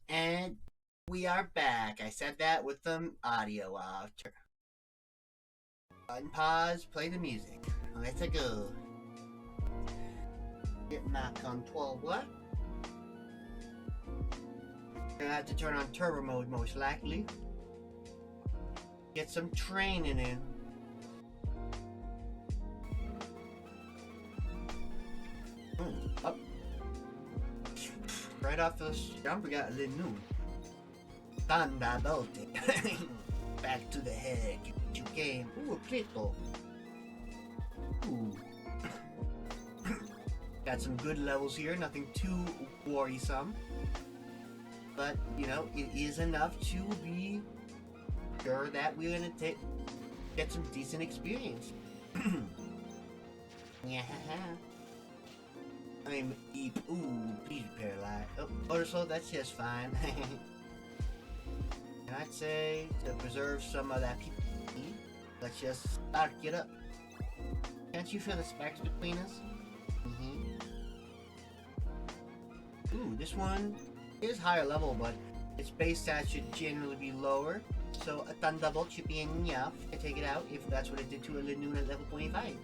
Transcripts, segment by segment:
And we are back. I said that with the audio off. Unpause, play the music. Let's go. Get back on 12 what? Gonna have to turn on turbo mode most likely. Get some training in. Up. Right off the jump, we got a little new. Thunderbolt. Back to the head. You came. Ooh, a Plito. Ooh. Got some good levels here, nothing too worrisome. But, you know, it is enough to be sure that we're gonna get some decent experience. Yeah. I'm deep. Ooh, please paralyzed. Oh, so that's just fine. And I'd say to preserve some of that PP, let's just spark it up. Can't you feel the sparks between us? Ooh, this one is higher level, but its base stat should generally be lower. So a Thunderbolt should be enough to take it out if that's what it did to a Linoon at level 25.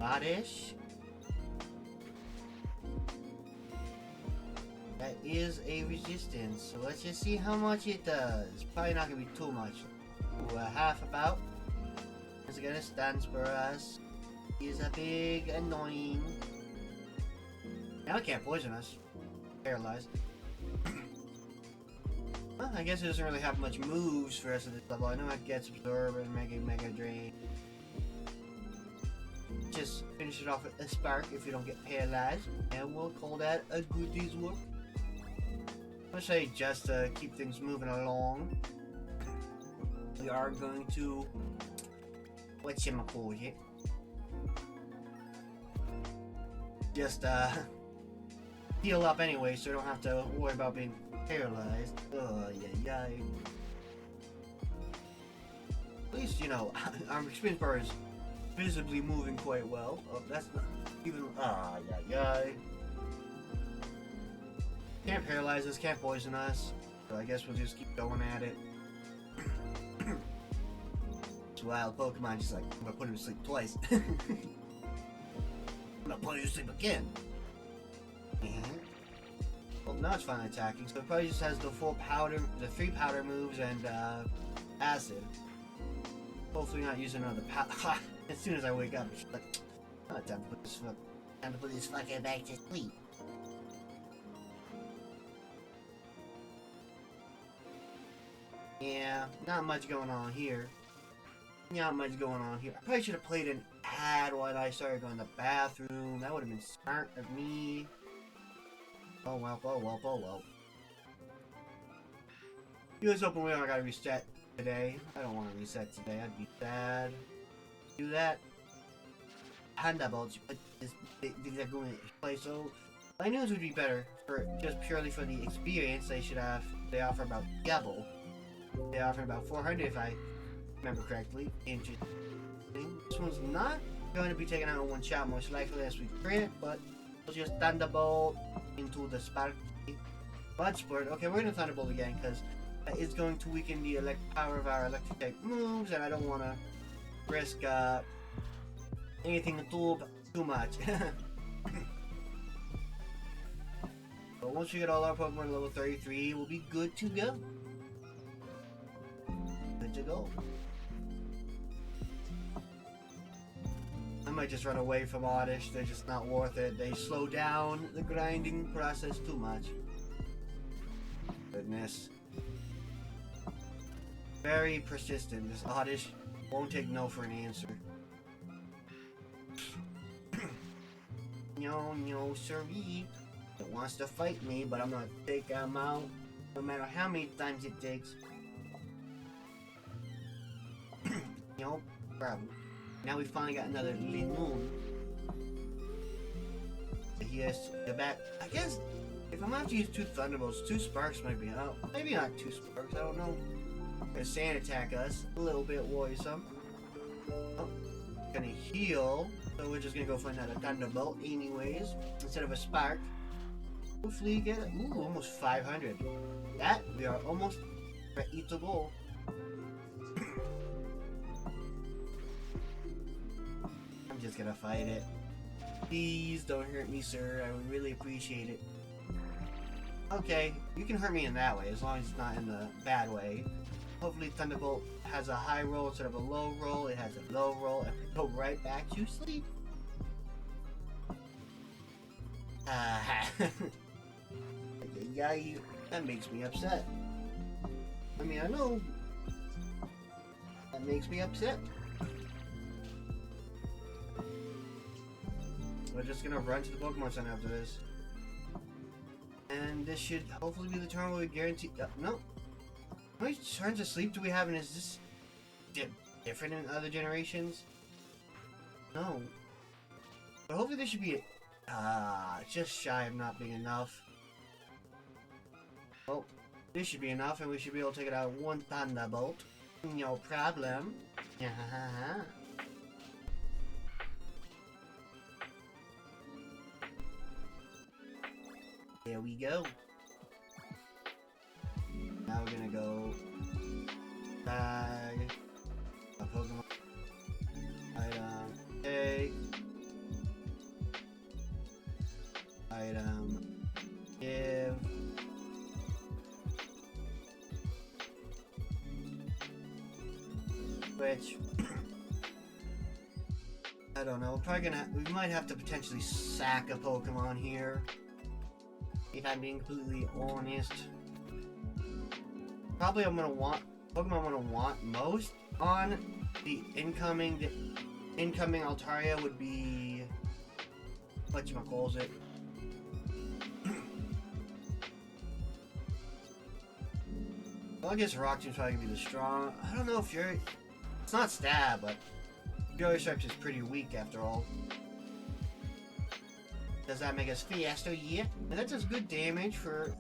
Oddish. That is a resistance, so let's just see how much it does. Probably not gonna be too much. Ooh, a half about. It's gonna stand for us. He's a big annoying. Now it can't poison us. Paralyzed. Well, I guess it doesn't really have much moves for us at this level. I know it gets Absorb and Mega Drain. Just finish it off with a Spark if you don't get paralyzed, and we'll call that a good day's work. I'll say just to keep things moving along, we are going to whatchamacallit, just heal up anyway, so we don't have to worry about being paralyzed. Oh yeah. At least, you know, our experience bar is visibly moving quite well. Oh, that's not even. Yeah. Can't paralyze us, can't poison us. So I guess we'll just keep going at it. This wild Pokemon just like, I'm gonna put him to sleep twice. I'm gonna put him to sleep again. Well, now it's finally attacking, so it probably just has the the 3 powder moves and acid. Hopefully not using another powder. As soon as I wake up, it's like, oh, time to put this fucker back to sleep. Yeah, not much going on here. I probably should have played an ad while I started going to the bathroom. That would have been smart of me. Oh well. Here's hoping we don't gotta reset today. I don't want to reset today. I'd be sad. Do that. Thunderbolts, but these are going to play, so I knew it would be better for just purely for the experience. They offer about double. They offer about 400 if I remember correctly. Interesting. This one's not going to be taken out in one shot, most likely as we crit, but we'll just Thunderbolt into the Spark. Blood Spurt. Okay, we're going to Thunderbolt again because it's going to weaken the power of our electric type moves, and I don't want to risk anything too much. But once we get all our Pokemon level 33, we'll be good to go. I might just run away from Oddish. They're just not worth it. They slow down the grinding process too much. Goodness. Very persistent. This Oddish won't take no for an answer. No, siree. It wants to fight me, but I'm gonna take him out no matter how many times it takes. No problem. Now we finally got another Linoon. Yes, the back. I guess if I'm gonna have to use 2 Thunderbolts, 2 Sparks might be out. Maybe not 2 Sparks, I don't know. Gonna sand attack us. A little bit worrisome. Oh. gonna heal, so we're just gonna go for another Thunderbolt anyways, instead of a Spark. Hopefully get it. Ooh, almost 500. That, we are almost ready to go. I'm just gonna fight it. Please don't hurt me, sir. I would really appreciate it. Okay, you can hurt me in that way, as long as it's not in the bad way. Hopefully Thunderbolt has a high roll instead of a low roll. It has a low roll, and we go right back to sleep. Yeah, that makes me upset. I mean, I know that makes me upset. We're just gonna run to the Pokemon Center after this. And this should hopefully be the turn where we guarantee... no. How many turns of sleep do we have, and is this different in other generations? No. But hopefully this should be... just shy of not being enough. Well, this should be enough, and we should be able to take it out with one Thunderbolt. No problem. There we go. Now we're gonna go bag a Pokemon item, take item, give, which I don't know. We're probably we might have to potentially sack a Pokemon here. If I'm being completely honest. Probably Pokemon I'm gonna want most on the incoming Altaria would be whatchamacallit. Well, I guess Rock Team's probably gonna be the strong. I don't know if Fury. It's not Stab, but Fury Stripes is pretty weak after all. Does that make us faster? Yeah. And that does good damage for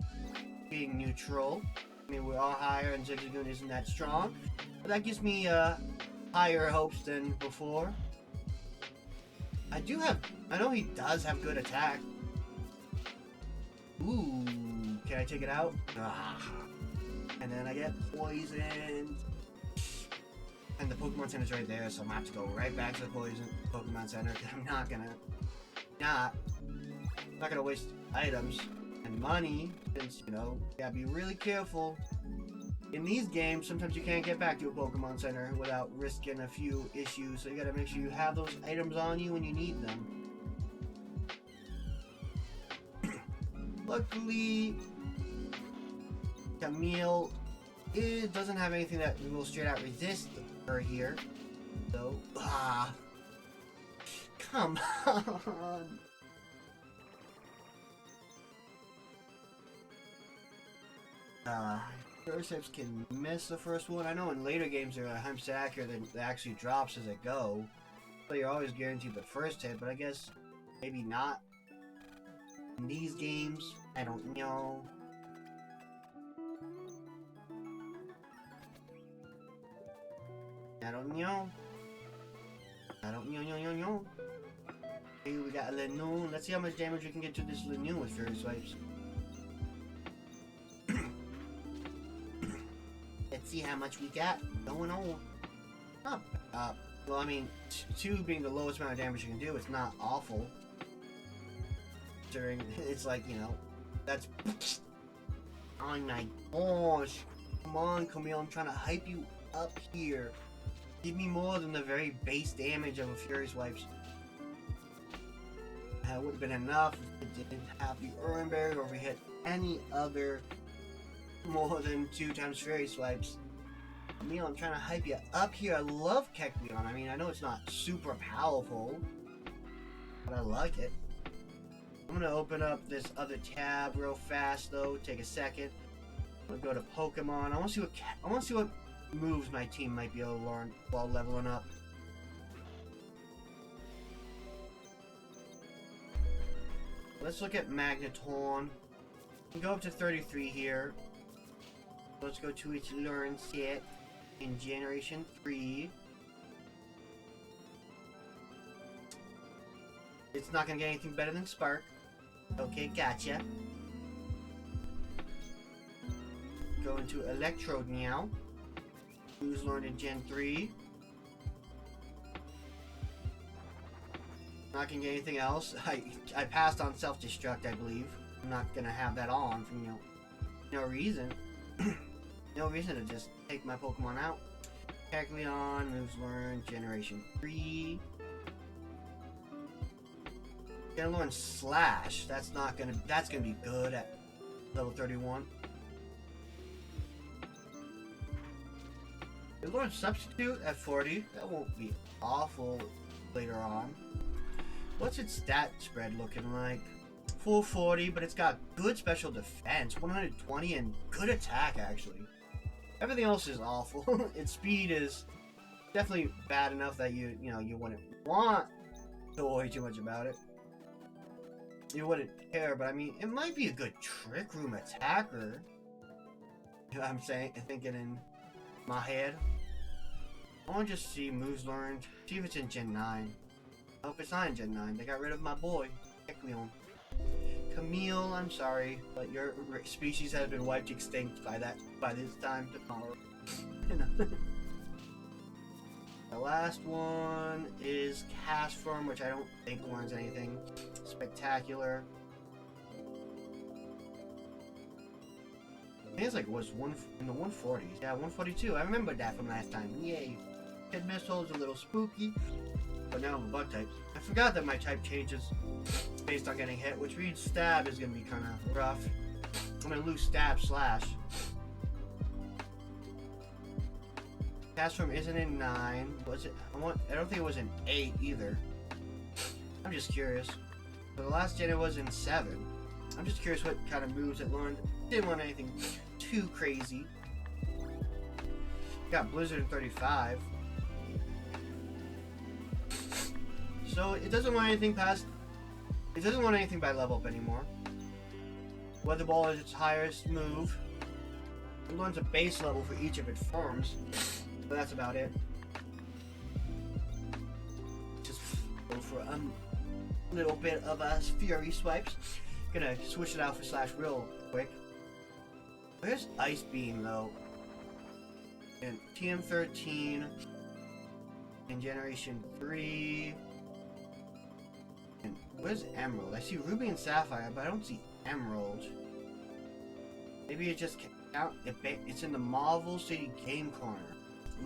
being neutral. I mean, we're all higher and Zigzagoon isn't that strong. But that gives me higher hopes than before. I know he does have good attack. Ooh, can I take it out? And then I get poisoned. And the Pokemon Center's right there, so I'm gonna have to go right back to the Pokemon Center. I'm not gonna waste items and money, since, you know, you gotta be really careful. In these games, sometimes you can't get back to a Pokemon Center without risking a few issues, so you gotta make sure you have those items on you when you need them. Luckily, Camille doesn't have anything that will straight out resist her here, so, come on. Fury can miss the first one. I know in later games they're 100% accurate and it actually drops as it go. So you're always guaranteed the first hit, but I guess maybe not. In these games, I don't know. I don't know. Okay, we got a Linoon. Let's see how much damage we can get to this Linoon with Fury Swipes. Let's see how much we got going on. Well, I mean, 2 being the lowest amount of damage you can do, it's not awful. It's like, you know, that's... Oh my gosh. Come on, Camille, I'm trying to hype you up here. Give me more than the very base damage of a Fury Swipes. That would have been enough if it didn't have the Urn Berry or if we hit any other more than 2 times Fury Swipes. Camille, I'm trying to hype you up here. I love Kecleon. I mean, I know it's not super powerful, but I like it. I'm gonna open up this other tab real fast though. Take a second. I'm gonna go to Pokemon. I want to see what moves my team might be able to learn while leveling up. Let's look at Magneton. We can go up to 33 here. Let's go to its learn set in Generation 3. It's not gonna get anything better than Spark. Okay, gotcha. Go into Electrode now. Who's learned in Gen 3. Not gonna get anything else. I passed on Self-Destruct, I believe. I'm not gonna have that on for, no reason. No reason to just take my Pokemon out. Kecleon, moves learned, Generation 3. Gonna learn Slash. That's gonna be good at level 31. Gonna learn Substitute at 40. That won't be awful later on. What's its stat spread looking like? Full 40, but it's got good special defense, 120, and good attack actually. Everything else is awful. Its speed is definitely bad enough that you wouldn't want to worry too much about it. You wouldn't care, but I mean, it might be a good Trick Room attacker. I'm thinking in my head. I want to just see moves learned. See if it's in Gen 9. I hope it's not in Gen 9. They got rid of my boy, Kecleon. Camille, I'm sorry, but your species has been wiped extinct by this time tomorrow. The last one is Castform, which I don't think learns anything spectacular. I think it's like was in the 140s. Yeah, 142. I remember that from last time. Yay. Hit Missile is a little spooky, but now I'm a bug type. I forgot that my type changes based on getting hit, which means Stab is going to be kind of rough. I'm going to lose Stab Slash. Castform isn't in 9. Was it? I don't think it was in 8 either. I'm just curious. For the last gen it was in 7. I'm just curious what kind of moves it learned. Didn't want anything too crazy. Got Blizzard in 35. So it doesn't want anything past... It doesn't want anything by level up anymore. Weather Ball is its highest move. It learns a base level for each of its forms. But that's about it. Just go for a little bit of Fury Swipes. Gonna switch it out for Slash real quick. Where's Ice Beam though? And TM13 in Generation 3. And where's Emerald? I see Ruby and Sapphire, but I don't see Emerald. Maybe it just out. It's in the Marvel City Game Corner.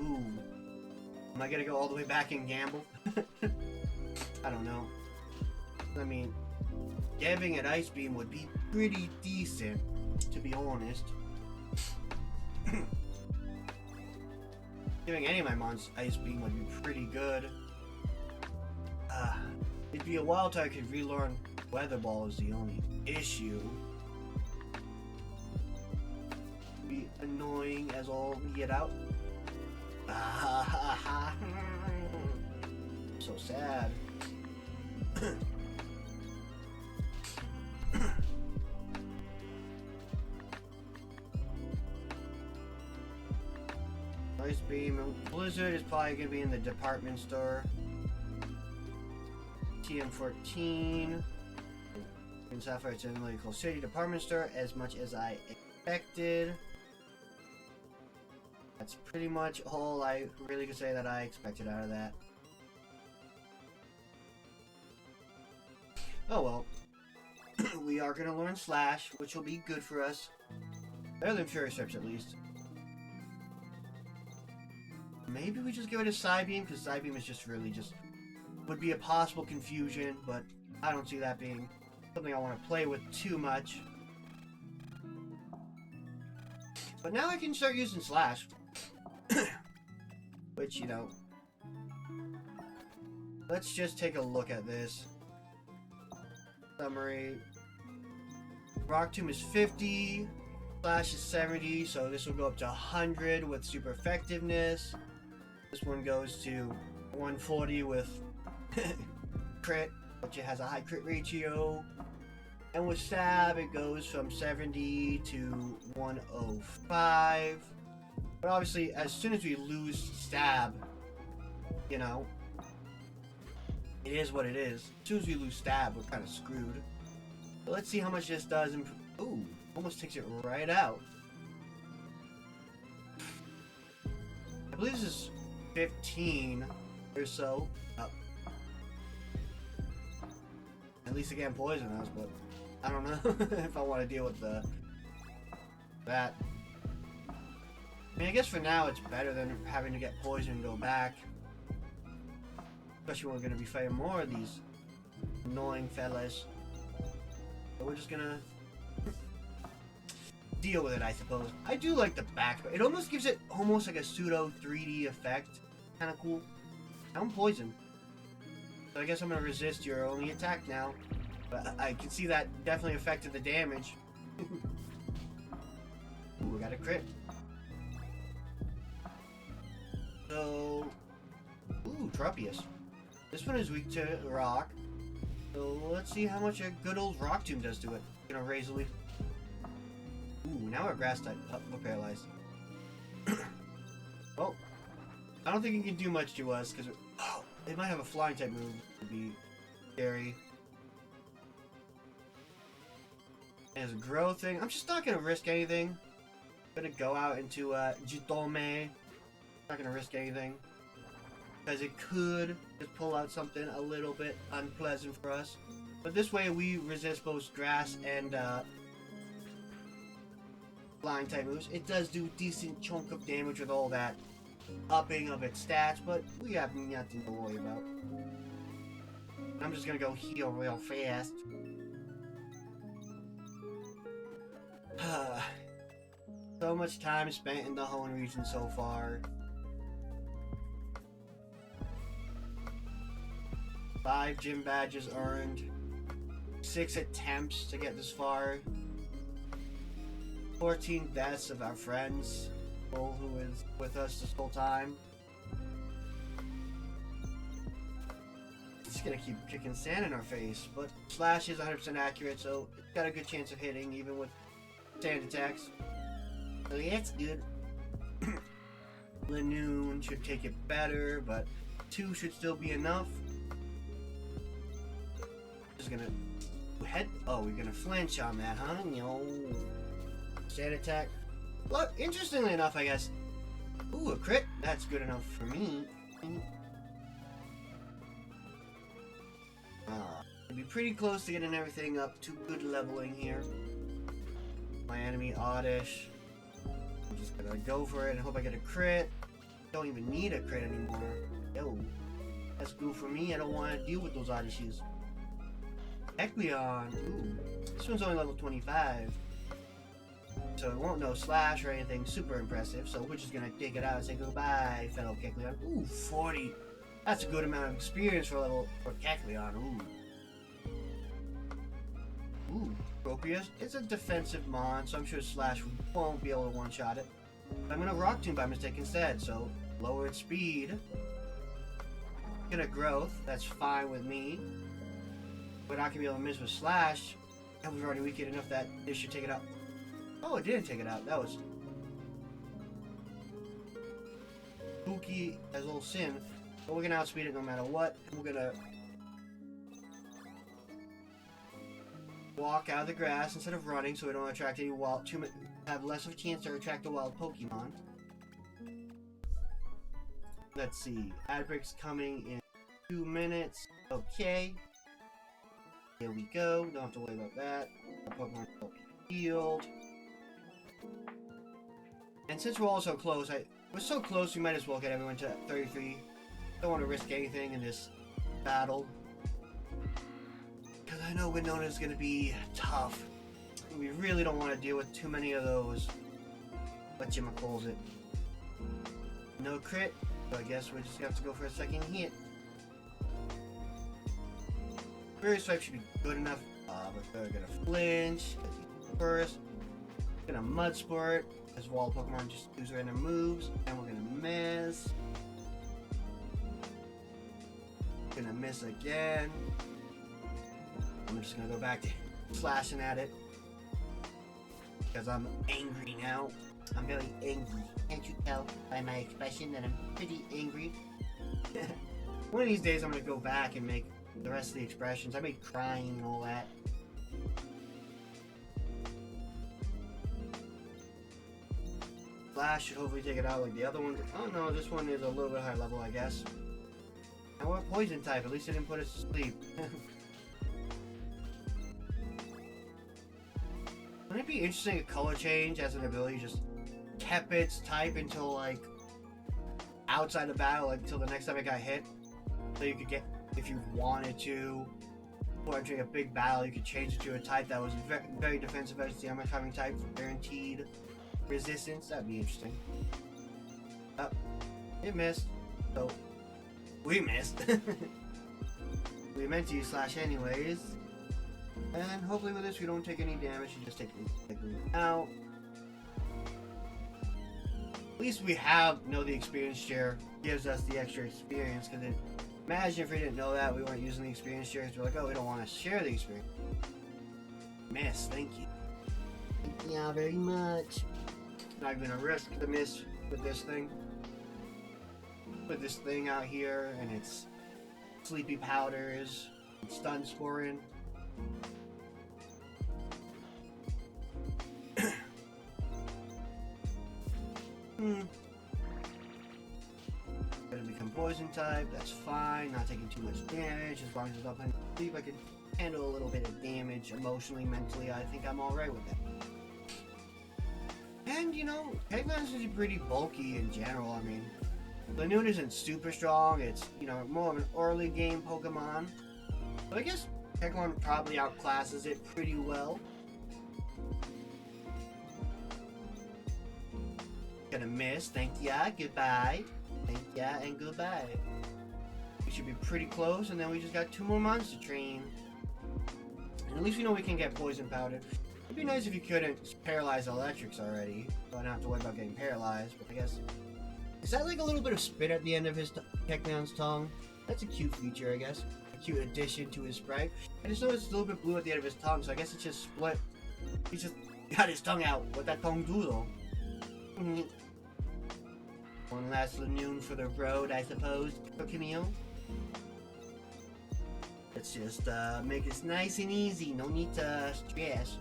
Ooh. Am I gonna go all the way back and gamble? I don't know. I mean, giving an Ice Beam would be pretty decent, to be honest. Giving any of my mons Ice Beam would be pretty good. It'd be a while till I could relearn Weather Ball is the only issue. Be annoying as all get out. So sad. Ice Beam and Blizzard is probably gonna be in the department store. TM14 in Sapphire, it's in the Lyrical City department store, as much as I expected. That's pretty much all I really could say that I expected out of that. Oh well. We are gonna learn Slash, which will be good for us. Better than Fury Strips at least. Maybe we just give it a Psybeam, because Psybeam is just really would be a possible confusion, but I don't see that being something I want to play with too much. But now I can start using Slash. Which, you know... Let's just take a look at this. Summary. Rock Tomb is 50. Slash is 70, so this will go up to 100 with super effectiveness. This one goes to 140 with crit, which it has a high crit ratio. And with Stab, it goes from 70 to 105. But obviously, as soon as we lose Stab, you know, it is what it is. As soon as we lose stab, we're kind of screwed. But let's see how much this does. Ooh, almost takes it right out. I believe this is 15 or so. At least it can't poison us, but I don't know if I want to deal with that. I mean, I guess for now it's better than having to get poisoned and go back. Especially when we're going to be fighting more of these annoying fellas. So we're just going to deal with it, I suppose. I do like the back. It almost gives it almost like a pseudo 3D effect. Kind of cool. I'm poisoned. So I guess I'm going to resist your only attack now. But I can see that definitely affected the damage. Ooh, we got a crit. So... Ooh, Tropius. This one is weak to rock. So let's see how much a good old rock tomb does to it. Gonna raise a leaf. Ooh, now we're grass type. Oh, we're paralyzed. Well, I don't think it can do much to us because they might have a flying type move. Would be scary. And as a grow thing, I'm just not gonna risk anything. I'm gonna go out into Jitome. Not gonna risk anything because it could just pull out something a little bit unpleasant for us. But this way, we resist both grass and flying type moves. It does do a decent chunk of damage with all that upping of its stats, but we have nothing to worry about. I'm just gonna go heal real fast. So much time spent in the Hoenn region so far. 5 gym badges earned. 6 attempts to get this far. 14 deaths of our friends, who is with us this whole time. It's gonna keep kicking sand in our face, but slash is 100% accurate, so it's got a good chance of hitting even with sand attacks. So yeah, it's good. Lanoon should take it better, but 2 should still be enough. Just gonna head. Oh, we're gonna flinch on that, huh? No. Sand attack. Look, interestingly enough, I guess. Ooh, a crit. That's good enough for me. It'd be pretty close to getting everything up to good leveling here. My enemy, Oddish. I'm just gonna go for it and hope I get a crit. Don't even need a crit anymore. Yo, that's good for me. I don't want to deal with those Oddishes. Ekleon. Ooh, this one's only level 25. So it won't know slash or anything super impressive. So we're just gonna take it out and say goodbye, fellow Kecleon. Ooh, 40. That's a good amount of experience for Kecleon. Ooh, Tropius. It's a defensive mon, so I'm sure slash won't be able to one-shot it. But I'm gonna rock tomb by mistake instead. So lower its speed. Get a growth. That's fine with me. We're not gonna be able to miss with slash. And we've already weakened enough that this should take it out. Oh, it didn't take it out. That was spooky as old sin. But we're gonna outspeed it no matter what. We're gonna walk out of the grass instead of running, so we don't attract any wild. Have less of a chance to attract a wild Pokemon. Let's see. Ad break's coming in 2 minutes. Okay. Here we go. Don't have to worry about that. Our Pokemon will be healed. And since we're all so close, we're so close, we might as well get everyone to 33. Don't want to risk anything in this battle. Because I know Winona is going to be tough. We really don't want to deal with too many of those. Whatchamacalls it. No crit, so I guess we just have to go for a second hit. Fairy Swipe should be good enough. But we're going to flinch first. Gonna Mud Sport as wild Pokemon just use random moves, and we're gonna miss. Gonna miss again. I'm just gonna go back to slashing at it because I'm angry now. I'm very angry. Can't you tell by my expression that I'm pretty angry? One of these days I'm gonna go back and make the rest of the expressions. I made crying and all that. Flash should hopefully take it out like the other one. Oh no, this one is a little bit higher level, I guess. And we're poison type, at least it didn't put us to sleep. Wouldn't it be interesting a color change as an ability just kept its type until like outside of battle, like until the next time it got hit? So you could get, if you wanted to, before entering a big battle, you could change it to a type that was very defensive against the armor coming type for guaranteed resistance. That'd be interesting. Oh, it missed. So we missed. We meant to use slash anyways. And hopefully with this we don't take any damage, you just take it out. At least we know the experience share gives us the extra experience, because imagine if we didn't know that, we weren't using the experience share, because we're like, oh, we don't want to share the experience. Miss, thank you. Thank you very much. Not gonna risk the miss with this thing. Put this thing out here, and it's sleepy powders, stun scoring. Gonna become poison type, that's fine. Not taking too much damage, as long as it's not playing sleep. I can handle a little bit of damage emotionally, mentally. I think I'm alright with that. And you know, Pegman's is pretty bulky in general. I mean, Lanoon isn't super strong, it's, you know, more of an early game Pokemon. But I guess Pegman probably outclasses it pretty well. Gonna miss, thank ya, goodbye. Thank ya and goodbye. We should be pretty close, and then we just got 2 more months to train. And at least we know we can get poison powder. It'd be nice if you couldn't paralyze electrics already, so I don't have to worry about getting paralyzed, but I guess... Is that like a little bit of spit at the end of his Teknon's tongue? That's a cute feature, I guess. A cute addition to his sprite. I just noticed it's a little bit blue at the end of his tongue, so I guess it's just split. He just got his tongue out. What that tongue do, though? One last Lanoon for the road, I suppose, Camille. Let's just make this nice and easy. No need to stress.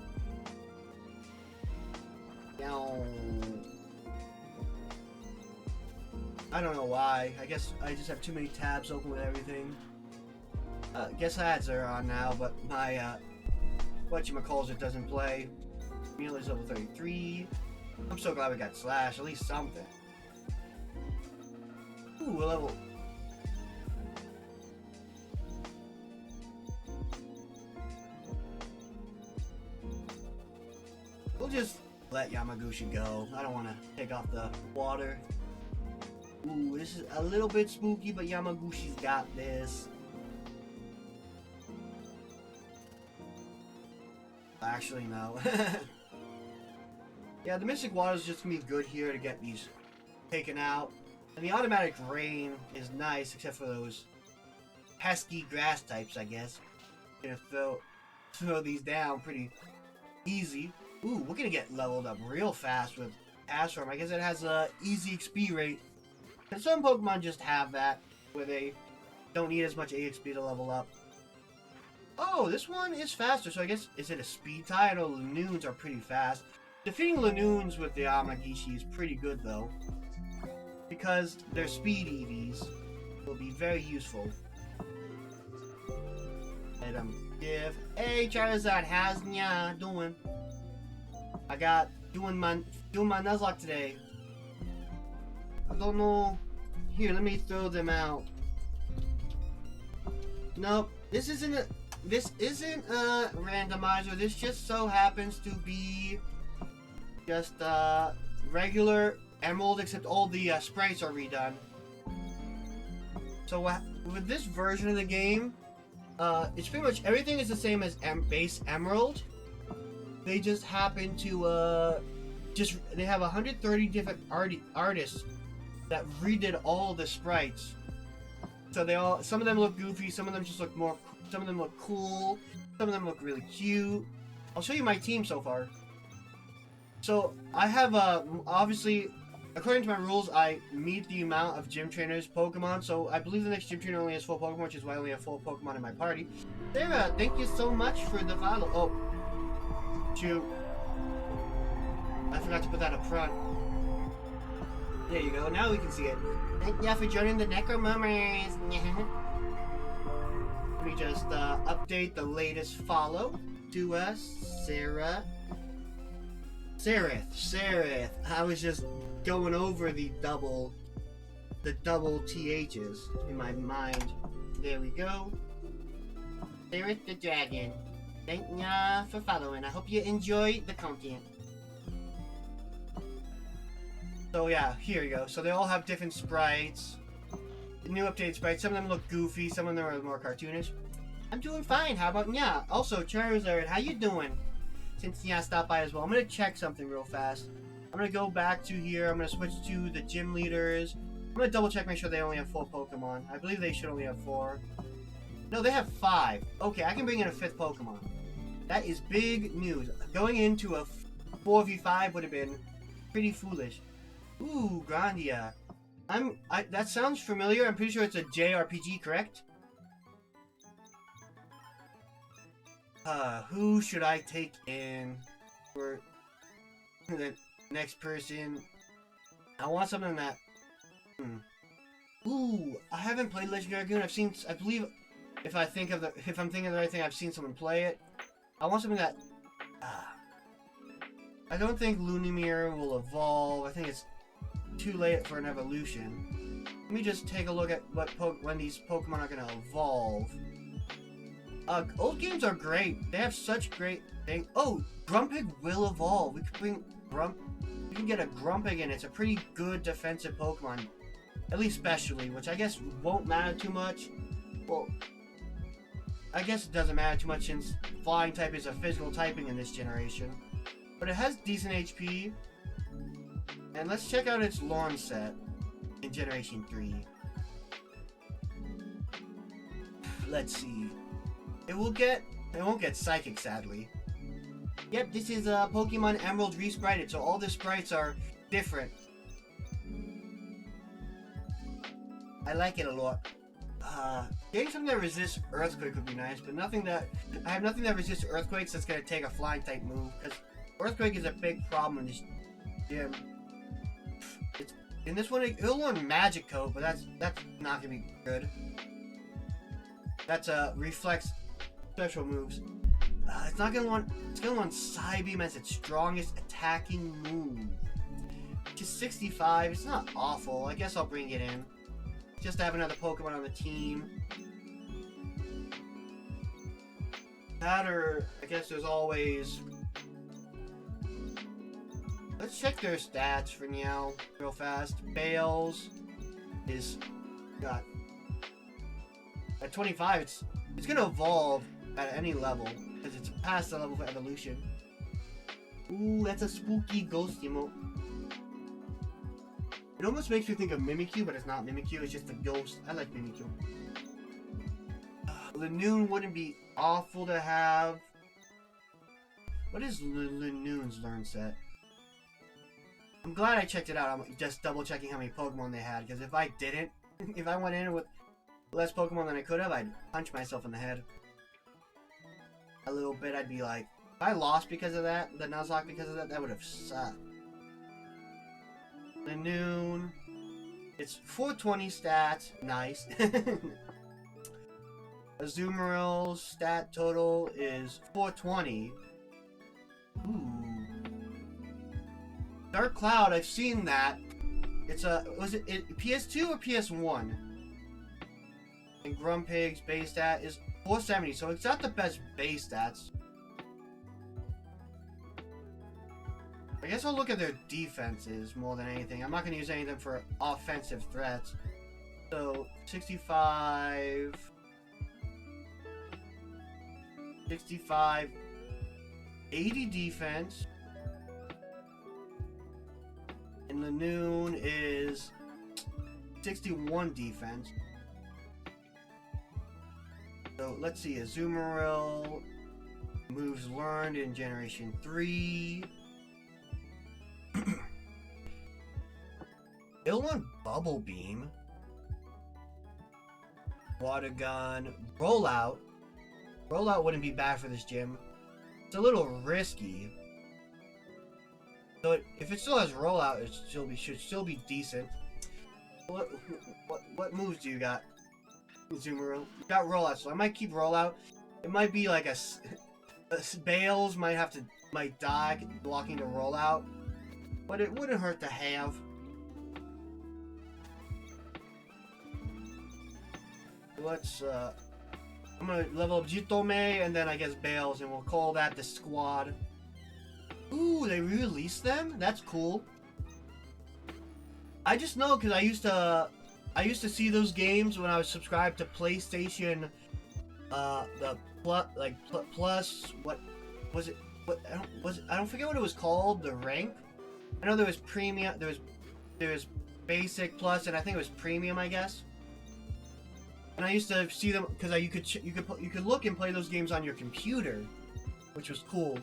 Now, I don't know why. I guess I just have too many tabs open with everything. Guess ads are on now, but my whatchamacallit doesn't play. Camille is level 33. I'm so glad we got Slash, at least something. Ooh, we're level... We'll just let Yamaguchi go. I don't want to take off the water. Ooh, this is a little bit spooky, but Yamaguchi's got this. Actually, no. Yeah, the Mystic Water is just going to be good here to get these taken out. And the automatic rain is nice, except for those pesky grass types, I guess. Gonna throw these down pretty easy. Ooh, we're gonna get leveled up real fast with Ashform. I guess it has a easy XP rate. And some Pokemon just have that, where they don't need as much EXP to level up. Oh, this one is faster, so I guess, is it a speed tie? I know Lanoons are pretty fast. Defeating Lanoons with the Yamagishi is pretty good, though, because their speed EVs will be very useful. Item give. Hey Charizard, how's ya doing? I got doing my Nuzlocke today. I don't know. Here, let me throw them out. Nope, this isn't a randomizer. This just so happens to be just regular Emerald, except all the sprites are redone. So with this version of the game, it's pretty much everything is the same as base Emerald. They just happen to they have 130 different artists that redid all the sprites. So some of them look goofy, some of them just look some of them look cool, some of them look really cute. I'll show you my team so far. So I have obviously according to my rules, I meet the amount of gym trainers Pokemon, so I believe the next gym trainer only has 4 Pokemon, which is why I only have 4 Pokemon in my party. Sarah, thank you so much for the follow. Oh, shoot. I forgot to put that up front. There you go, now we can see it. Thank you for joining the Necromumers. Let me just update the latest follow to Sarah. Sereth. I was just going over the double THs in my mind. There we go. Sereth the Dragon. Thank ya for following. I hope you enjoy the content. So yeah, here you go. So they all have different sprites. The new updated sprites. Some of them look goofy. Some of them are more cartoonish. I'm doing fine. How about ya? Also, Charizard, how you doing? Since ya stopped by as well. I'm gonna check something real fast. I'm gonna go back to here. I'm gonna switch to the gym leaders. I'm gonna double check, make sure they only have 4 Pokemon. I believe they should only have 4. No, they have 5. Okay, I can bring in a 5th Pokemon. That is big news. Going into a 4v5 would have been pretty foolish. Ooh, Grandia. That sounds familiar. I'm pretty sure it's a JRPG, correct? Who should I take in for the next person? I want something that... Ooh, I haven't played Legendary Dragoon. I believe, if I'm thinking of the right thing, I've seen someone play it. I want something that... I don't think Lunimir will evolve. I think it's too late for an evolution. Let me just take a look at when these Pokemon are going to evolve. Old games are great. They have such great things. Oh, Grumpig will evolve. We could bring we can get a Grumpig in. It's a pretty good defensive Pokemon. At least specially, which I guess won't matter too much. Well, I guess it doesn't matter too much since Flying type is a physical typing in this generation. But it has decent HP. And let's check out its Lorne set in Generation 3. Let's see. It won't get Psychic, sadly. Yep, this is Pokemon Emerald Resprited, so all the sprites are different. I like it a lot. Getting something that resists Earthquake would be nice, but I have nothing that resists Earthquakes that's gonna take a Flying type move, because Earthquake is a big problem in this gym. In this one, it'll learn Magic Coat, but that's not gonna be good. That's Reflex special moves. It's gonna learn Psybeam as its strongest attacking move. Which is 65. It's not awful. I guess I'll bring it in. Just to have another Pokemon on the team. That or I guess there's always... Let's check their stats for now real fast. Bales is got at 25. It's gonna evolve at any level because it's past the level for evolution. Ooh, that's a spooky ghost emote. It almost makes me think of Mimikyu, but it's not Mimikyu. It's just a ghost. I like Mimikyu. Lanoon wouldn't be awful to have. What is Lanoon's learn set? I'm glad I checked it out. I'm just double checking how many Pokemon they had, because if I didn't, if I went in with less Pokemon than I could have, I'd punch myself in the head. A little bit, I'd be like, if I lost because of that, the Nuzlocke because of that, that would have sucked. Lanoon. It's 420 stats. Nice. Azumarill's stat total is 420. Ooh. Dark Cloud, I've seen that. It's was it PS2 or PS1? And Grumpig's base stat is 470, so it's not the best base stats. I guess I'll look at their defenses more than anything. I'm not going to use any of them for offensive threats. So, 65... 80 defense. And Lanoon is 61 defense. So, let's see. Azumarill moves learned in Generation 3. Ill one Bubble Beam. Water Gun. Rollout. Rollout wouldn't be bad for this gym. It's a little risky. So if it still has rollout, it should still be decent. What moves do you got, Zoomeroo? You got rollout, so I might keep rollout. It might be like a Bales might die blocking the rollout, but it wouldn't hurt to have. Let's I'm gonna level up Jitome and then I guess Bales, and we'll call that the squad. Ooh, they re-released them? That's cool. I just know because I used to see those games when I was subscribed to PlayStation. The plus what was it? I don't forget what it was called. The rank. I know there was premium. There was basic, plus, and I think it was premium. I guess. And I used to see them because you could look and play those games on your computer, which was cool.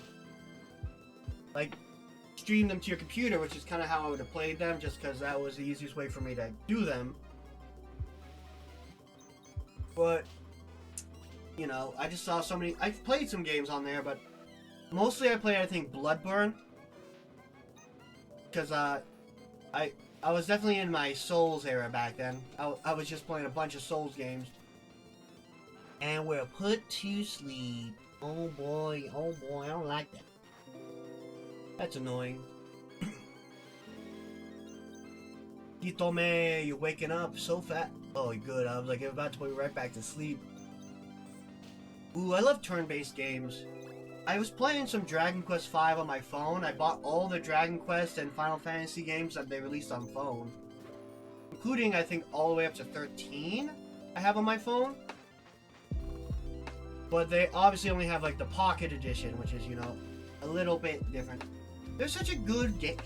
Like, stream them to your computer, which is kind of how I would have played them, just because that was the easiest way for me to do them. But, you know, I just saw so many. I played some games on there, but mostly I played, I think, Bloodborne, because I was definitely in my Souls era back then. I was just playing a bunch of Souls games. And we're put to sleep. Oh boy, I don't like that. That's annoying. Hitome, you're waking up so fast. Oh, good. I was like about to go right back to sleep. Ooh, I love turn-based games. I was playing some Dragon Quest V on my phone. I bought all the Dragon Quest and Final Fantasy games that they released on phone. Including, I think, all the way up to 13 I have on my phone. But they obviously only have, like, the Pocket Edition, which is, you know, a little bit different. There's such a good game,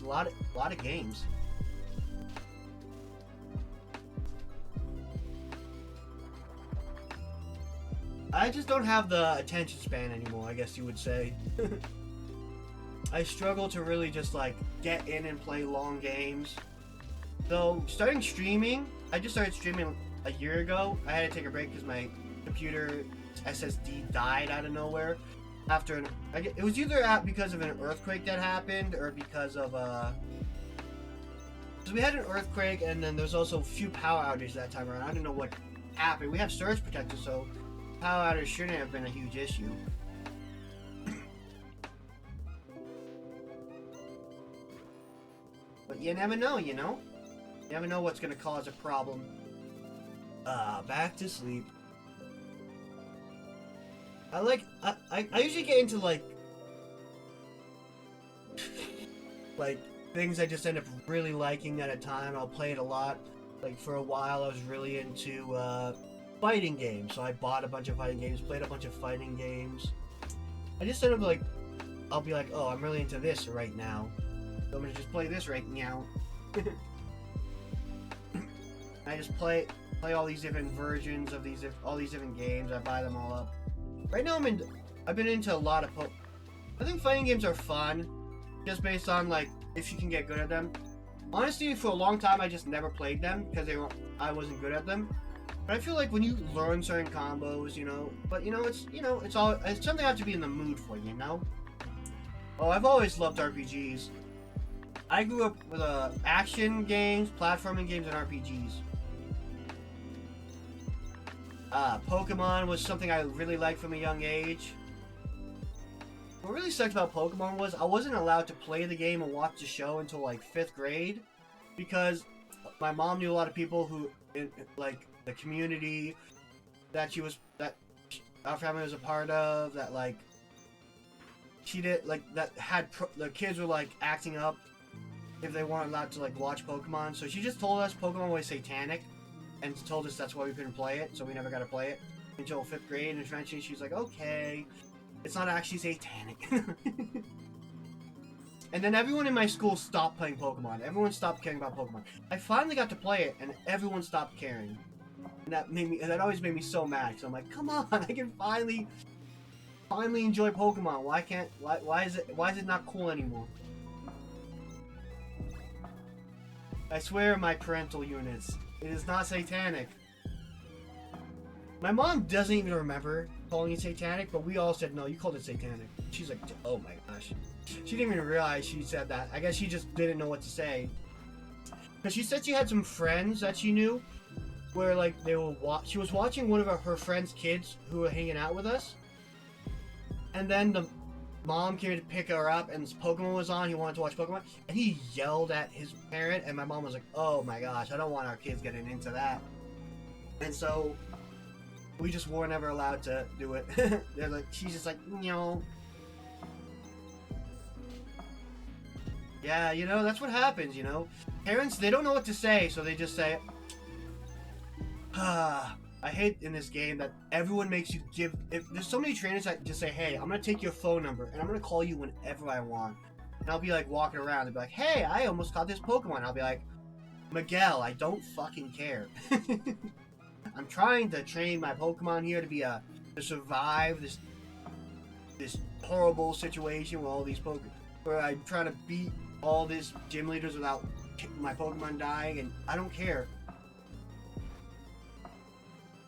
lot of games. I just don't have the attention span anymore, I guess you would say. I struggle to really just like get in and play long games. So starting streaming, I just started streaming a year ago. I had to take a break because my computer SSD died out of nowhere. It was either because of an earthquake that happened or because of so we had an earthquake and then there's also a few power outages that time around. I don't know what happened. We have surge protectors, so power outage shouldn't have been a huge issue. But you never know, you know? You never know what's gonna cause a problem. Back to sleep. I usually get into like things I just end up really liking at a time. I'll play it a lot. Like for a while I was really into fighting games, so I bought a bunch of fighting games, played a bunch of fighting games. I just end up like, I'll be like, oh, I'm really into this right now, so I'm gonna just play this right now. I just play all these different versions of all these different games. I buy them all up. Right now I've been into a lot of I think fighting games are fun, just based on like if you can get good at them. Honestly, for a long time I just never played them because I wasn't good at them. But I feel like when you learn certain combos, you know, but it's something I have to be in the mood for, you know. Oh, I've always loved RPGs. I grew up with action games, platforming games, and RPGs. Pokemon was something I really liked from a young age. What really sucked about Pokemon was I wasn't allowed to play the game and watch the show until like 5th grade because my mom knew a lot of people who, like the community that our family was a part of, that like she did like that had the kids were like acting up if they weren't allowed to like watch Pokemon. So she just told us Pokemon was satanic and told us that's why we couldn't play it, so we never got to play it until 5th grade. And eventually she's like, okay, it's not actually satanic. And then everyone in my school stopped playing Pokemon. Everyone stopped caring about Pokemon. I finally got to play it, and everyone stopped caring. And that always made me so mad. So I'm like, come on, I can finally enjoy Pokemon. Why is it not cool anymore? I swear my parental units. It is not satanic. My mom doesn't even remember calling it satanic, but we all said, no, you called it satanic. She's like, oh my gosh. She didn't even realize she said that. I guess she just didn't know what to say. Because she said she had some friends that she knew where, like, they were she was watching one of her friends' kids who were hanging out with us. And then the mom came to pick her up, and Pokemon was on. He wanted to watch Pokemon. And he yelled at his parent, and my mom was like, oh my gosh, I don't want our kids getting into that. And so we just were never allowed to do it. They're like, she's just like, no. Yeah, you know, that's what happens, you know. Parents, they don't know what to say, so they just say, I hate in this game that everyone makes you give. If there's so many trainers that just say, hey, I'm gonna take your phone number and I'm gonna call you whenever I want. And I'll be like walking around and be like, hey, I almost caught this Pokemon. I'll be like, Miguel, I don't fucking care. I'm trying to train my Pokemon here to survive this horrible situation with all these Pokemon. Where I'm trying to beat all these gym leaders without my Pokemon dying, and I don't care.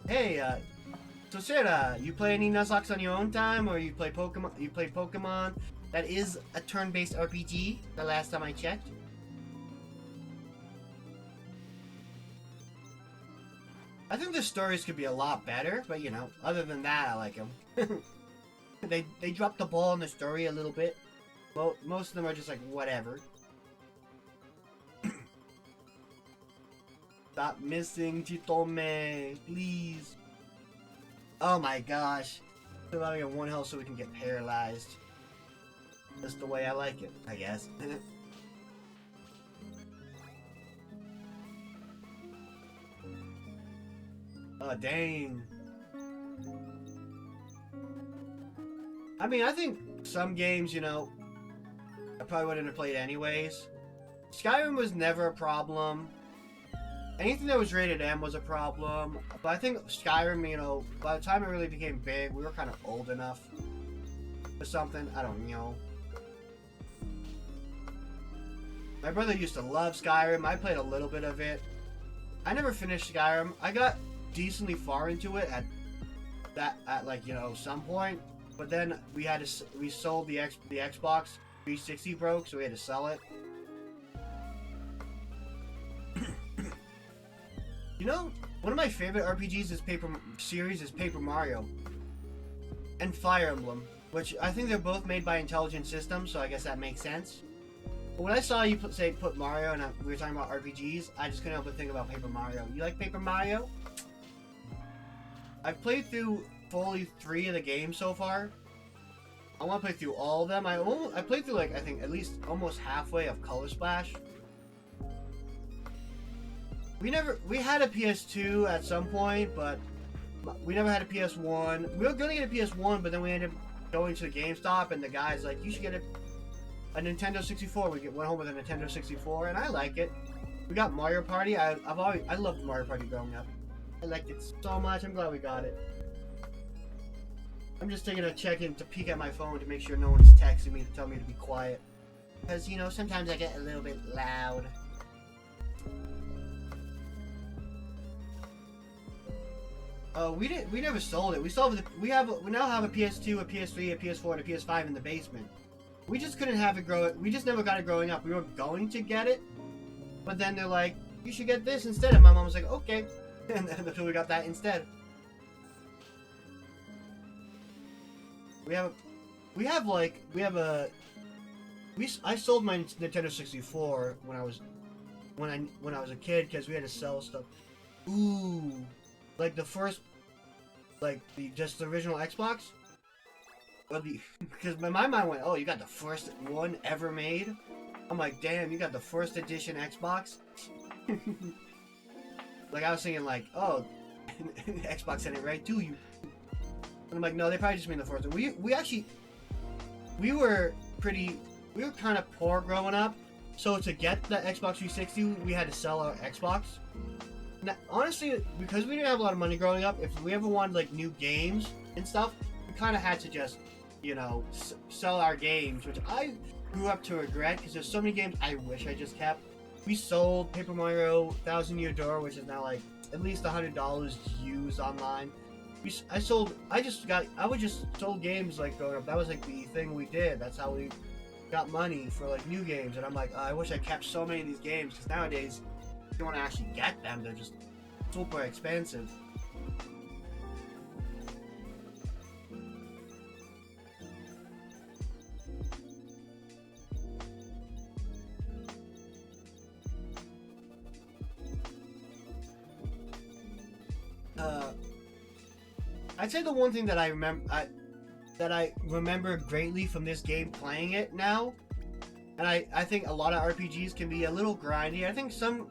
Hey, so Sarah, you play any Nuzlocke on your own time, or you play Pokemon? You play Pokemon? That is a turn-based RPG. The last time I checked. I think the stories could be a lot better, but you know, other than that, I like them. They dropped the ball in the story a little bit. Well, most of them are just like whatever. Stop missing, Chitome, please. Oh my gosh. We're allowing a 1 health so we can get paralyzed. That's the way I like it, I guess. Oh, dang. I mean, I think some games, you know, I probably wouldn't have played anyways. Skyrim was never a problem. Anything that was rated M was a problem. But I think Skyrim, you know, by the time it really became big, we were kind of old enough for something. I don't know. My brother used to love Skyrim. I played a little bit of it. I never finished Skyrim. I got decently far into it at like, you know, some point. But then we sold the Xbox 360 broke, so we had to sell it. You know, one of my favorite RPGs is Paper Mario and Fire Emblem, which I think they're both made by Intelligent Systems, so I guess that makes sense. But when I saw you put Mario and we were talking about RPGs, I just couldn't help but think about Paper Mario. You like Paper Mario? I've played through fully 3 of the games so far. I want to play through all of them. I played through, like, I think at least almost halfway of Color Splash. We had a PS2 at some point, but we never had a PS1. We were gonna get a PS1, but then we ended up going to GameStop, and the guy's like, you should get a Nintendo 64. We went home with a Nintendo 64, and I like it. We got Mario Party. I loved Mario Party growing up. I liked it so much. I'm glad we got it. I'm just taking a check-in to peek at my phone to make sure no one's texting me to tell me to be quiet. Because, you know, sometimes I get a little bit loud. We never sold it. We now have a PS2, a PS3, a PS4, and a PS5 in the basement. We just couldn't have it we just never got it growing up. We were going to get it, but then they're like, you should get this instead. And my mom was like, okay. And then so we got that instead. I sold my Nintendo 64 when I was a kid because we had to sell stuff. Ooh, like the first, like just the original Xbox. Because my mind went, oh, you got the first one ever made. I'm like, damn, you got the first edition Xbox. Like I was thinking, like, oh, Xbox sent it right to you. And I'm like, no, they probably just made the first one. We were kind of poor growing up, so to get the Xbox 360, we had to sell our Xbox. Now, honestly, because we didn't have a lot of money growing up, if we ever wanted like new games and stuff, we kind of had to just, you know, sell our games, which I grew up to regret because there's so many games I wish I just kept. we sold Paper Mario Thousand Year Door, which is now like at least $100 used online. I would just sold games like growing up. That was like the thing we did. That's how we got money for like new games. And I'm like, I wish I kept so many of these games, because nowadays, if you want to actually get them, they're just super expensive. I'd say the one thing that I remember greatly from this game playing it now, and I think a lot of RPGs can be a little grindy. I think some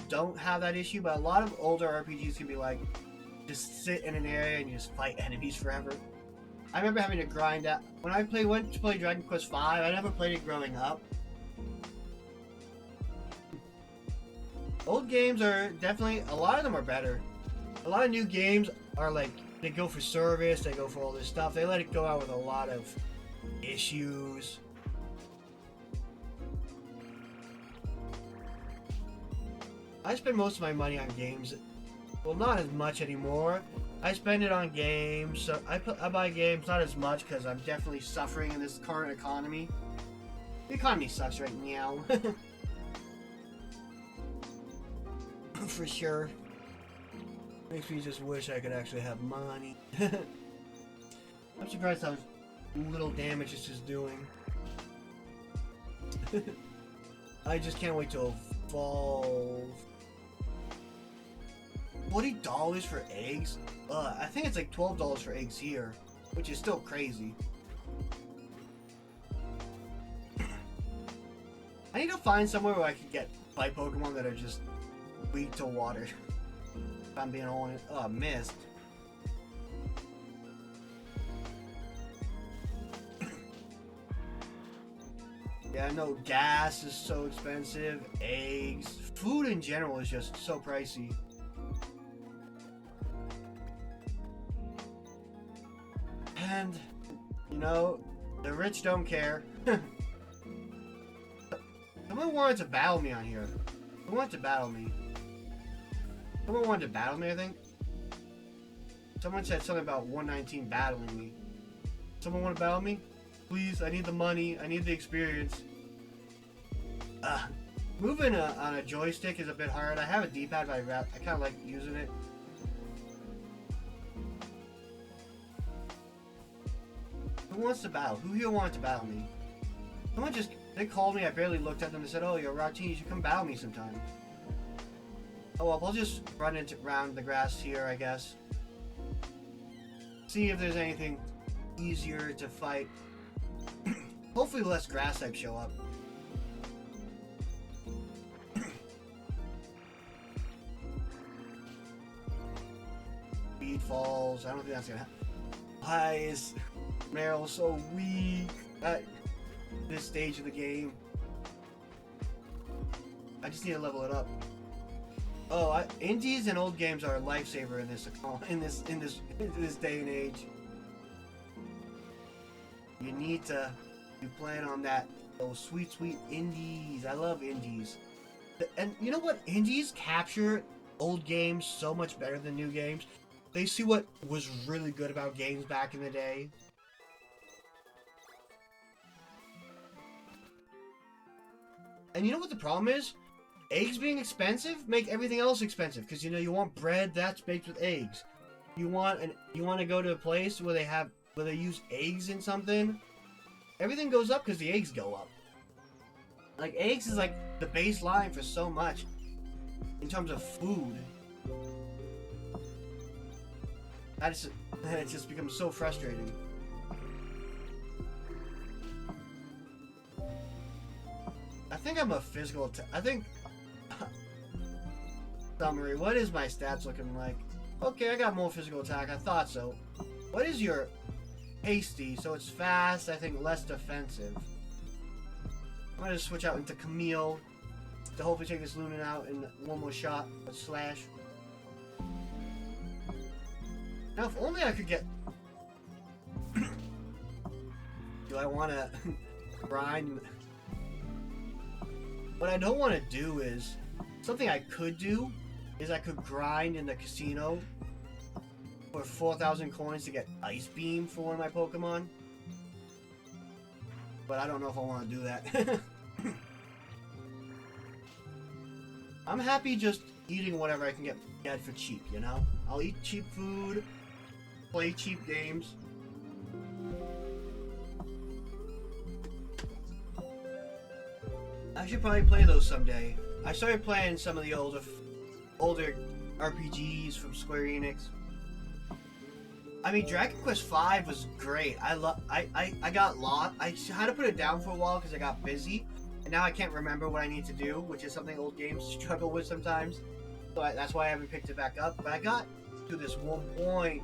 don't have that issue, but a lot of older RPGs can be like, just sit in an area and you just fight enemies forever. I remember having to grind out when I went to play Dragon Quest V. I never played it growing up. Old games are definitely, a lot of them are better. A lot of new games are like, they go for service, they go for all this stuff. They let it go out with a lot of issues. I spend most of my money on games. Well, not as much anymore. I spend it on games. So I buy games, not as much, because I'm definitely suffering in this current economy. The economy sucks right now. For sure. Makes me just wish I could actually have money. I'm surprised how little damage this is doing. I just can't wait to evolve. $40 for eggs? I think it's like $12 for eggs here, which is still crazy. I need to find somewhere where I can get fight Pokemon that are just weak to water. If I'm being honest. Oh, missed. Yeah, no, gas is so expensive. Eggs. Food in general is just so pricey. And, you know, the rich don't care. Someone wanted to battle me on here. Who wanted to battle me? Someone wanted to battle me, I think. Someone said something about 119 battling me. Someone want to battle me? Please, I need the money. I need the experience. Moving on a joystick is a bit hard. I have a D-pad, but I kind of like using it. Who wants to battle? Who here wanted to battle me? Someone just, they called me, I barely looked at them and said, oh, you're Routine, you should come battle me sometime. Oh well, we'll just run around the grass here, I guess. See if there's anything easier to fight. Hopefully less grass types show up. Speed falls, I don't think that's gonna happen. Why is Meryl so weak at this stage of the game? I just need to level it up. Oh, indies and old games are a lifesaver in this day and age. You need to plan on that. Those sweet indies. I love indies. And you know what? Indies capture old games so much better than new games. They see what was really good about games back in the day. And you know what the problem is? Eggs being expensive make everything else expensive, because you know you want bread that's baked with eggs. You want to go to a place where they use eggs in something. Everything goes up because the eggs go up. Like, eggs is like the baseline for so much in terms of food. It just becomes so frustrating. I think I'm a physical. I think. Summary. What is my stats looking like? Okay, I got more physical attack. I thought so. What is your hasty? So it's fast. I think less defensive. I'm gonna switch out into Camille to hopefully take this Lunan out in one more shot. Let's slash. Now, if only I could get. Do I want to grind? What I don't want to do is, something I could do is I could grind in the casino for 4,000 coins to get Ice Beam for one of my Pokemon. But I don't know if I want to do that. I'm happy just eating whatever I can get for cheap, you know? I'll eat cheap food, play cheap games. I should probably play those someday. I started playing some of the older RPGs from Square Enix. I mean, Dragon Quest V was great. I got lost. I had to put it down for a while because I got busy. And now I can't remember what I need to do, which is something old games struggle with sometimes. So that's why I haven't picked it back up. But I got to this one point,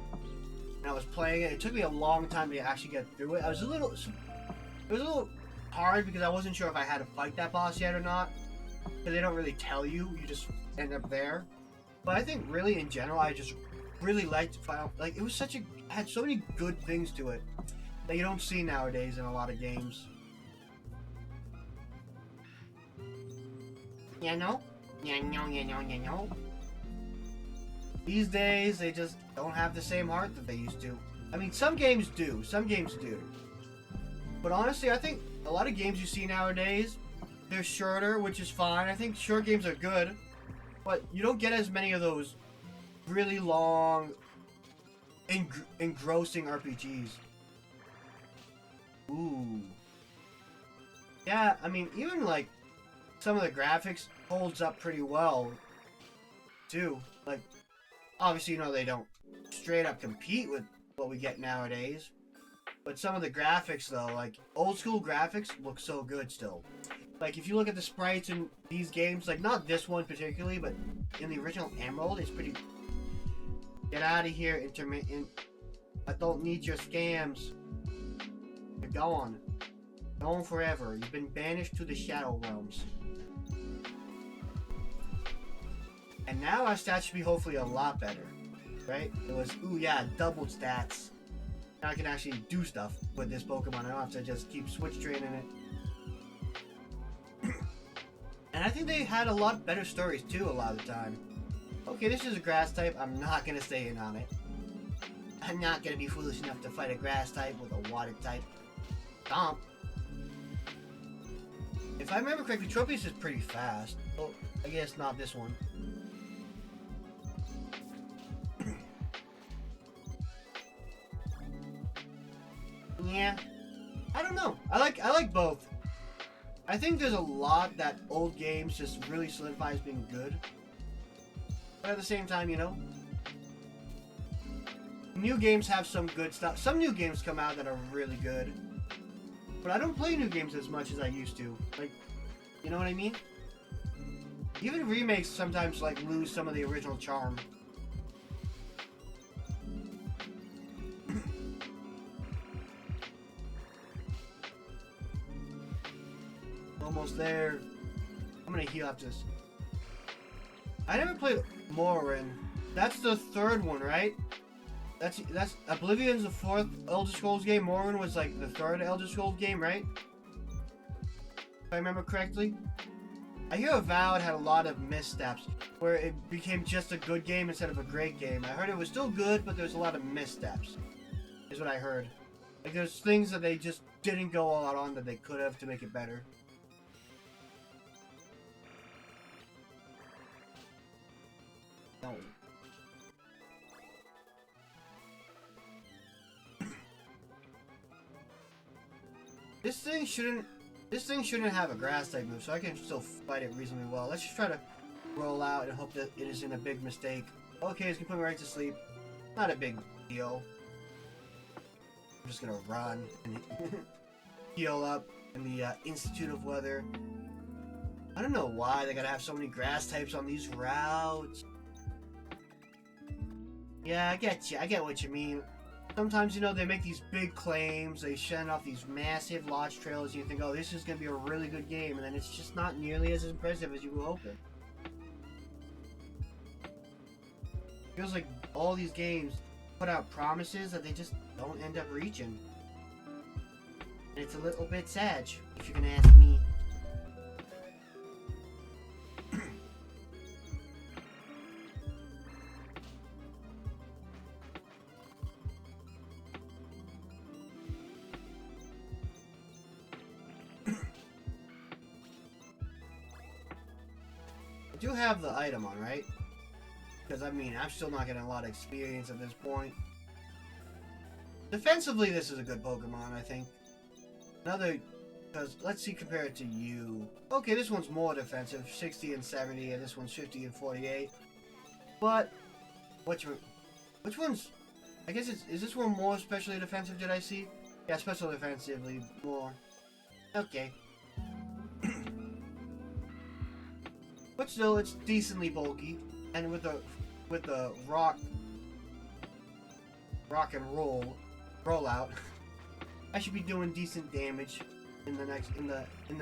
and I was playing it. It took me a long time to actually get through it. It was a little hard because I wasn't sure if I had to fight that boss yet or not. Because they don't really tell you. You just end up there. But I think really in general, I just really liked Final. Like it was had so many good things to it that you don't see nowadays in a lot of games. You know? You know. These days, they just don't have the same heart that they used to. I mean, some games do. Some games do. But honestly, I think a lot of games you see nowadays, they're shorter, which is fine. I think short games are good. But you don't get as many of those really long, engrossing RPGs. Ooh. Yeah, I mean, even like some of the graphics holds up pretty well, too. Like, obviously, you know, they don't straight up compete with what we get nowadays. But some of the graphics, though, like, old school graphics look so good still. Like, if you look at the sprites in these games, like, not this one particularly, but in the original Emerald, it's pretty... Get out of here, intermittent. I don't need your scams. You're gone. Gone forever. You've been banished to the Shadow Realms. And now our stats should be hopefully a lot better. Right? It was, ooh yeah, doubled stats. Now I can actually do stuff with this Pokemon. I don't have to just keep switch training it. And I think they had a lot better stories too a lot of the time. Okay, this is a grass type. I'm not going to stay in on it. I'm not going to be foolish enough to fight a grass type with a water type. Stomp. If I remember correctly, Tropius is pretty fast. Oh, I guess not this one. Yeah. I don't know. I like both. I think there's a lot that old games just really solidify as being good. But at the same time, you know, new games have some good stuff. Some new games come out that are really good. But I don't play new games as much as I used to. Like, you know what I mean? Even remakes sometimes, like, lose some of the original charm. Almost there. I'm gonna heal after this. I never played Morrowind. That's the third one, right? That's Oblivion's the fourth Elder Scrolls game. Morrowind was like the third Elder Scrolls game, right? If I remember correctly. I hear Avowed had a lot of missteps where it became just a good game instead of a great game. I heard it was still good, but there's a lot of missteps. Is what I heard. Like there's things that they just didn't go all out on that they could have to make it better. No. This thing shouldn't have a grass type move, so I can still fight it reasonably well. Let's just try to roll out and hope that it isn't a big mistake. Okay, it's gonna put me right to sleep. Not a big deal. I'm just gonna run and heal up in the Institute of Weather. I don't know why they gotta have so many grass types on these routes. Yeah, I get you. I get what you mean. Sometimes, you know, they make these big claims, they send off these massive launch trailers, and you think, oh, this is going to be a really good game, and then it's just not nearly as impressive as you were hoping. Feels like all these games put out promises that they just don't end up reaching. And it's a little bit sad, if you can ask me. do have the item on, right? Because, I mean, I'm still not getting a lot of experience at this point. Defensively, this is a good Pokemon, I think. Another... Because, let's see, compare it to you. Okay, this one's more defensive, 60 and 70, and this one's 50 and 48. But, which one's... I guess is this one more specially defensive, did I see? Yeah, special defensively, more. Okay. But still, it's decently bulky. And with the rock and rollout, I should be doing decent damage in the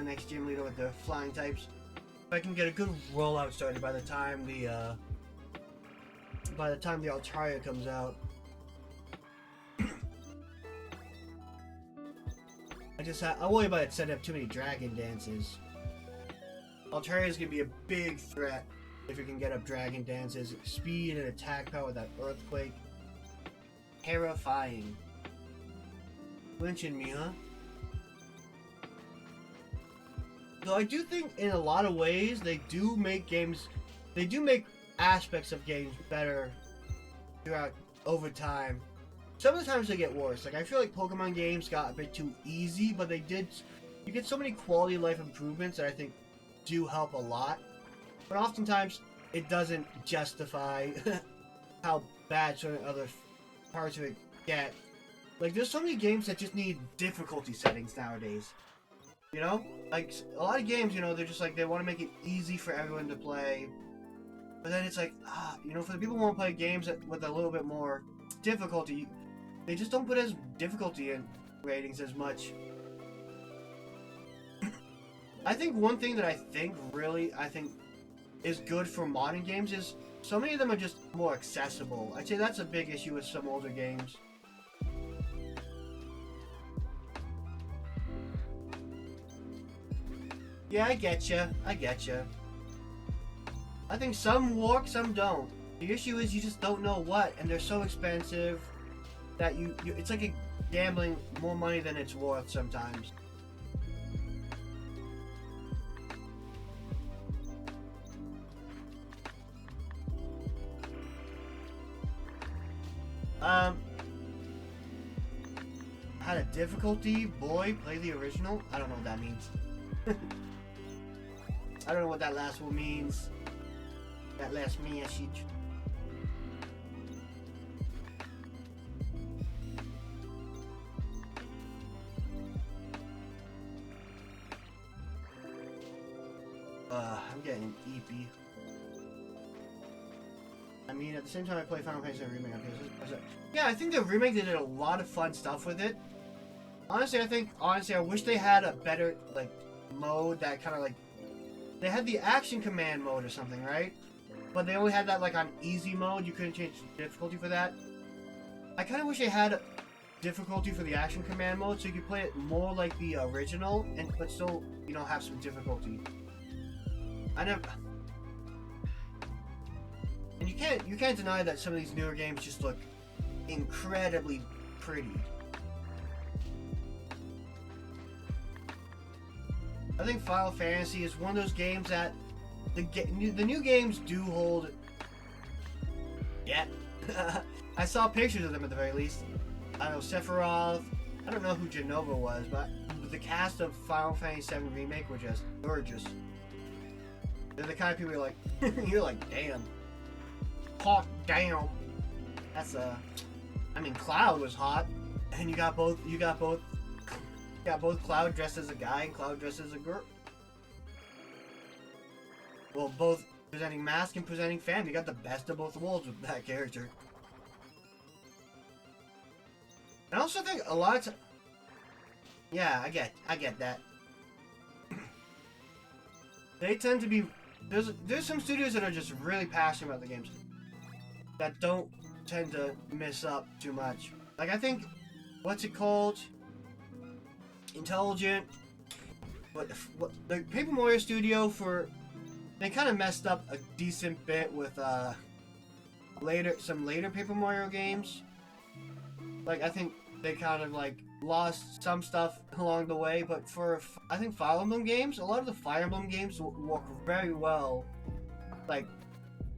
next gym leader with the flying types. If I can get a good rollout started by the time the Altaria comes out. I worry about it setting up too many dragon dances. Altaria is gonna be a big threat if you can get up dragon dances, speed and attack power with that earthquake. Terrifying. Lynching me, huh? So I do think in a lot of ways they do make aspects of games better throughout over time. Some of the times they get worse. Like I feel like Pokemon games got a bit too easy, but you get so many quality of life improvements that I think do help a lot. But oftentimes it doesn't justify how bad certain other parts of it get. Like there's so many games that just need difficulty settings nowadays. You know? Like a lot of games, you know, they're just like they want to make it easy for everyone to play. But then it's like, you know, for the people who want to play games with a little bit more difficulty, they just don't put as difficulty in ratings as much. I think one thing that I think is good for modern games is so many of them are just more accessible. I'd say that's a big issue with some older games. Yeah, I getcha. I think some work, some don't. The issue is you just don't know what, and they're so expensive that it's like gambling more money than it's worth sometimes. Had a difficulty? Boy, play the original? I don't know what that means. I don't know what that last one means. That last message. I'm getting eepy. I mean, at the same time I play Final Fantasy Remake. Yeah, I think the remake did a lot of fun stuff with it. Honestly, I wish they had a better, like, mode that kind of, like... They had the action command mode or something, right? But they only had that, like, on easy mode. You couldn't change the difficulty for that. I kind of wish they had difficulty for the action command mode so you could play it more like the original, but still, you know, have some difficulty. And you can't deny that some of these newer games just look incredibly pretty. I think Final Fantasy is one of those games that the new games do hold. Yeah, I saw pictures of them at the very least. I know Sephiroth. I don't know who Genova was, but the cast of Final Fantasy VII Remake were just gorgeous. They're the kind of people you're like, damn. Hot damn. That's I mean, Cloud was hot, and you got both Cloud dressed as a guy and Cloud dressed as a girl. Well, both presenting mask and presenting femme. You got the best of both worlds with that character. I also think a lot of yeah, I get that. They tend to be there's some studios that are just really passionate about the games that don't tend to miss up too much. Like I think what's it called? Intelligent. What the Paper Mario Studio they kind of messed up a decent bit with some later Paper Mario games. Like I think they kind of like lost some stuff along the way, but for I think Fire Emblem games, a lot of the Fire Emblem games work very well like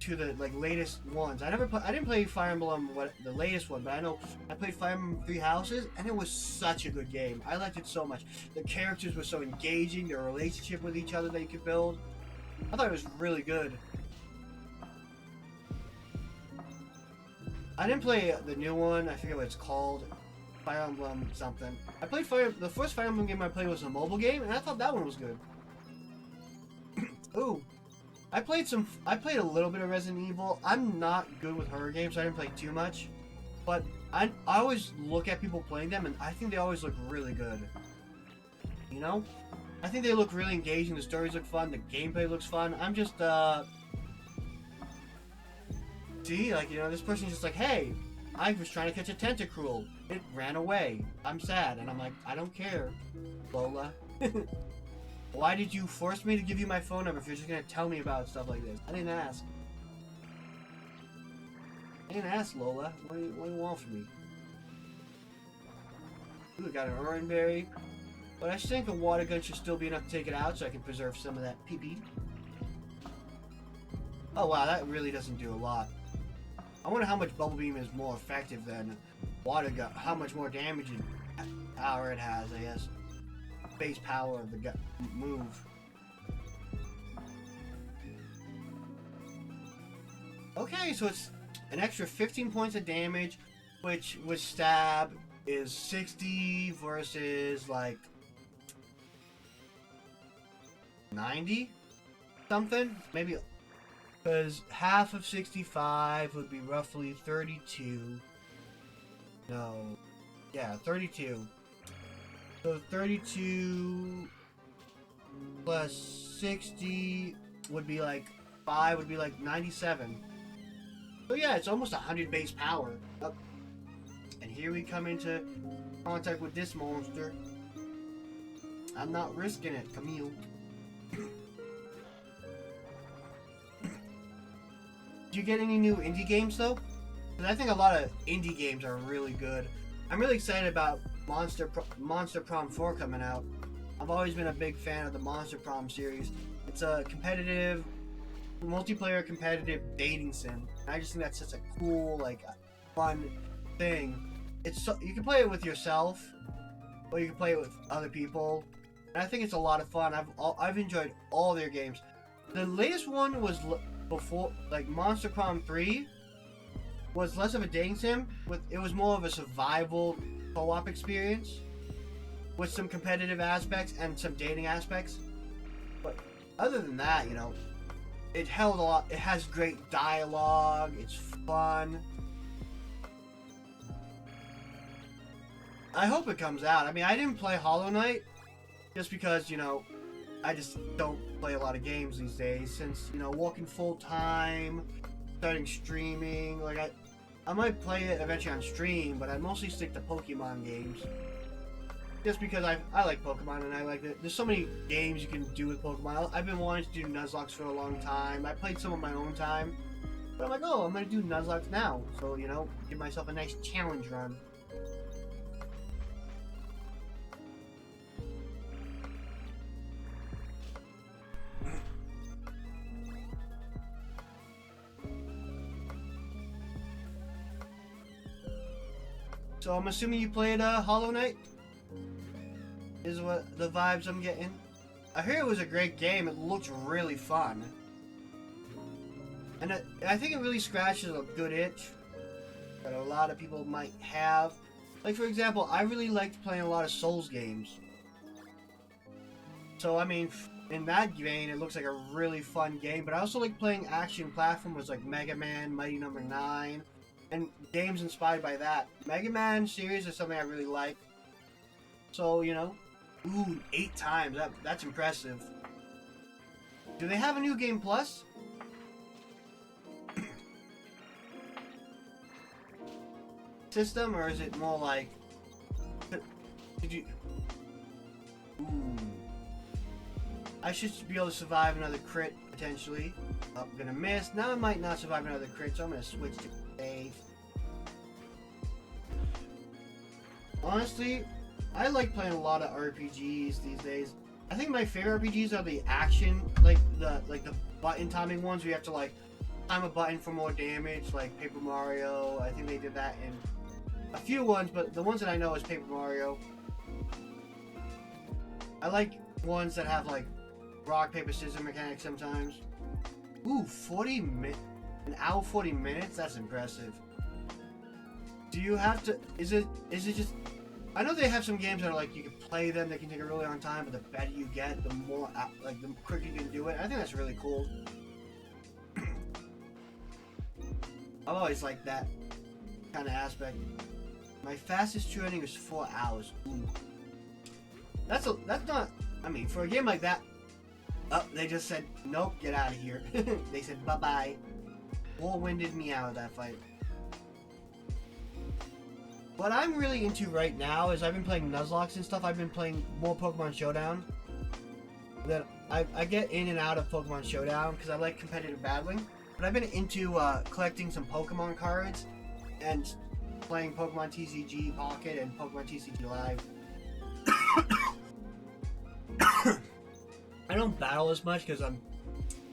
to the like latest ones. I didn't play Fire Emblem the latest one, but I know I played Fire Emblem Three Houses, and it was such a good game. I liked it so much. The characters were so engaging. Their relationship with each other that you could build. I thought it was really good. I didn't play the new one. I forget what it's called. Fire Emblem something. I played the first Fire Emblem game I played was a mobile game, and I thought that one was good. Ooh. I played a little bit of Resident Evil. I'm not good with horror games, so I didn't play too much. But I always look at people playing them, and I think they always look really good. You know? I think they look really engaging, the stories look fun, the gameplay looks fun. I'm just, see, like, you know, this person's just like, hey, I was trying to catch a tentacruel. It ran away. I'm sad. And I'm like, I don't care, Lola. Why did you force me to give you my phone number if you're just going to tell me about stuff like this? I didn't ask. I didn't ask, Lola. What do you want from me? Ooh, we got an orange berry. But I think a water gun should still be enough to take it out so I can preserve some of that pee-pee. Oh wow, that really doesn't do a lot. I wonder how much Bubble Beam is more effective than water gun. How much more damage and power it has, I guess. Base power of the move. Okay, so it's an extra 15 points of damage, which with stab is 60 versus like 90 something, maybe, because half of 65 would be roughly 32. No, yeah, 32. So 32 plus 60 would be like 5 would be like 97. So yeah, it's almost 100 base power. Oh. And here we come into contact with this monster. I'm not risking it, Camille. Did you get any new indie games though? Because I think a lot of indie games are really good. I'm really excited about Monster Prom 4 coming out. I've always been a big fan of the Monster Prom series. It's a competitive, multiplayer competitive dating sim. I just think that's such a cool, like, fun thing. It's so, you can play it with yourself, or you can play it with other people. And I think it's a lot of fun. I've enjoyed all their games. The latest one was before, like Monster Prom 3 was less of a dating sim. It was more of a survival co-op experience with some competitive aspects and some dating aspects. But other than that, you know, it held a lot. It has great dialogue. It's fun. I hope it comes out. I mean, I didn't play Hollow Knight just because, you know, I just don't play a lot of games these days since, you know, working full time, starting streaming. Like I might play it eventually on stream, but I mostly stick to Pokemon games. Just because I like Pokemon and I like it. There's so many games you can do with Pokemon. I've been wanting to do Nuzlocke for a long time. I played some on my own time. But I'm like, oh, I'm going to do Nuzlocke now. So, you know, give myself a nice challenge run. So I'm assuming you played Hollow Knight? Is what the vibes I'm getting. I hear it was a great game. It looks really fun. And I think it really scratches a good itch that a lot of people might have. Like, for example, I really liked playing a lot of Souls games. So, I mean, in that vein, it looks like a really fun game. But I also like playing action platformers like Mega Man, Mighty No. 9. And games inspired by that. Mega Man series is something I really like. So, you know. Ooh, 8 times. That's impressive. Do they have a new game plus? System, or is it more like... Did you... Ooh. I should be able to survive another crit, potentially. Oh, I'm gonna miss. Now I might not survive another crit, so I'm gonna switch to save. Honestly, I like playing a lot of RPGs these days. I think my favorite RPGs are the action, like the button timing ones where you have to like time a button for more damage, like Paper Mario. I think they did that in a few ones, but the ones that I know is Paper Mario. I like ones that have like rock, paper, scissors mechanics sometimes. Ooh, an hour 40 minutes? That's impressive. Do you have to, is it just, I know they have some games that are like, you can play them, they can take a really long time, but the better you get, the more, like, the quicker you can do it. I think that's really cool. I've always liked that kind of aspect. My fastest training is 4 hours. Ooh. That's not, I mean, for a game like that, they just said, nope, get out of here. They said, bye-bye. Winded me out of that fight. What I'm really into right now is I've been playing Nuzlocke and stuff. I've been playing more Pokemon Showdown. Then I get in and out of Pokemon Showdown because I like competitive battling. But I've been into collecting some Pokemon cards and playing Pokemon TCG Pocket and Pokemon TCG Live. I don't battle as much because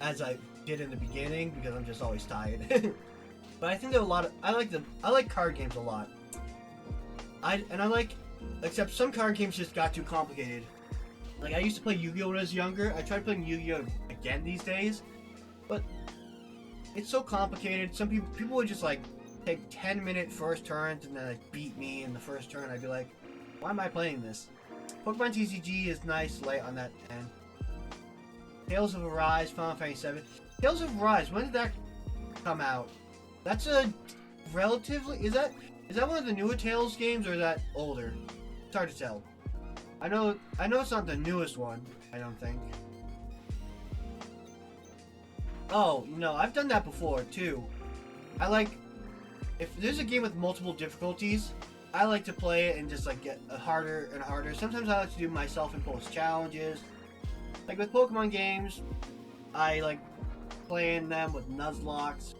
as I did in the beginning because I'm just always tired. But I think there are a lot of I like card games a lot. Except some card games just got too complicated. Like I used to play Yu-Gi-Oh when I was younger. I tried playing Yu-Gi-Oh again these days, but it's so complicated. Some people would just like take 10-minute first turns and then like beat me in the first turn. I'd be like, why am I playing this? Pokemon TCG is nice, light on that end. Tales of Arise, Final Fantasy VII. Tales of Arise, when did that come out? That's a relatively... Is that one of the newer Tales games, or is that older? It's hard to tell. I know it's not the newest one, I don't think. Oh, no, I've done that before, too. I like... If there's a game with multiple difficulties, I like to play it and just, like, get harder and harder. Sometimes I like to do myself-imposed challenges. Like, with Pokemon games, I like playing them with Nuzlocke.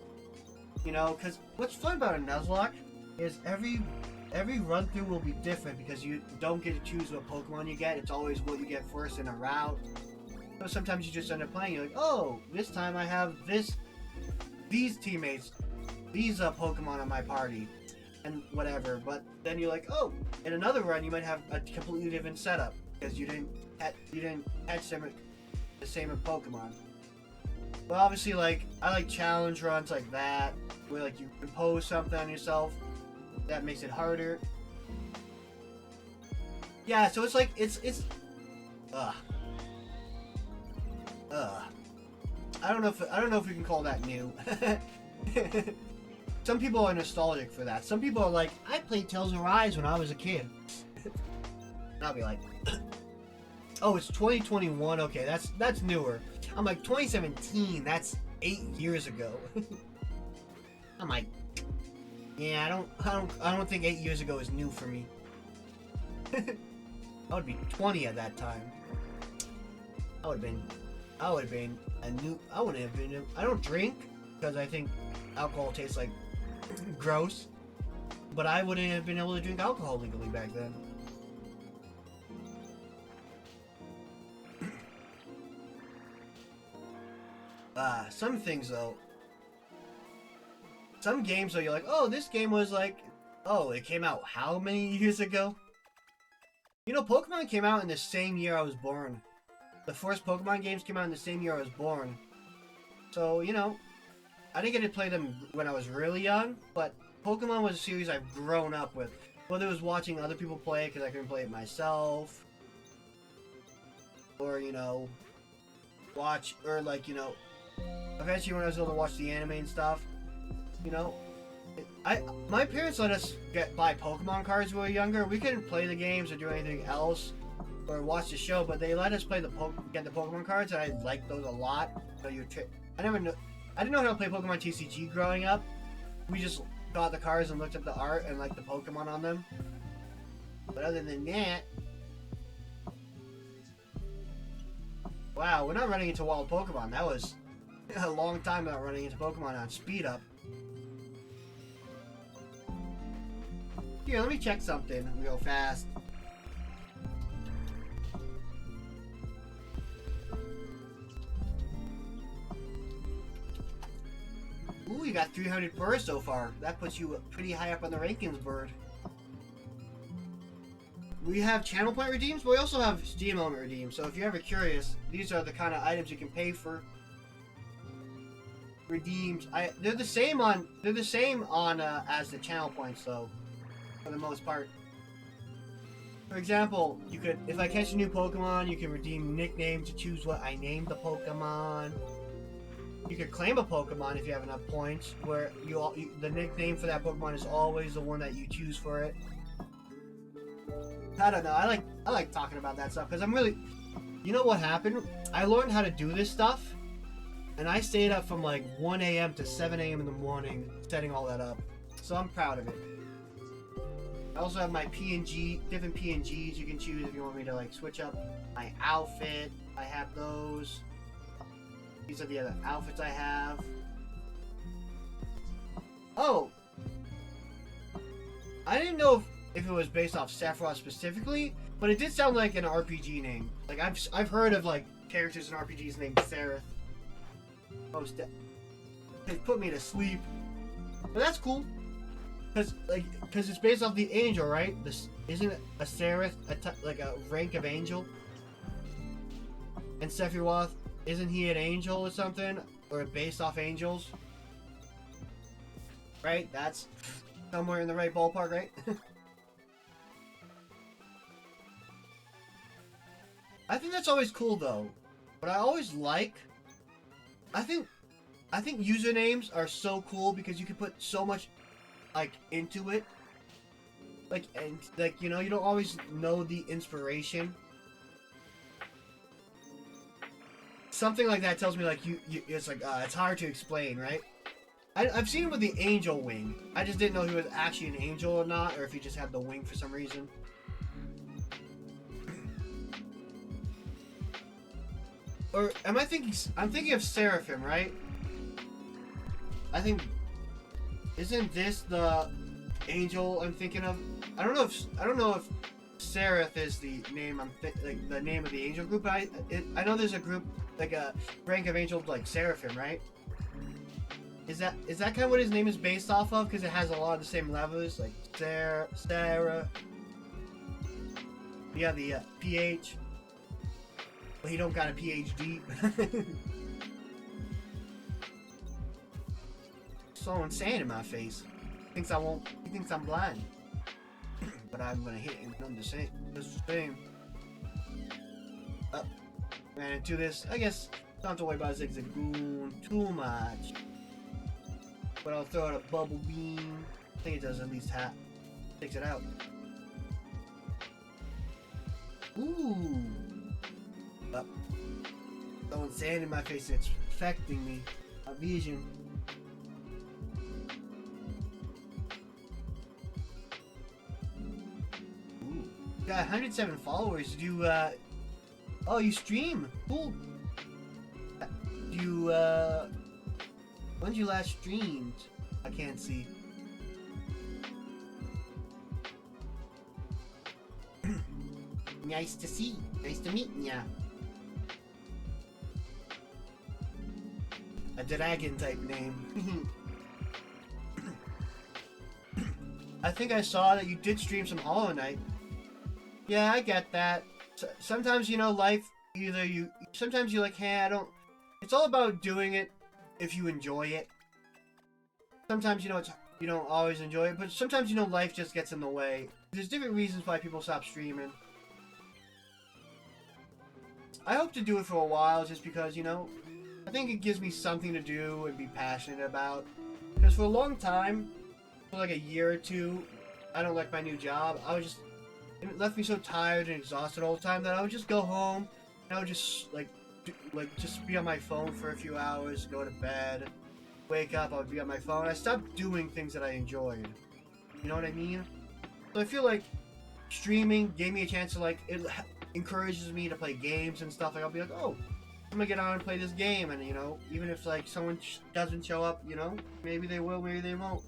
You know, because what's fun about a Nuzlocke is every run-through will be different because you don't get to choose what Pokemon you get. It's always what you get first in a route. So sometimes you just end up playing, you're like, oh, this time I have these teammates, these Pokemon on my party, and whatever. But then you're like, oh, in another run you might have a completely different setup because you didn't catch them the same in Pokemon. But obviously, like, I like challenge runs like that, where like you impose something on yourself that makes it harder. Yeah, so it's like it's I don't know if we can call that new. Some people are nostalgic for that. Some people are like, I played Tales of Arise when I was a kid. And I'll be like, oh, it's 2021. Okay, that's newer. I'm like 2017. That's 8 years ago. I'm like, yeah, I don't think 8 years ago is new for me. I would be 20 at that time. I would have been a new. I wouldn't have been. I don't drink because I think alcohol tastes like gross. But I wouldn't have been able to drink alcohol legally back then. Some things though. Some games though, you're like, oh, this game was like, oh, it came out how many years ago? You know, Pokemon came out in the same year I was born. The first Pokemon games came out in the same year I was born. So, you know, I didn't get to play them when I was really young, but Pokemon was a series I've grown up with. Whether it was watching other people play it because I couldn't play it myself, or, you know, eventually when I was able to watch the anime and stuff, you know, my parents let us buy Pokemon cards when we were younger. We couldn't play the games or do anything else or watch the show, but they let us play get the Pokemon cards, and I liked those a lot. So I didn't know how to play Pokemon TCG growing up. We just got the cards and looked at the art and liked the Pokemon on them. But other than that, wow, we're not running into wild Pokemon. That was a long time without running into Pokemon on speed up. Here, let me check something real fast. you got 300 birds so far. That puts you pretty high up on the rankings, bird. We have channel point redeems, but we also have Steam element redeems. So if you're ever curious, these are the kind of items you can pay for. Redeems. They're the same on as the channel points though, for the most part. For example, you could, if I catch a new Pokemon, you can redeem nicknames to choose what I named the Pokemon. You could claim a Pokemon if you have enough points, where the nickname for that Pokemon is always the one that you choose for it. I don't know. I like talking about that stuff because I'm really, you know what happened? I learned how to do this stuff, and I stayed up from like 1 a.m. to 7 a.m. in the morning setting all that up. So I'm proud of it. I also have my different PNGs you can choose if you want me to like switch up my outfit. I have those. These are the other outfits I have. Oh! I didn't know if it was based off Sephiroth specifically, but it did sound like an RPG name. Like I've heard of like characters in RPGs named Seraph. It put me to sleep. But that's cool. Cause it's based off the angel, right? Isn't a Seraph like a rank of angel? And Sephiroth, isn't he an angel or something? Or based off angels? Right? That's somewhere in the right ballpark, right? I think that's always cool though. What I always like, I think usernames are so cool because you can put so much like into it. Like, and like, you know, you don't always know the inspiration. Something like that tells me like it's like it's hard to explain, right? I've seen him with the angel wing. I just didn't know he was actually an angel or not, or if he just had the wing for some reason. Or am I thinking? I'm thinking of Seraphim, right? I think. Isn't this the angel I'm thinking of? I don't know if Seraph is the name like the name of the angel group. But I know there's a group like a rank of angels like Seraphim, right? Is that kind of what his name is based off of? Because it has a lot of the same levels, like Sarah. Yeah, the PH. But he don't got a PhD. Someone saying in my face. He thinks I'm blind. But I'm gonna hit him. I'm just saying. Just the same. Up. Ran into this. I guess don't have to worry about Zigzagoon too much. But I'll throw out a bubble beam. I think it does at least half. Takes it out. Ooh. Up. Throwing sand in my face. It's affecting me. My vision. Ooh. Got 107 followers. Do you, oh, you stream. Cool. Do you, when did you last streamed? I can't see. Nice to see. Nice to meet ya. A dragon type name. I think I saw that you did stream some Hollow Knight. Yeah, I get that. Sometimes, you know, life, sometimes you're like, hey, I don't, it's all about doing it if you enjoy it. Sometimes, you know, you don't always enjoy it, but sometimes, you know, life just gets in the way. There's different reasons why people stop streaming. I hope to do it for a while just because, you know, I think it gives me something to do and be passionate about. Because for a long time, for like a year or two, I don't like my new job. It left me so tired and exhausted all the time that I would just go home and I would just just be on my phone for a few hours, go to bed, wake up, I would be on my phone. I stopped doing things that I enjoyed. You know what I mean? So I feel like streaming gave me a chance to like, it encourages me to play games and stuff. Like I'll be like, oh, I'm gonna get on and play this game, and you know, even if like someone doesn't show up, you know, maybe they will, maybe they won't.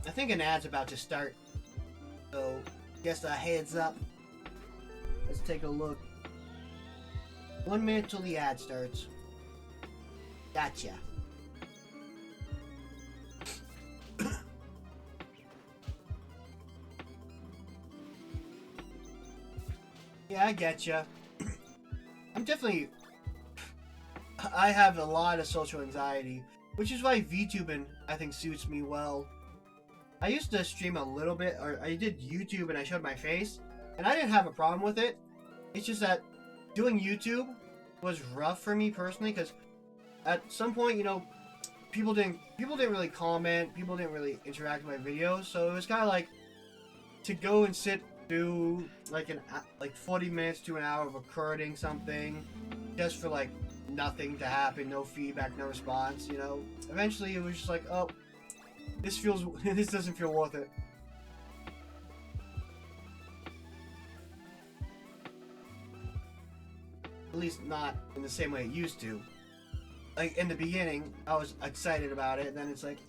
I think an ad's about to start, so just a heads up. Let's take a look. 1 minute till the ad starts. Gotcha. Yeah, I getcha. I'm definitely... I have a lot of social anxiety, which is why VTubing, I think, suits me well. I used to stream a little bit, or I did YouTube and I showed my face, and I didn't have a problem with it. It's just that doing YouTube was rough for me personally, because at some point, you know, people didn't really comment, people didn't really interact with my videos, so it was kind of like to go and sit through like 40 minutes to an hour of recording something just for like nothing to happen, no feedback, no response, you know. Eventually it was just like, oh, this doesn't feel worth it. At least not in the same way it used to. Like in the beginning, I was excited about it, and then it's like,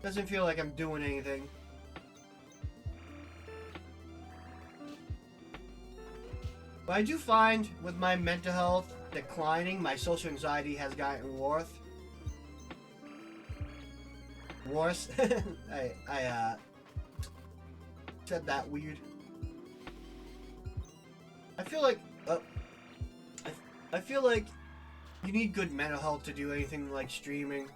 doesn't feel like I'm doing anything. But I do find with my mental health declining, my social anxiety has gotten worse. I said that weird. I feel like I feel like you need good mental health to do anything like streaming,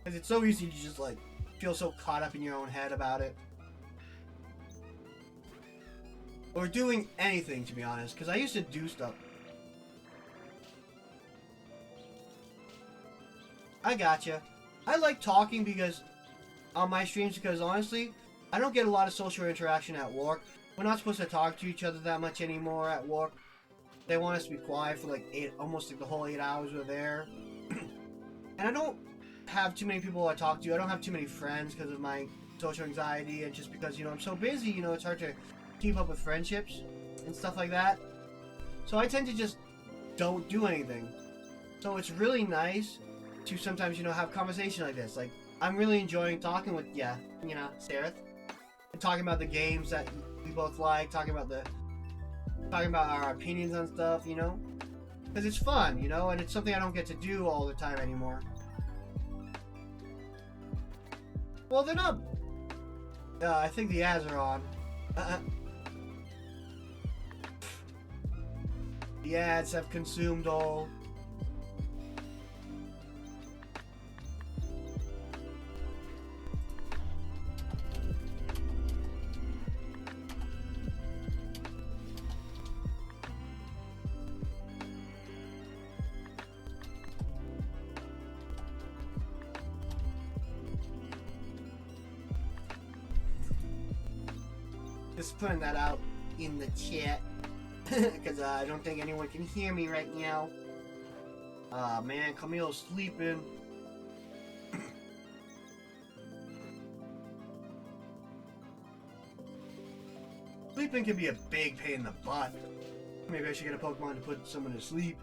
because it's so easy to just like feel so caught up in your own head about it. Or doing anything, to be honest, because I used to do stuff. I gotcha. I like talking because on my streams, because honestly, I don't get a lot of social interaction at work. We're not supposed to talk to each other that much anymore at work. They want us to be quiet for like almost like the whole 8 hours we're there. And I don't have too many people I talk to. I don't have too many friends because of my social anxiety, and just because, you know, I'm so busy, you know, it's hard to keep up with friendships and stuff like that. So I tend to just don't do anything. So it's really nice to sometimes, you know, have conversation like this. Like, I'm really enjoying talking with, you know, Sarah. And talking about the games that we both like, talking about our opinions on stuff, you know? Because it's fun, you know, and it's something I don't get to do all the time anymore. Well, they're not... I think the ads are on. The ads have consumed all. Just putting that out in the chat. Because I don't think anyone can hear me right now. Man, Camille's sleeping. Sleeping can be a big pain in the butt. Maybe I should get a Pokemon to put someone to sleep.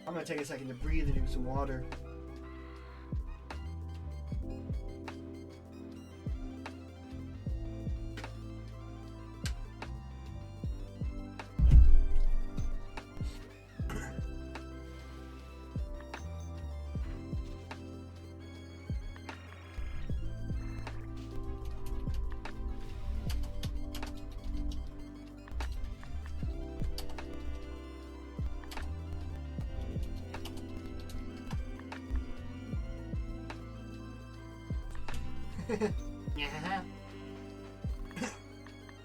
I'm gonna take a second to breathe and drink some water.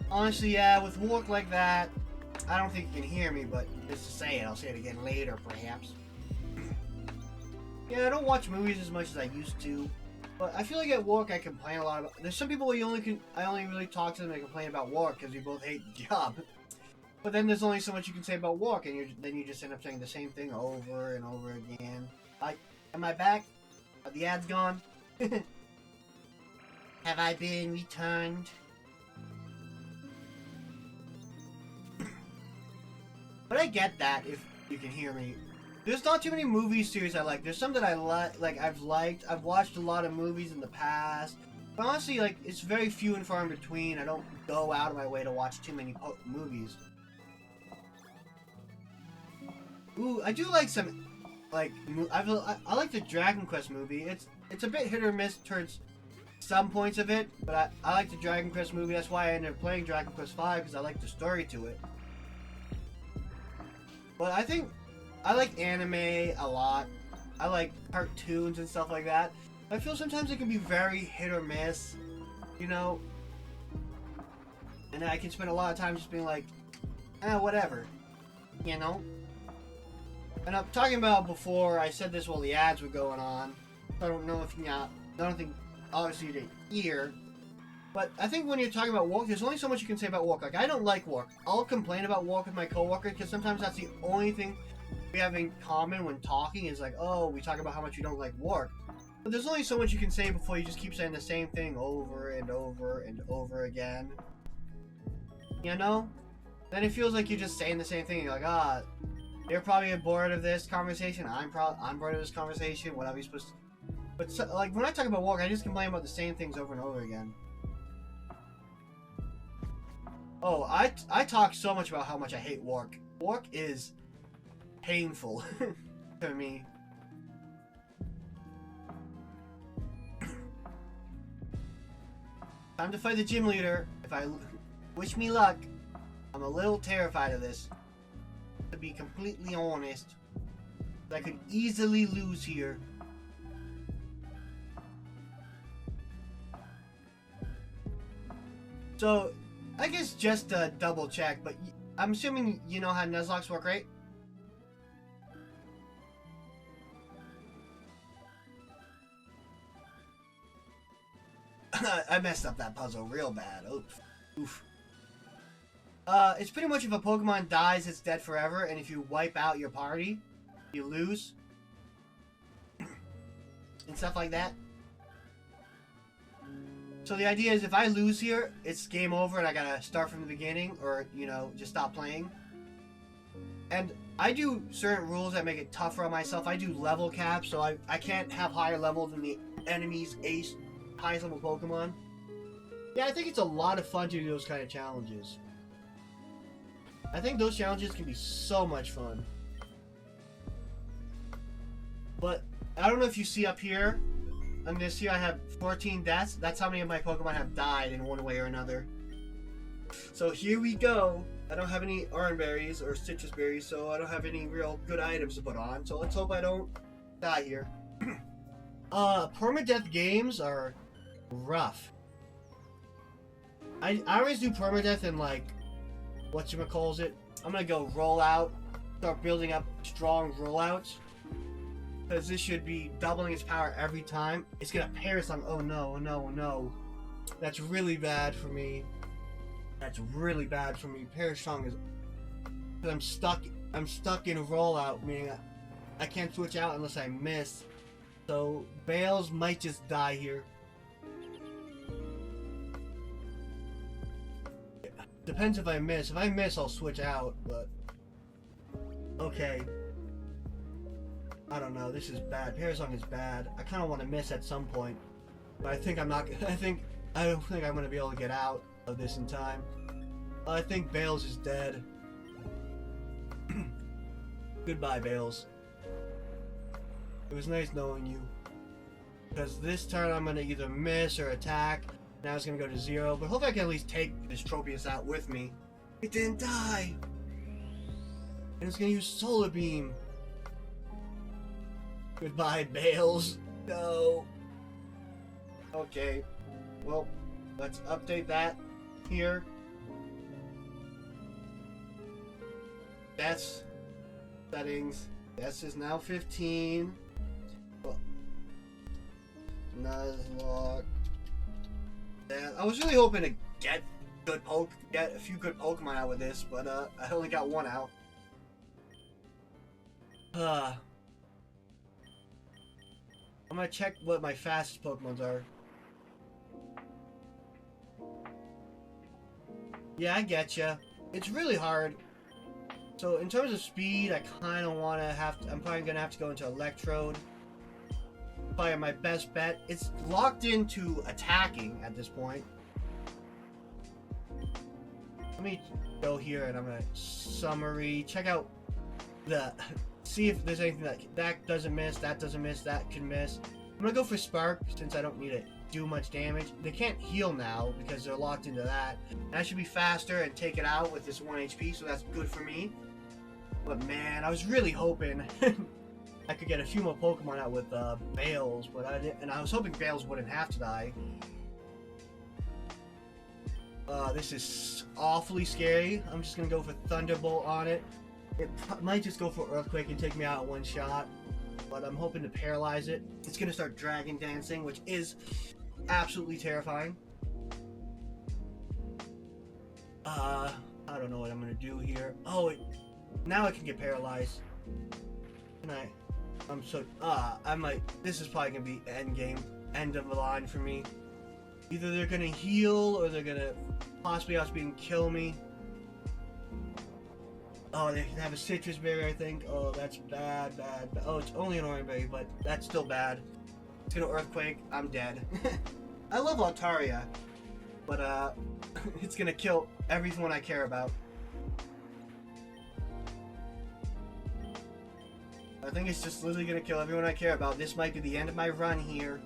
Honestly, yeah, with work like that, I don't think you can hear me, but just to say it, I'll say it again later, perhaps. Yeah, I don't watch movies as much as I used to, but I feel like at work I complain a lot about... There's some people I only really talk to them and complain about work because we both hate the job. But then there's only so much you can say about work, and then you just end up saying the same thing over and over again. Am I back? Are the ads gone? Have I been returned? But I get that if you can hear me. There's not too many movie series I like. There's some that I like. I've watched a lot of movies in the past. But honestly, like, it's very few and far in between. I don't go out of my way to watch too many movies. Ooh, I do like some, like, I like the Dragon Quest movie. It's a bit hit or miss towards some points of it, but I like the Dragon Quest movie. That's why I ended up playing Dragon Quest V, because I like the story to it. But I think I like anime a lot. I like cartoons and stuff like that. I feel sometimes it can be very hit or miss, you know? And I can spend a lot of time just being like, whatever, you know? And I'm talking about before, I said this while the ads were going on. I don't know if I don't think, obviously, you didn't hear. But I think when you're talking about walk, there's only so much you can say about walk. Like, I don't like walk. I'll complain about walk with my coworker, because sometimes that's the only thing we have in common when talking is like, oh, we talk about how much you don't like walk. But there's only so much you can say before you just keep saying the same thing over and over and over again. You know? Then it feels like you're just saying the same thing. You're like, you're probably bored of this conversation. I'm bored of this conversation. What are you supposed to... But, so, like, when I talk about walk, I just complain about the same things over and over again. Oh, I talk so much about how much I hate walk. Walk is painful to me. Time to fight the gym leader. If I wish me luck, I'm a little terrified of this. To be completely honest, I could easily lose here. So, I guess just to double check, but I'm assuming you know how Nuzlocks work, right? I messed up that puzzle real bad. Oof. Oof. It's pretty much if a Pokemon dies, it's dead forever, and if you wipe out your party, you lose. And stuff like that. So the idea is if I lose here, it's game over and I gotta start from the beginning, or, you know, just stop playing. And I do certain rules that make it tougher on myself. I do level caps, so I can't have higher level than the enemy's highest level Pokemon. Yeah, I think it's a lot of fun to do those kind of challenges. I think those challenges can be so much fun. But I don't know if you see up here, on this here I have 14 deaths. That's how many of my Pokemon have died in one way or another. So here we go. I don't have any orange berries or citrus berries, so I don't have any real good items to put on. So let's hope I don't die here. Permadeath games are rough. I always do permadeath in, like, whatchamacallit. I'm gonna go rollout, start building up strong rollouts, because this should be doubling its power every time. It's gonna perish on. Oh no, no, no. That's really bad for me. That's really bad for me. Perish song is. Because I'm stuck in a rollout, meaning I can't switch out unless I miss. So Bales might just die here. Depends if I miss. If I miss, I'll switch out, but... Okay. I don't know, this is bad. Parasong is bad. I kind of want to miss at some point. But I think I'm not... I don't think I'm going to be able to get out of this in time. I think Bales is dead. Goodbye, Bales. It was nice knowing you. Because this turn I'm going to either miss or attack. Now it's going to go to 0, but hopefully I can at least take this Tropius out with me. It didn't die! And it's going to use Solar Beam. Goodbye, Bales. No. Okay. Well, let's update that here. That's settings. This is now 15. Well, Nuzlocke. I was really hoping to get a few good Pokemon out with this, but I only got one out. I'm gonna check what my fastest Pokemons are. Yeah, I getcha. It's really hard. So in terms of speed, I kind of want to I'm probably gonna have to go into Electrode. probably my best bet. It's locked into attacking at this point. Let me go here and I'm gonna summary, check out the, see if there's anything that doesn't miss, that doesn't miss, that can miss. I'm gonna go for Spark since I don't need to do much damage. They can't heal now because they're locked into that. And I should be faster and take it out with this 1 HP, so that's good for me. But man, I was really hoping I could get a few more Pokemon out with Bales, but I didn't, and I was hoping Bales wouldn't have to die. This is awfully scary. I'm just gonna go for Thunderbolt on it. It might just go for Earthquake and take me out in one shot, but I'm hoping to paralyze it. It's gonna start Dragon Dancing, which is absolutely terrifying. I don't know what I'm gonna do here. Oh, now I can get paralyzed. Can I? I'm so, I might, this is probably gonna be end game, end of the line for me. Either they're gonna heal or they're gonna possibly outspeed and kill me. Oh, they have a Citrus Berry, I think. Oh, that's bad. Oh, it's only an Orange Berry, but that's still bad. It's gonna Earthquake, I'm dead. I love Altaria, but it's gonna kill everyone I care about. I think it's just literally gonna kill everyone I care about. This might be the end of my run here.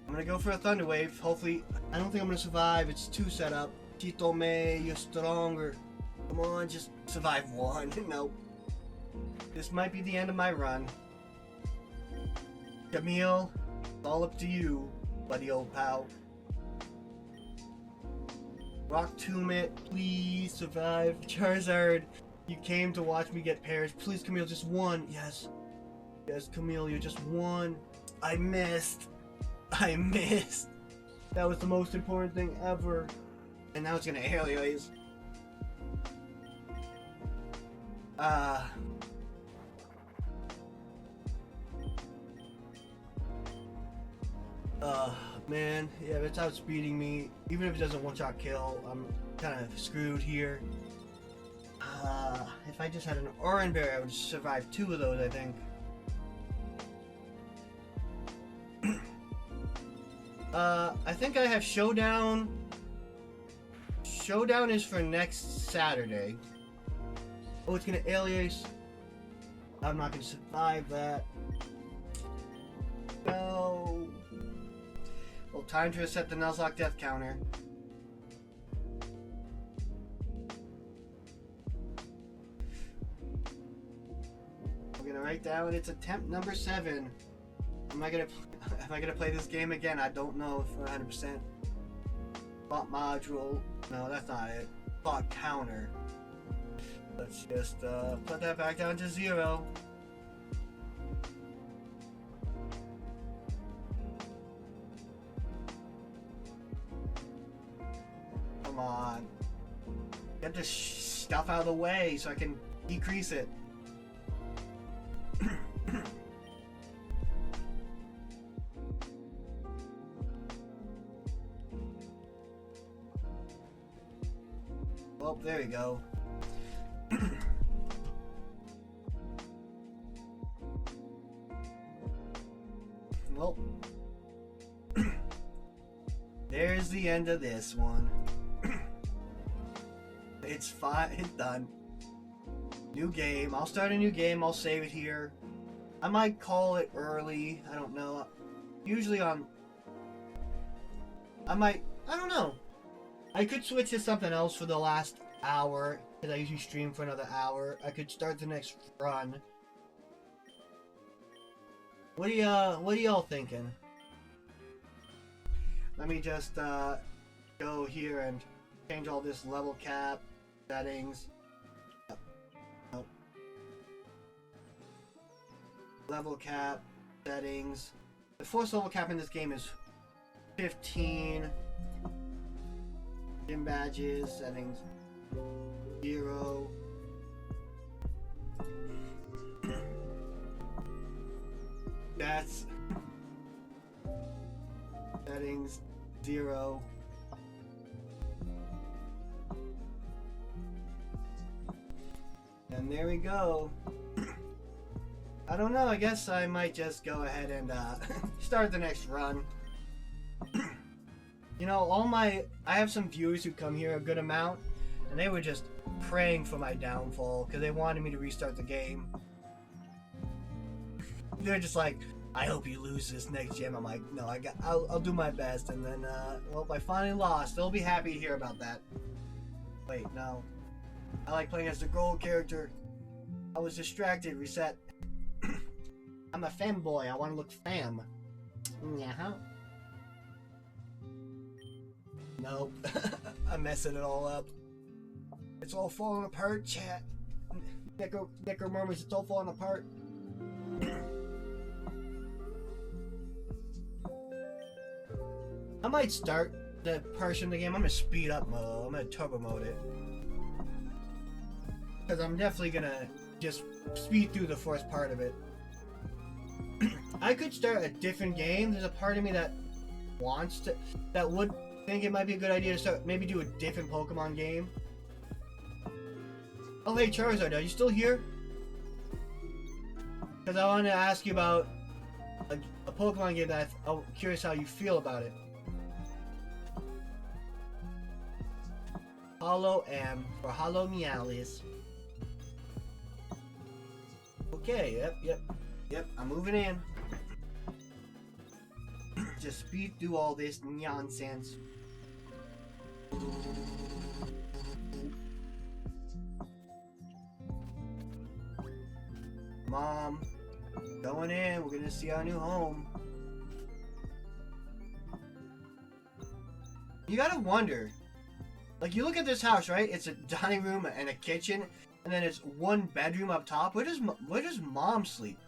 I'm gonna go for a Thunder Wave. Hopefully, I don't think I'm gonna survive. It's 2 setup. Chitome, you're stronger. Come on, just survive 1. Nope. This might be the end of my run. Camille, it's all up to you, buddy old pal. Rock Tomb it, please survive. Charizard, you came to watch me get perished. Please, Camille, just 1. Yes. Yes, Camille, you're just 1. I missed. That was the most important thing ever. And now it's gonna Aliase. Man, yeah, if it's outspeeding me, even if it doesn't one-shot kill, I'm kind of screwed here. If I just had an Orange Berry, I would survive 2 of those, I think. I think I have Showdown. Showdown is for next Saturday. Oh, it's gonna Aliase. I'm not gonna survive that. No. Well, time to reset the Nuzlocke death counter. I'm gonna write down it's attempt number 7. Am I gonna play this game again? I don't know for 100%. Bot module. No, that's not it. Bot counter. Let's just put that back down to 0. Come on. Get this stuff out of the way so I can decrease it. Well, there we go. Well, there's the end of this one. It's fine. It's done. New game. I'll start a new game. I'll save it here. I might call it early. I don't know. Usually on... I don't know. I could switch to something else for the last hour, because I usually stream for another hour. I could start the next run. What are y'all thinking? Let me just go here and change all this level cap settings. Nope. Level cap settings. The force level cap in this game is 15. Gym badges settings 0. That's settings 0. And there we go. I don't know, I guess I might just go ahead and start the next run. You know, I have some viewers who come here a good amount, and they were just praying for my downfall because they wanted me to restart the game. They're just like, I hope you lose this next gym. I'm like, no, I'll do my best. And then, well, if I finally lost, they'll be happy to hear about that. Wait, no. I like playing as the gold character. I was distracted. Reset. I'm a femboy. I want to look femme. Yeah. Nope. I'm messing it all up. It's all falling apart, chat. Nicker murmurs it's all falling apart. I might start the portion of the game. I'm gonna speed up mode. I'm gonna turbo mode it. Because I'm definitely gonna just speed through the first part of it. I could start a different game. There's a part of me that wants to, that would think it might be a good idea to start, maybe do a different Pokemon game. Oh hey Charizard, are you still here? Because I want to ask you about a Pokemon game that I'm curious how you feel about it. Hollow M for Hollow Meowlis. Okay, yep, I'm moving in. Just speed through all this nonsense. Mom, going in, we're gonna see our new home. You gotta wonder, like you look at this house, right? It's a dining room and a kitchen, and then it's one bedroom up top. Where does Mom sleep?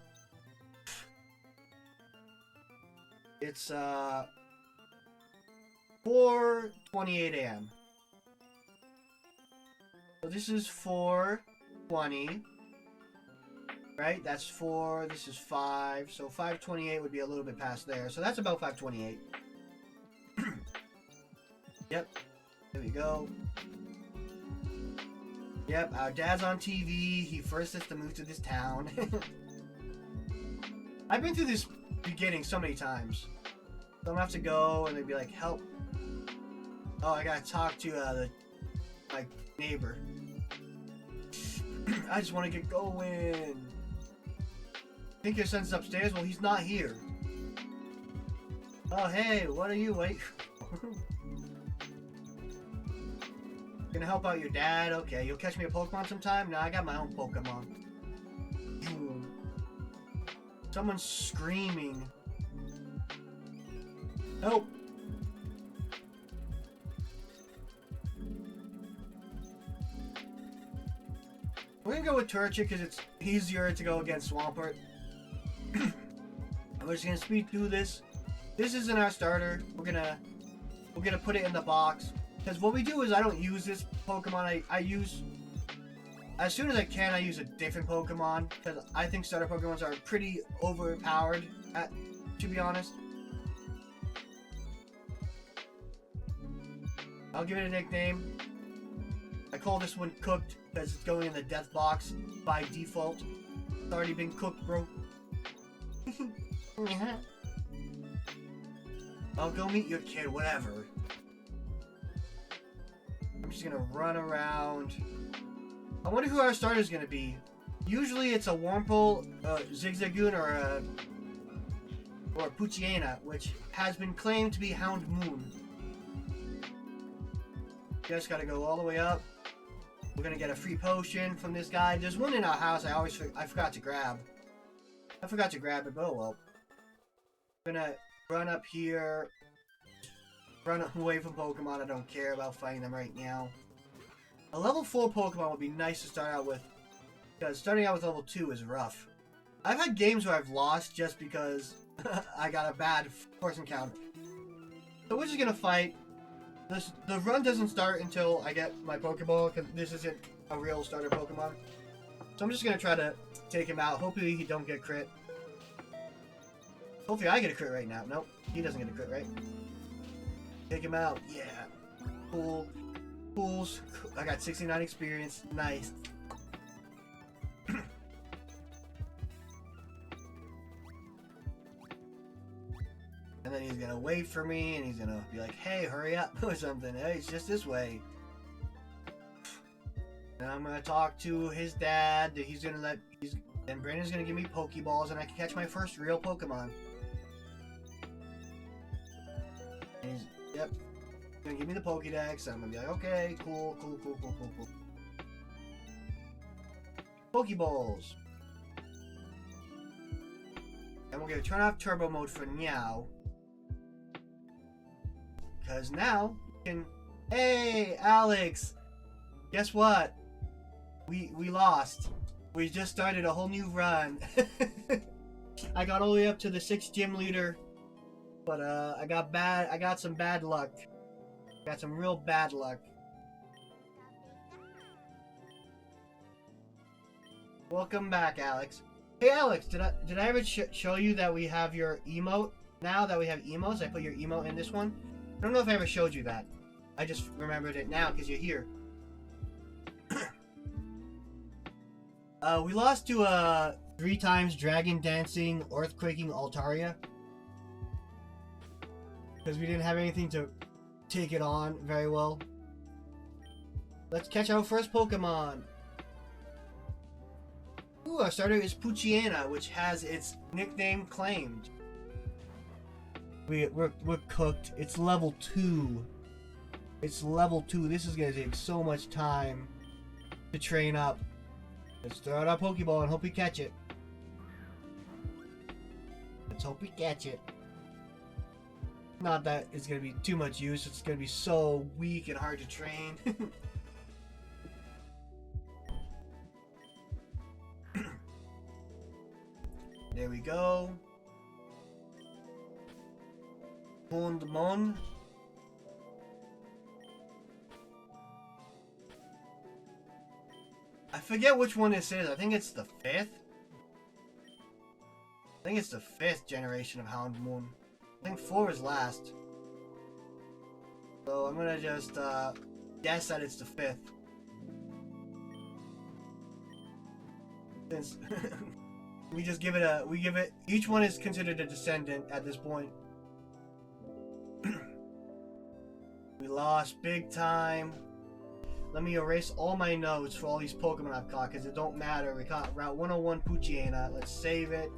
It's 4:28 a.m. So this is 4:20. Right? That's 4, this is 5. So 5:28 would be a little bit past there. So that's about 5:28. Yep. There we go. Yep, our dad's on TV. He first has to move to this town. I've been through this beginning so many times. So I'm gonna have to go and they'd be like, help. Oh, I gotta talk to my neighbor. I just want to get going. Think your son's upstairs? Well, he's not here. Oh, hey, what are you? Wait. Gonna help out your dad? Okay, you'll catch me a Pokemon sometime? No, I got my own Pokemon. Someone's screaming. Help! We're gonna go with Turchic because it's easier to go against Swampert. We're just gonna speed through this. This isn't our starter. We're gonna put it in the box. Because what we do is I don't use this Pokemon. I use, as soon as I can, I use a different Pokemon. Because I think starter Pokemons are pretty overpowered, to be honest. I'll give it a nickname. I call this one Cooked because it's going in the death box by default. It's already been cooked, bro. I'll go meet your kid, whatever. I'm just gonna run around. I wonder who our starter is gonna be. Usually it's a Wurmple, Zigzagoon, or a Poochyena, which has been claimed to be Hound Moon. You guys gotta go all the way up. We're gonna get a free potion from this guy. There's one in our house I forgot to grab. I forgot to grab it, but oh well. I'm gonna run up here. Run away from Pokemon. I don't care about fighting them right now. A level 4 Pokemon would be nice to start out with. Because starting out with level 2 is rough. I've had games where I've lost just because I got a bad first encounter. So we're just gonna fight. The run doesn't start until I get my Pokeball, because this isn't a real starter Pokemon. So I'm just gonna try to take him out. Hopefully he don't get crit. Hopefully I get a crit right now. Nope, he doesn't get a crit, right? Take him out. Yeah. Cool. Fools. I got 69 experience. Nice. he's gonna wait for me, and he's gonna be like, hey, hurry up, or something. Hey, it's just this way. And I'm gonna talk to his dad, that he's gonna let, then Brandon's gonna give me Pokeballs, and I can catch my first real Pokemon. And he's, yep, he's gonna give me the Pokédex, and I'm gonna be like, okay, cool. Pokeballs. And we're gonna turn off turbo mode for now. Because now, we can... Hey, Alex! Guess what? We lost. We just started a whole new run. I got all the way up to the 6th gym leader. But, I got some bad luck. Got some real bad luck. Welcome back, Alex. Hey, Alex, did I ever show you that we have your emote? Now that we have emotes, I put your emote in this one. I don't know if I ever showed you that. I just remembered it now because you're here. We lost to 3 times Dragon Dancing, Earthquaking Altaria. Because we didn't have anything to take it on very well. Let's catch our first Pokemon. Ooh, our starter is Poochyena, which has its nickname claimed. We're cooked. It's level 2. It's level 2. This is gonna take so much time to train up. Let's throw out our Pokeball and hope we catch it. Let's hope we catch it. Not that it's gonna be too much use. It's gonna be so weak and hard to train. There we go. Pondmon. I forget which one this is. I think it's the 5th. I think it's the 5th generation of Houndoom. I think 4 is last. So I'm gonna just guess that it's the 5th. Since we give it, each one is considered a descendant at this point. We lost big time. Let me erase all my notes for all these Pokemon I've caught, because it don't matter. We caught Route 101 Poochyena. Let's save it.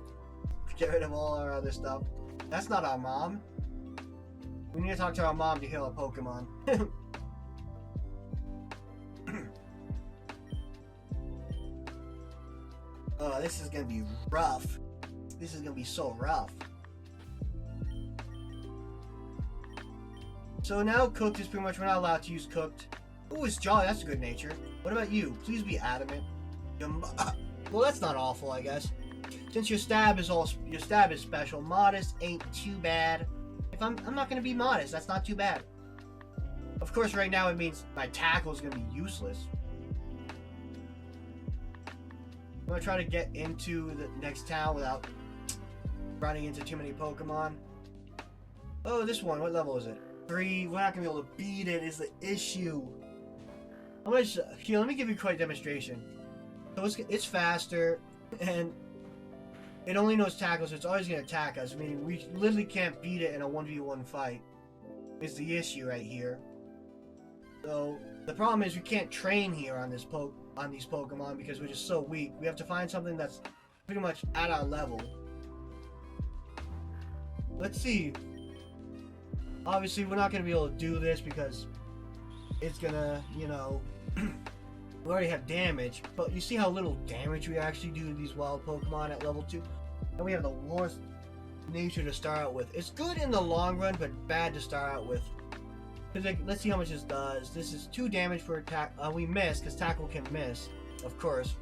Get rid of all our other stuff. That's not our mom. We need to talk to our mom to heal a Pokemon. Oh, this is gonna be rough. This is gonna be so rough. So now cooked is pretty much, we're not allowed to use cooked. Ooh, it's jolly, that's a good nature. What about you? Please be adamant. Well, that's not awful, I guess. Since your stab is special, modest ain't too bad. If I'm not gonna be modest, that's not too bad. Of course, right now it means my tackle is gonna be useless. I'm gonna try to get into the next town without running into too many Pokemon. Oh, this one, what level is it? 3. We're not gonna be able to beat it, is the issue. I'm gonna here, let me give you a quick demonstration. So it's faster, and it only knows tackle, so it's always gonna attack us. I mean, we literally can't beat it in a 1v1 fight. Is the issue right here. So the problem is we can't train here on these Pokemon because we're just so weak. We have to find something that's pretty much at our level. Let's see. Obviously, we're not going to be able to do this because it's going to, you know, we already have damage. But you see how little damage we actually do to these wild Pokemon at level 2? And we have the worst nature to start out with. It's good in the long run, but bad to start out with. Like, let's see how much this does. This is 2 damage for attack. We miss, because tackle can miss, of course.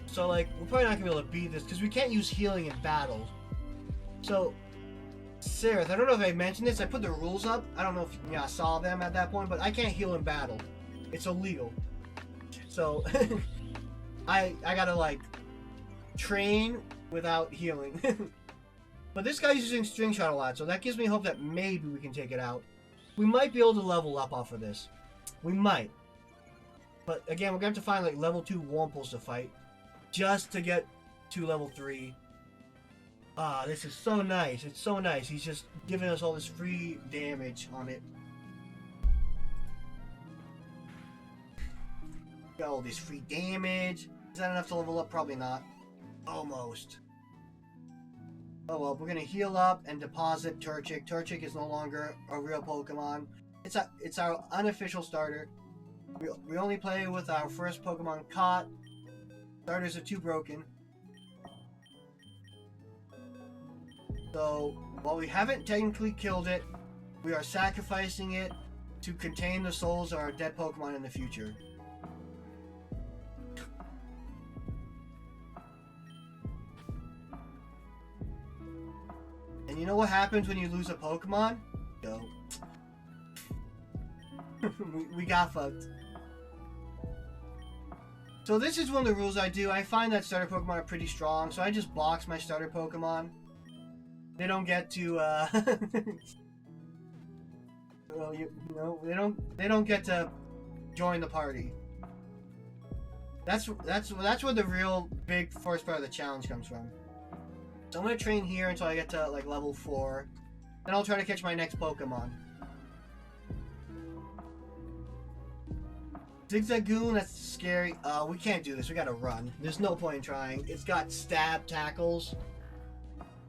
So, like, we're probably not going to be able to beat this, because we can't use healing in battles. So, Sirith, I don't know if I mentioned this. I put the rules up. I don't know if you saw them at that point, but I can't heal in battle. It's illegal. So, I gotta, like, train without healing. But this guy's using String Shot a lot, so that gives me hope that maybe we can take it out. We might be able to level up off of this. We might. But again, we're going to have to find like level 2 Wurmples to fight. Just to get to level 3. Ah, this is so nice. It's so nice. He's just giving us all this free damage on it. Got all this free damage. Is that enough to level up? Probably not. Almost. Oh well, we're gonna heal up and deposit Turchic. Turchic is no longer a real Pokemon. It's our unofficial starter. We only play with our first Pokemon caught. Starters are too broken. So, while we haven't technically killed it, we are sacrificing it to contain the souls of our dead Pokemon in the future. And you know what happens when you lose a Pokemon? Yo. we got fucked. So this is one of the rules I do. I find that starter Pokemon are pretty strong, so I just box my starter Pokemon. They don't get to, well, you know, they don't get to join the party. That's where the real big first part of the challenge comes from. So I'm gonna train here until I get to like level 4. Then I'll try to catch my next Pokemon. Zigzagoon, that's scary. We can't do this. We gotta run. There's no point in trying. It's got stab tackles.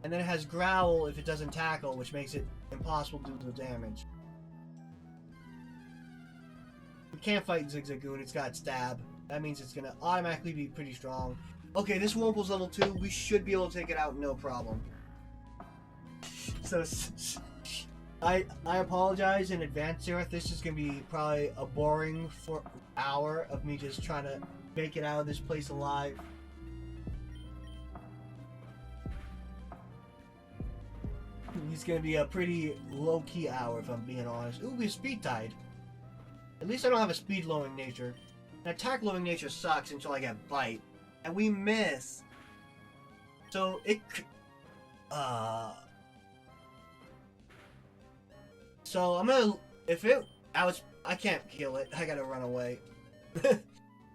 And then it has growl if it doesn't tackle, which makes it impossible to do the damage. We can't fight Zigzagoon. It's got stab. That means it's gonna automatically be pretty strong. Okay, this Wurmple's level 2. We should be able to take it out no problem. So, I apologize in advance here. This is gonna be probably a boring hour of me just trying to make it out of this place alive. He's gonna be a pretty low-key hour if I'm being honest. Ooh, we speed tied. At least I don't have a speed lowering nature. An attack lowering nature sucks until I get bite. And we miss. So it so I'm gonna I can't kill it. I gotta run away.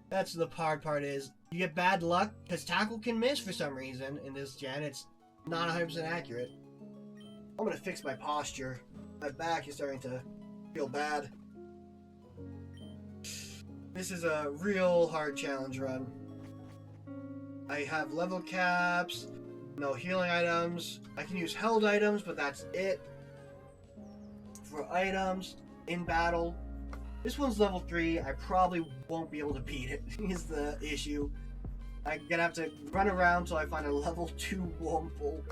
That's the hard part is you get bad luck because tackle can miss for some reason in this gen. It's not 100% accurate. I'm gonna fix my posture. My back is starting to feel bad. This is a real hard challenge run. I have level caps, no healing items. I can use held items, but that's it. For items in battle. This one's level 3. I probably won't be able to beat it, is the issue. I'm gonna have to run around till I find a level 2 Wurmple.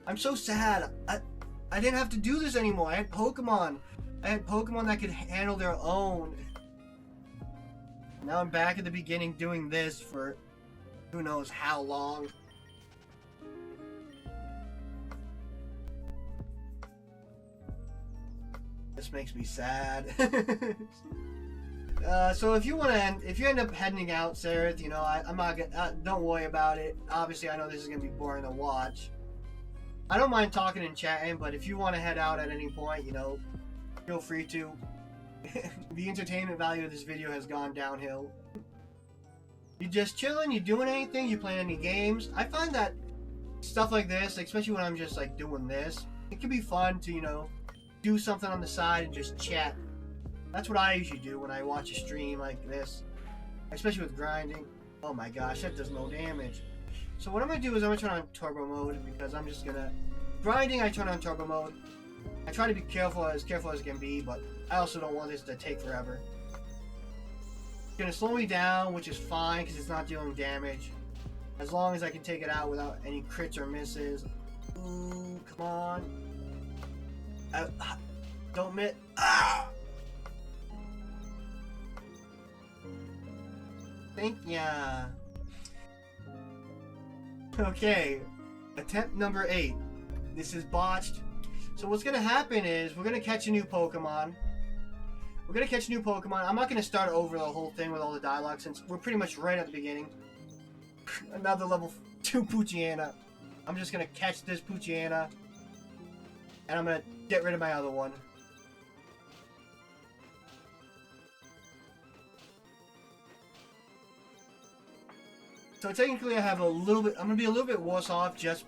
I'm so sad. I didn't have to do this anymore. I had Pokemon. I had Pokemon that could handle their own. Now I'm back at the beginning doing this for who knows how long. This makes me sad. So if you end up heading out, Sarith, you know, I'm not gonna. Don't worry about it. Obviously, I know this is gonna be boring to watch. I don't mind talking and chatting, but if you want to head out at any point, you know, feel free to. The entertainment value of this video has gone downhill. You just chilling? You doing anything? You playing any games? I find that stuff like this, especially when I'm just like doing this, it can be fun to, you know, do something on the side and just chat. That's what I usually do when I watch a stream like this, especially with grinding. Oh my gosh, that does no damage. So what I'm gonna do is I'm gonna turn on turbo mode because I'm just gonna grinding. I turn on turbo mode. I try to be careful as it can be, but I also don't want this to take forever. It's gonna slow me down, which is fine because it's not dealing damage. As long as I can take it out without any crits or misses. Ooh, come on. Don't miss. Ah! Thank ya. Okay, attempt number 8. This is botched. So what's gonna happen is we're gonna catch a new Pokemon. I'm not gonna start over the whole thing with all the dialogue since we're pretty much right at the beginning. Another level 2 Poochyena. I'm just gonna catch this Poochyena, and I'm gonna get rid of my other one. So technically I have a little bit, I'm gonna be a little bit worse off just,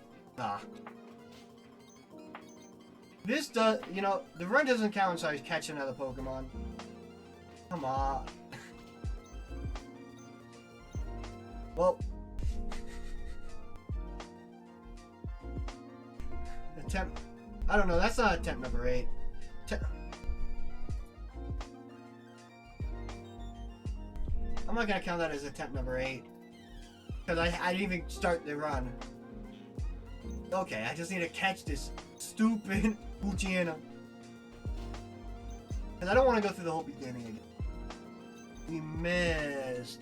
This does, you know, the run doesn't count until I catch another Pokemon. Come on. Well. Attempt, I don't know, that's not attempt number 8. I'm not gonna count that as attempt number 8. Because I didn't even start the run. Okay, I just need to catch this stupid Poochyena. Because I don't want to go through the whole beginning again. We missed.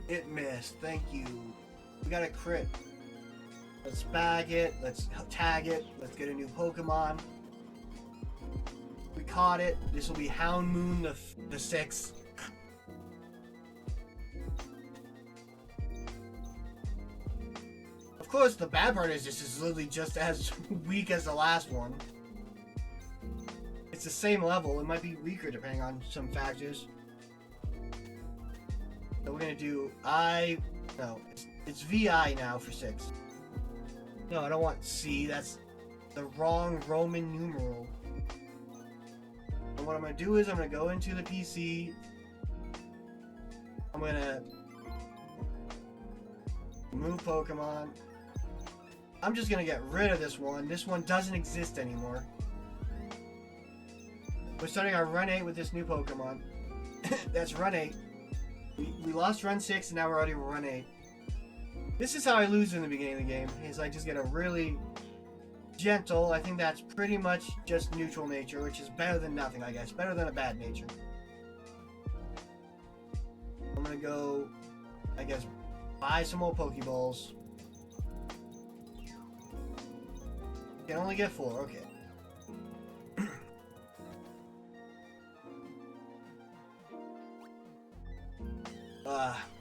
It missed. Thank you. We got a crit. Let's bag it. Let's tag it. Let's get a new Pokemon. We caught it. This will be Hound Moon the 6th. Of course, the bad part is this is literally just as weak as the last one. It's the same level. It might be weaker depending on some factors. So we're gonna do it's VI now for 6. No, I don't want C. That's the wrong Roman numeral. And what I'm gonna do is I'm gonna go into the PC. I'm gonna move Pokemon. I'm just gonna get rid of this one. This one doesn't exist anymore. We're starting our run 8 with this new Pokemon. That's run 8. We lost run 6 and now we're already run 8. This is how I lose in the beginning of the game, is I just get a really gentle, I think that's pretty much just neutral nature, which is better than nothing, I guess. Better than a bad nature. I'm gonna go, I guess, buy some more Pokeballs. Can only get 4, okay.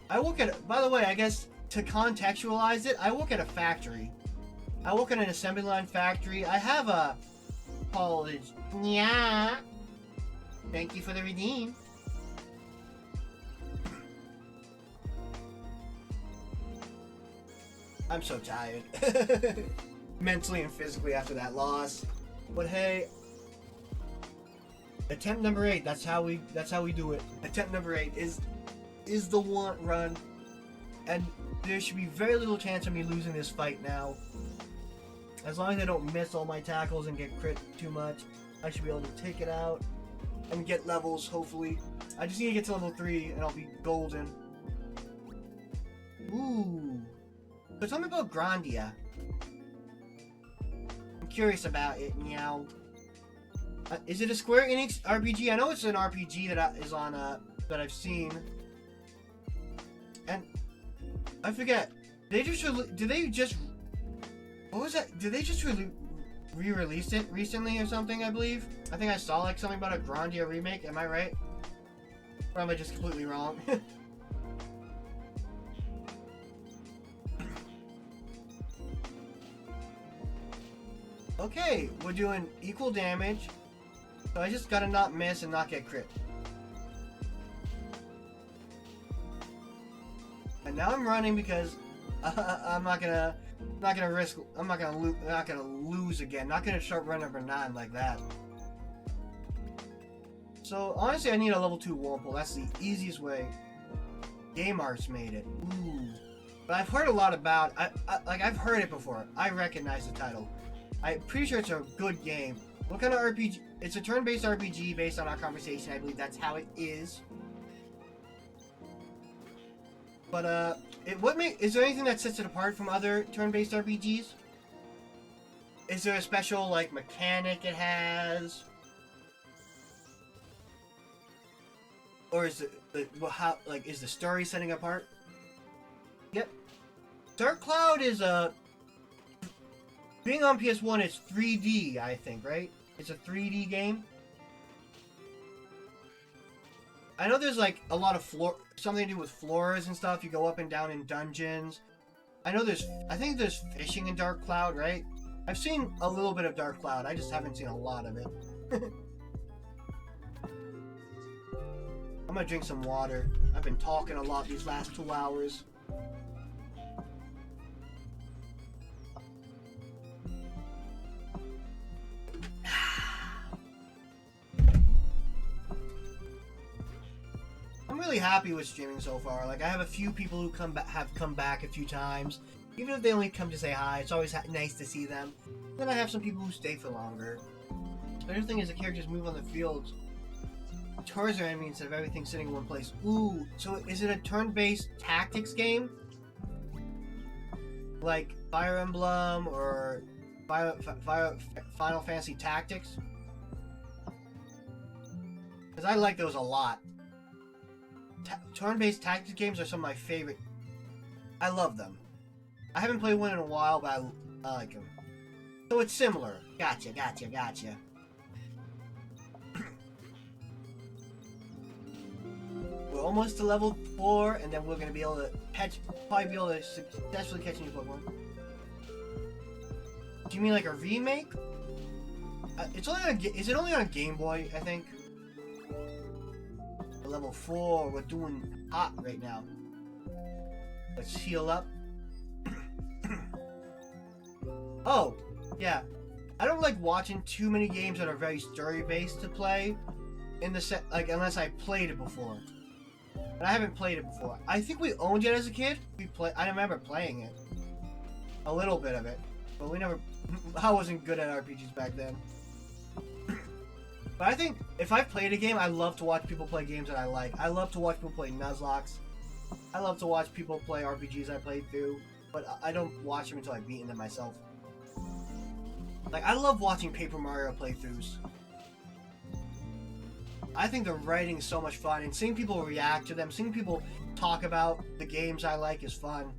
I work at, by the way, I guess to contextualize it, I work at a factory. I work at an assembly line factory. I have a college. Yeah. Thank you for the redeem. I'm so tired. Mentally and physically after that loss. But hey, attempt number 8, that's how we do it. Attempt number 8 is the one run. And there should be very little chance of me losing this fight now. As long as I don't miss all my tackles and get crit too much, I should be able to take it out and get levels, hopefully. I just need to get to level 3 and I'll be golden. Ooh. So tell me about Grandia. I'm curious about it, meow. Is it a Square Enix RPG? I know it's an RPG that is on, that I've seen. And I forget. Did they just what was that? Did they just re-release it recently or something, I believe? I think I saw like something about a Grandia remake, am I right? Or am I just completely wrong? Okay, we're doing equal damage. So I just gotta not miss and not get crit. And now I'm running because I'm not gonna lose again. Not gonna start running number 9 like that. So honestly, I need a level 2 Wurmple. That's the easiest way. Game Arts made it. Ooh. But I've heard a lot about. I've heard it before. I recognize the title. I'm pretty sure it's a good game. What kind of RPG? It's a turn-based RPG based on our conversation. I believe that's how it is. But is there anything that sets it apart from other turn-based RPGs? Is there a special like mechanic it has? Or is it is the story setting apart? Yep. Dark Cloud is being on PS1, it's 3D, I think, right? It's a 3D game. I know there's like a lot of something to do with floors and stuff. You go up and down in dungeons. I think there's fishing in Dark Cloud, right? I've seen a little bit of Dark Cloud. I just haven't seen a lot of it. I'm gonna drink some water. I've been talking a lot these last 2 hours. I'm really happy with streaming so far. Like, I have a few people who have come back a few times. Even if they only come to say hi, it's always nice to see them. Then I have some people who stay for longer. The other thing is the characters move on the field towards their enemy instead of everything sitting in one place. Ooh, so is it a turn-based tactics game? Like Fire Emblem or Final Fantasy Tactics? Because I like those a lot. Turn-based tactics games are some of my favorite. I love them. I haven't played one in a while, but I like them. So it's similar. Gotcha. We're almost to level 4, and then we're gonna be able to probably be able to successfully catch a new Pokemon. Do you mean like a remake? It's only on. Is it only on Game Boy? I think. Level 4. We're doing hot right now. Let's heal up. Oh, yeah. I don't like watching too many games that are very story-based to play. In the set, like unless I played it before. But I haven't played it before. I think we owned it as a kid. I remember playing it. A little bit of it. But we never... I wasn't good at RPGs back then. But I think if I've played a game, I love to watch people play games that I like. I love to watch people play Nuzlocke. I love to watch people play RPGs I played through. But I don't watch them until I've beaten them myself. Like, I love watching Paper Mario playthroughs. I think the writing is so much fun, and seeing people react to them, seeing people talk about the games I like is fun.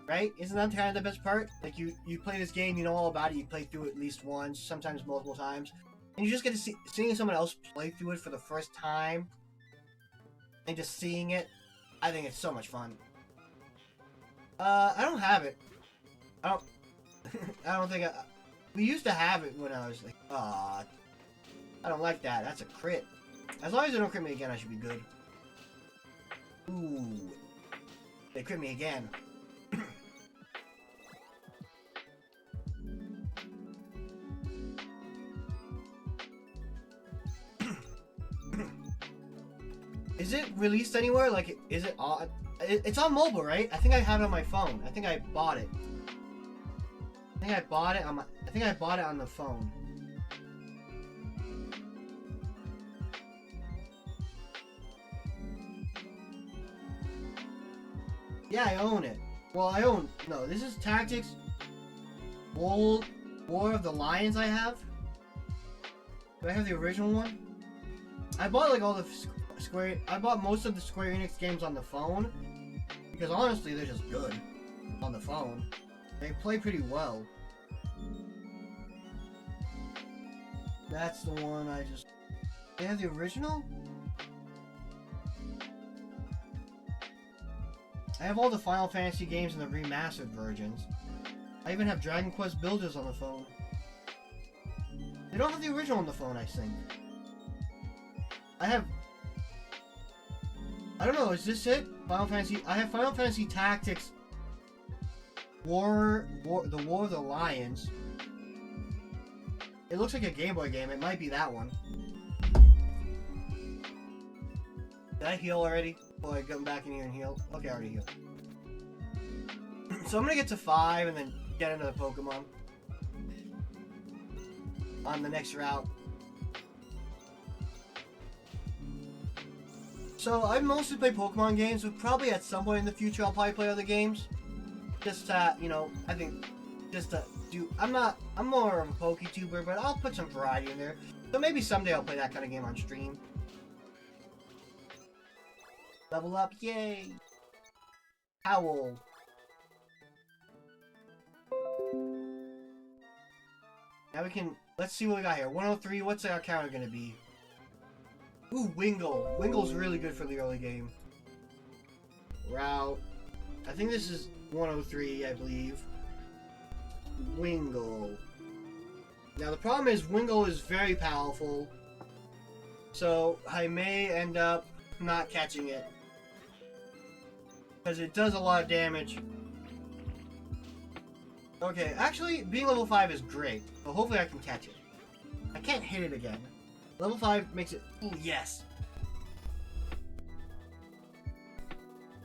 Right? Isn't that kind of the best part? Like, you play this game, you know all about it, you play through it at least once, sometimes multiple times, and you just get to seeing someone else play through it for the first time, and just seeing it, I think it's so much fun. I don't have it. I don't think we used to have it when I was like, I don't like that. That's a crit. As long as they don't crit me again, I should be good. Ooh. They crit me again. Is it released anywhere? Like, is it on? It's on mobile, right? I think I have it on my phone. I think I bought it. I think I bought it on the phone. Yeah, I own it. Well, no, this is Tactics War of the Lions I have. Do I have the original one? I bought like all the I bought most of the Square Enix games on the phone. Because honestly, they're just good on the phone. They play pretty well. That's the one I just... They have the original? I have all the Final Fantasy games in the remastered versions. I even have Dragon Quest Builders on the phone. They don't have the original on the phone, I think. I don't know, is this it? Final Fantasy... I have Final Fantasy Tactics... the War of the Lions. It looks like a Game Boy game. It might be that one. Did I heal already? Oh, I come back in here and heal? Okay, I already healed. So I'm gonna get to 5 and then get another Pokemon. On the next route. So I mostly play Pokemon games, but probably at some point in the future I'll probably play other games. Just to, you know, I think, just to do, I'm more of a PokeTuber, but I'll put some variety in there. So maybe someday I'll play that kind of game on stream. Level up, yay! Howl. Now we can, let's see what we got here. 103, what's our counter gonna be? Ooh, Wingull. Wingull's really good for the early game. Route. I think this is 103, I believe. Wingull. Now the problem is Wingull is very powerful. So I may end up not catching it. Because it does a lot of damage. Okay, actually, being level 5 is great. But hopefully I can catch it. I can't hit it again. Level 5 makes it... Ooh, yes!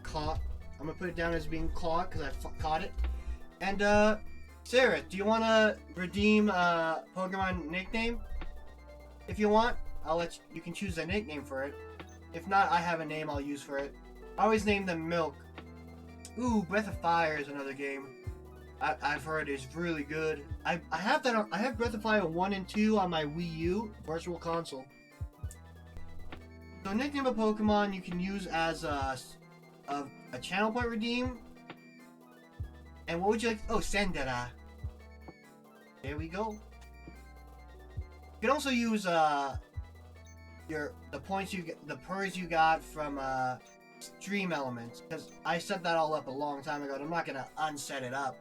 Caught. I'm gonna put it down as being caught, because I caught it. And, Sarah, do you want to redeem a Pokemon nickname? If you want, I'll let you can choose a nickname for it. If not, I have a name I'll use for it. I always name them Milk. Ooh, Breath of Fire is another game. I've heard is really good. I have that. I have Breath of Fire 1 and 2 on my Wii U Virtual Console. So nickname a Pokemon you can use as a channel point redeem. And what would you like? Oh, Sandera. There we go. You can also use the points you get, the purrs you got from Stream Elements, because I set that all up a long time ago. And I'm not gonna unset it up.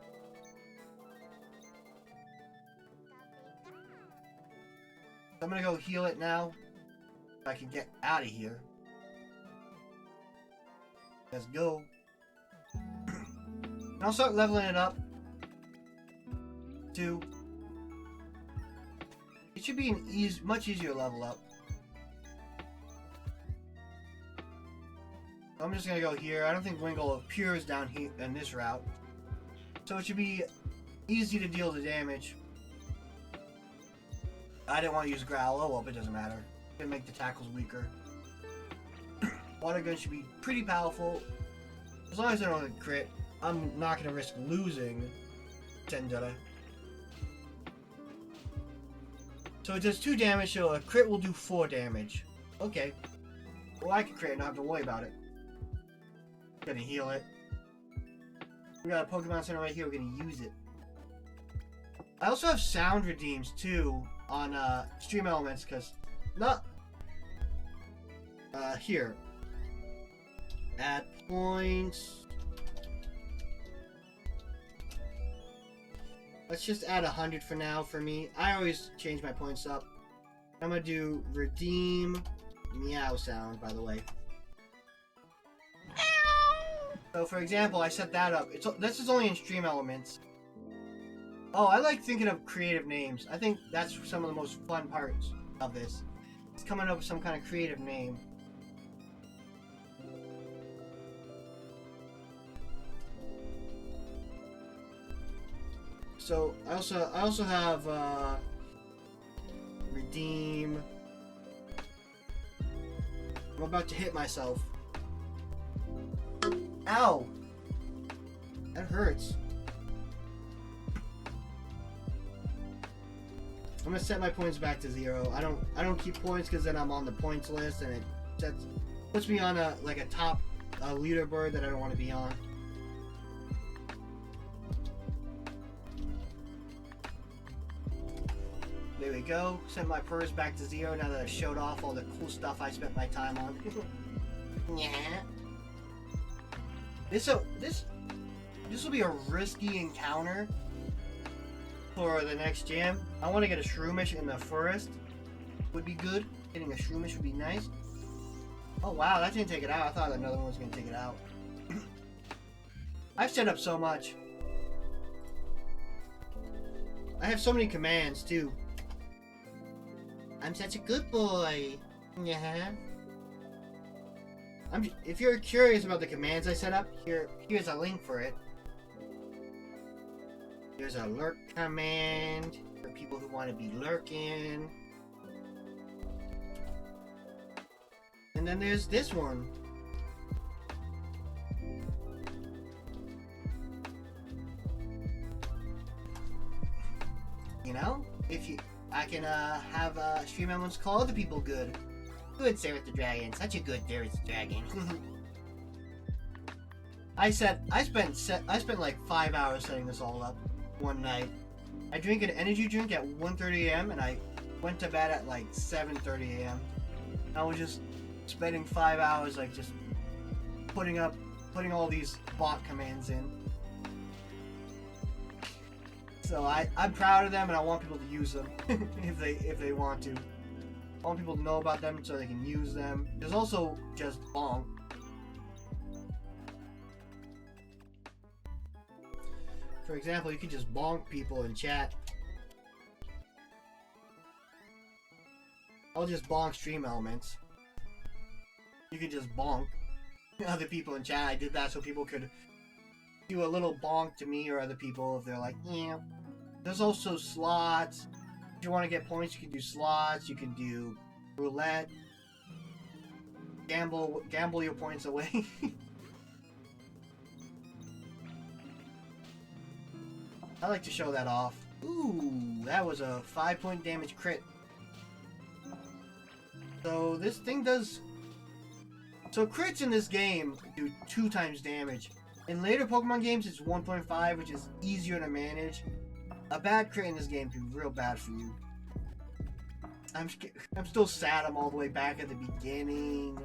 I'm gonna go heal it now. If I can get out of here. Let's go. And I'll start leveling it up. 2. It should be an much easier level up. I'm just gonna go here. I don't think Wingull appears down here in this route. So it should be easy to deal the damage. I didn't want to use Growl. Oh well, it doesn't matter. Gonna make the tackles weaker. Water Gun should be pretty powerful. As long as I don't crit, I'm not gonna risk losing Sandera. So it does 2 damage, so a crit will do 4 damage. Okay. Well, I can crit and not have to worry about it. I'm gonna heal it. We got a Pokemon Center right here, we're gonna use it. I also have sound redeems too on Stream Elements, because not here. Add points. Let's just add 100 for now for me. I always change my points up. I'm gonna do redeem meow sound, by the way. So for example, I set that up. This is only in Stream Elements. Oh, I like thinking of creative names. I think that's some of the most fun parts of this. It's coming up with some kind of creative name. So I also have redeem. I'm about to hit myself. Ow! That hurts. I'm gonna set my points back to 0. I don't keep points because then I'm on the points list and it puts me on a top leaderboard that I don't want to be on. There we go. Set my purrs back to 0 now that I've showed off all the cool stuff I spent my time on. Yeah. This will be a risky encounter for the next jam. I want to get a Shroomish in the forest. Would be good. Getting a Shroomish would be nice. Oh wow, that didn't take it out. I thought another one was going to take it out. I've set up so much. I have so many commands too. I'm such a good boy. Yeah. If you're curious about the commands I set up, here's a link for it. There's a lurk command for people who want to be lurking. And then there's this one. You know, I can have Stream Elements call other people good. Good, Sarah the Dragon. Such a good Sarah the Dragon. I spent like 5 hours setting this all up one night. I drank an energy drink at 1:30 a.m. and I went to bed at like 7:30 a.m. I was just spending 5 hours like just putting all these bot commands in. So I'm proud of them and I want people to use them if they want to. I want people to know about them so they can use them. There's also just bonk. For example, you could just bonk people in chat. I'll just bonk stream elements. You could just bonk other people in chat. I did that so people could do a little bonk to me or other people if they're like, yeah. There's also slots. If you want to get points, you can do slots. You can do roulette. Gamble your points away. I like to show that off. Ooh, that was a 5-point damage crit. So this thing does... So crits in this game do 2 times damage. In later Pokemon games, it's 1.5, which is easier to manage. A bad crit in this game can be real bad for you. I'm still sad I'm all the way back at the beginning.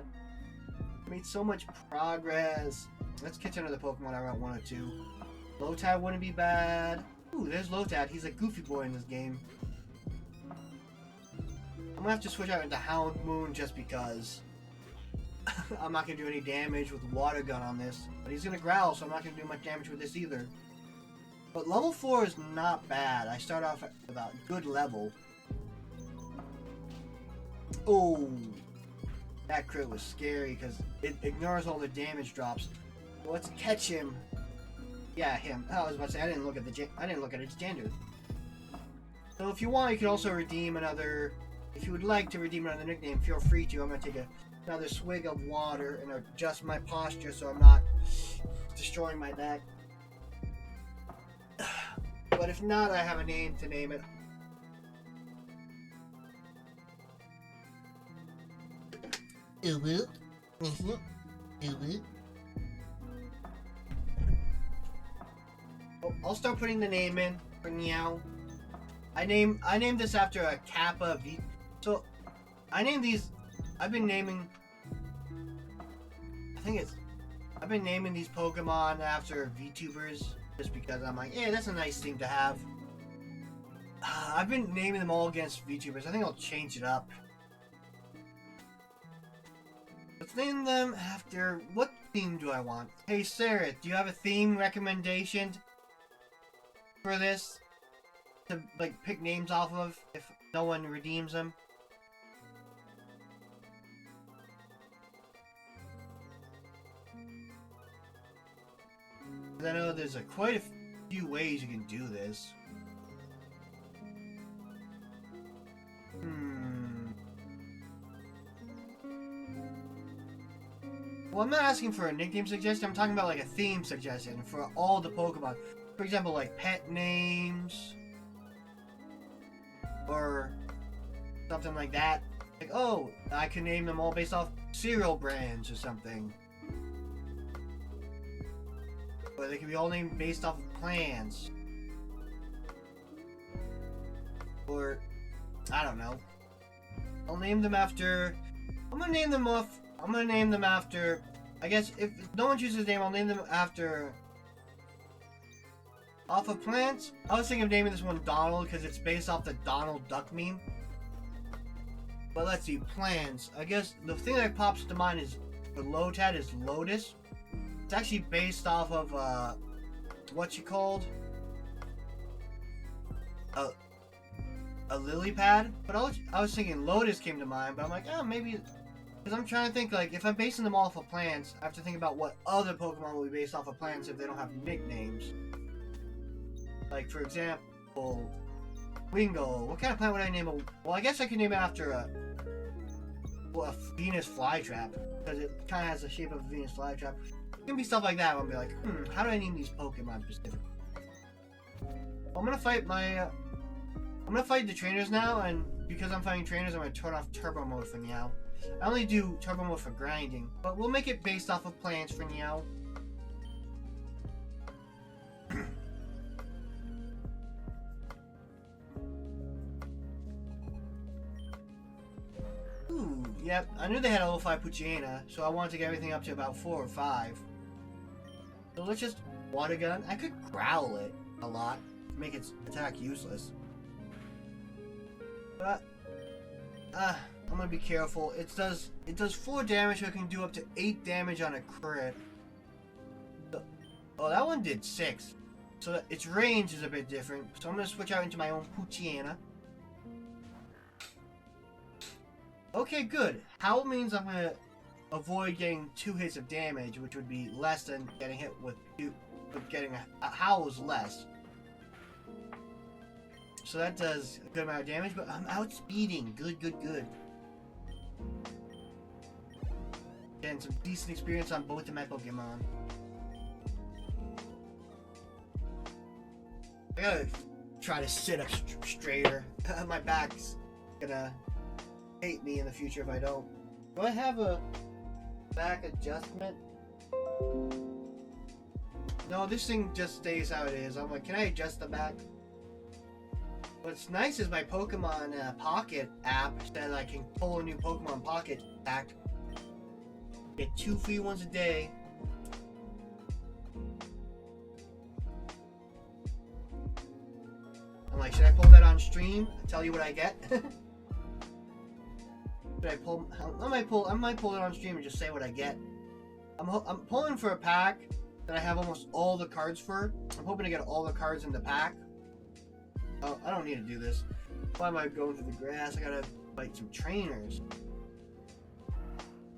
I made so much progress. Let's catch another Pokemon I want 1 or 2. Lotad wouldn't be bad. Ooh, there's Lotad. He's a goofy boy in this game. I'm gonna have to switch out into Hound Moon just because. I'm not gonna do any damage with Water Gun on this. But he's gonna growl, so I'm not gonna do much damage with this either. But level 4 is not bad. I start off at about good level. Oh, that crit was scary because it ignores all the damage drops. So let's catch him. Yeah, him. Oh, I was about to say I didn't look at its gender. So if you want, you can also redeem another. If you would like to redeem another nickname, feel free to. I'm gonna take another swig of water and adjust my posture so I'm not destroying my neck. But if not, I have a name to name it. Oh, I'll start putting the name in for Meow. I named this after a Kappa V. So I named these. I've been naming these Pokemon after VTubers just because I'm like, yeah, that's a nice thing to have. I've been naming them all against VTubers. I think I'll change it up. Let's name them after... What theme do I want? Hey, Sarah, do you have a theme recommendation for this? To, like, pick names off of if no one redeems them? I know there's quite a few ways you can do this. Well, I'm not asking for a nickname suggestion. I'm talking about like a theme suggestion for all the Pokemon. For example, like pet names or something like that. Like, oh, I can name them all based off cereal brands or something. Or they can be all named based off of plants. Or, I don't know. I'll name them after... I'm gonna name them after... I guess if no one chooses a name, I'll name them after... Off of plants? I was thinking of naming this one Donald because it's based off the Donald Duck meme. But let's see, plants. I guess the thing that pops to mind is for Lotad is Lotus. It's actually based off of what's it called? A lily pad. But I was thinking Lotus came to mind, but I'm like, oh, maybe because I'm trying to think like if I'm basing them off of plants, I have to think about what other Pokemon will be based off of plants if they don't have nicknames. Like for example, Wingull. What kind of plant would I name a? Well, I guess I could name it after a Venus flytrap because it kind of has the shape of a Venus flytrap. It can be stuff like that. I'll be like, how do I name these Pokemon specifically? I'm gonna fight the trainers now, and because I'm fighting trainers, I'm gonna turn off Turbo Mode for Meow. I only do Turbo Mode for grinding, but we'll make it based off of plants for Meow. Ooh, yep. I knew they had a level 5 Poochyena, so I wanted to get everything up to about 4 or 5. So let's just Water Gun. I could growl it a lot to make its attack useless. But I'm gonna be careful. It does 4 damage, so it can do up to 8 damage on a crit. Oh, that one did 6. So that its range is a bit different. So I'm gonna switch out into my own Poochyena. Okay, good. Howl means I'm gonna avoid getting 2 hits of damage, which would be less than getting hit with 2. But getting a Howl is less. So that does a good amount of damage, but I'm outspeeding. Good, good, good. Getting some decent experience on both of my Pokemon. I gotta try to sit up straighter. My back's gonna hate me in the future if I don't. Do I have a back adjustment? No, this thing just stays how it is. I'm like, can I adjust the back? What's nice is my Pokemon Pocket app says I can pull a new Pokemon Pocket pack. Get 2 free ones a day. I'm like, should I pull that on stream? Tell you what I get? Should I pull? I might pull it on stream and just say what I get. I'm pulling for a pack that I have almost all the cards for. I'm hoping to get all the cards in the pack. Oh, I don't need to do this. Why am I going through the grass? I gotta fight some trainers.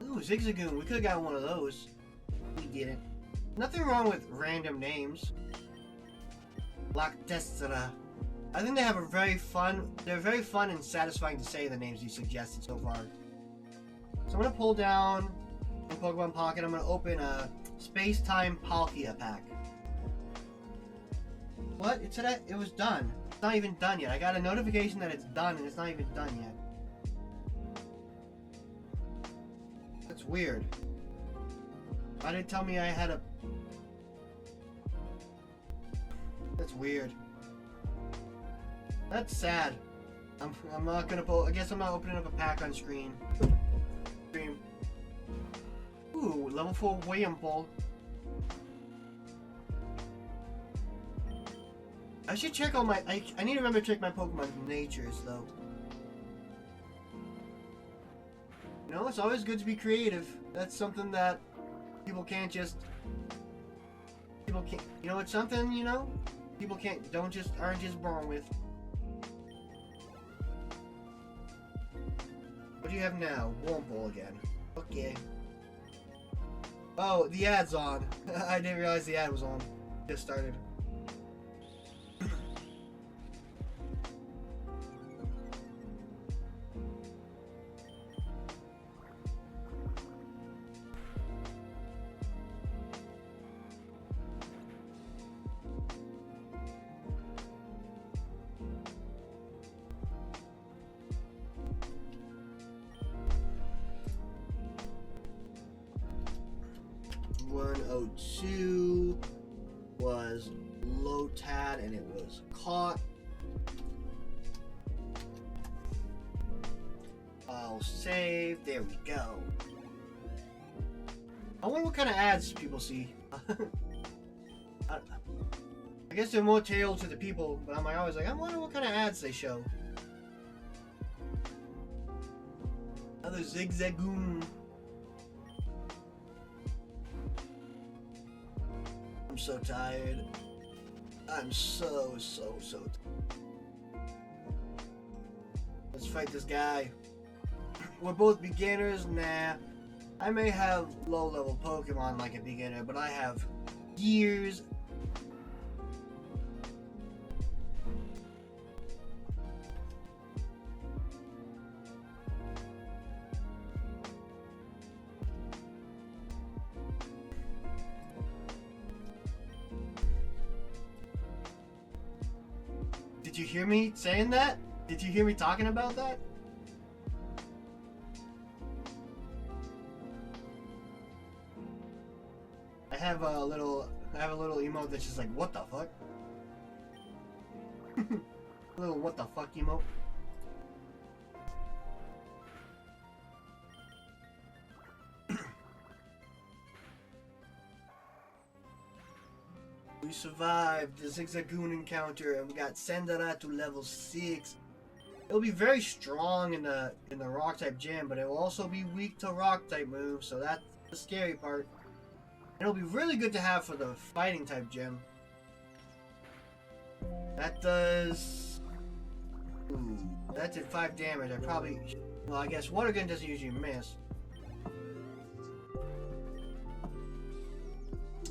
Ooh, Zigzagoon. We could have gotten one of those. We didn't. Nothing wrong with random names. Black Testera. I think they have they're very fun and satisfying to say, the names you suggested so far. So I'm gonna pull down in Pokemon Pocket, I'm gonna open a Space-Time Palkia pack. What? It said it was done. It's not even done yet. I got a notification that it's done and it's not even done yet. That's weird. Why did it tell me I had a... That's weird. That's sad. I'm not gonna pull. I guess I'm not opening up a pack on screen. Stream. Ooh, level 4 Wayample. I should check all my. I need to remember to check my Pokemon's natures though. You know, it's always good to be creative. That's something that people can't just. People can't. You know, it's something, you know, people aren't just born with. What do you have now? Wurmple again. Okay. Oh, the ad's on. I didn't realize the ad was on. Just started. Was Lotad and it was caught. I'll save. There we go. I wonder what kind of ads people see. I guess they're more tailored to the people, but I'm always like, I wonder what kind of ads they show. Another Zigzagoon. I'm so tired. I'm so tired. Let's fight this guy. We're both beginners? Nah. I may have low-level Pokemon like a beginner, but I have years. Did you hear me saying that? Did you hear me talking about that? I have a little emote that's just like, what the fuck? A little what the fuck emote. We survived the Zigzagoon encounter and we got Sandara to level 6. It'll be very strong in the rock type gym, but it will also be weak to rock type moves, so that's the scary part. And it'll be really good to have for the fighting type gym. That does... Ooh, that did 5 damage. I probably... Well, I guess water gun doesn't usually miss.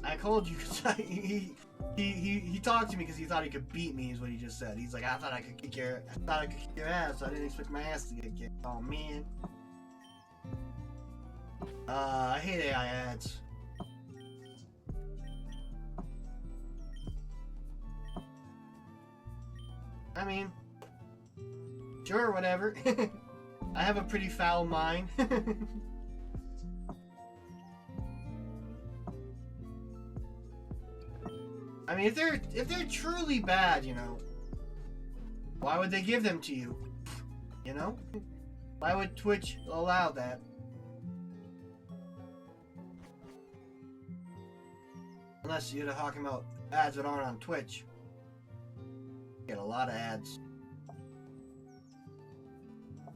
I called you because he talked to me because he thought he could beat me, is what he just said. He's like, I thought I could kick your ass, so I didn't expect my ass to get kicked. Oh man. I hate AI ads. I mean, sure, whatever. I have a pretty foul mind. I mean, if they're truly bad, you know, why would they give them to you? You know? Why would Twitch allow that? Unless you're talking about ads that aren't on Twitch. I get a lot of ads.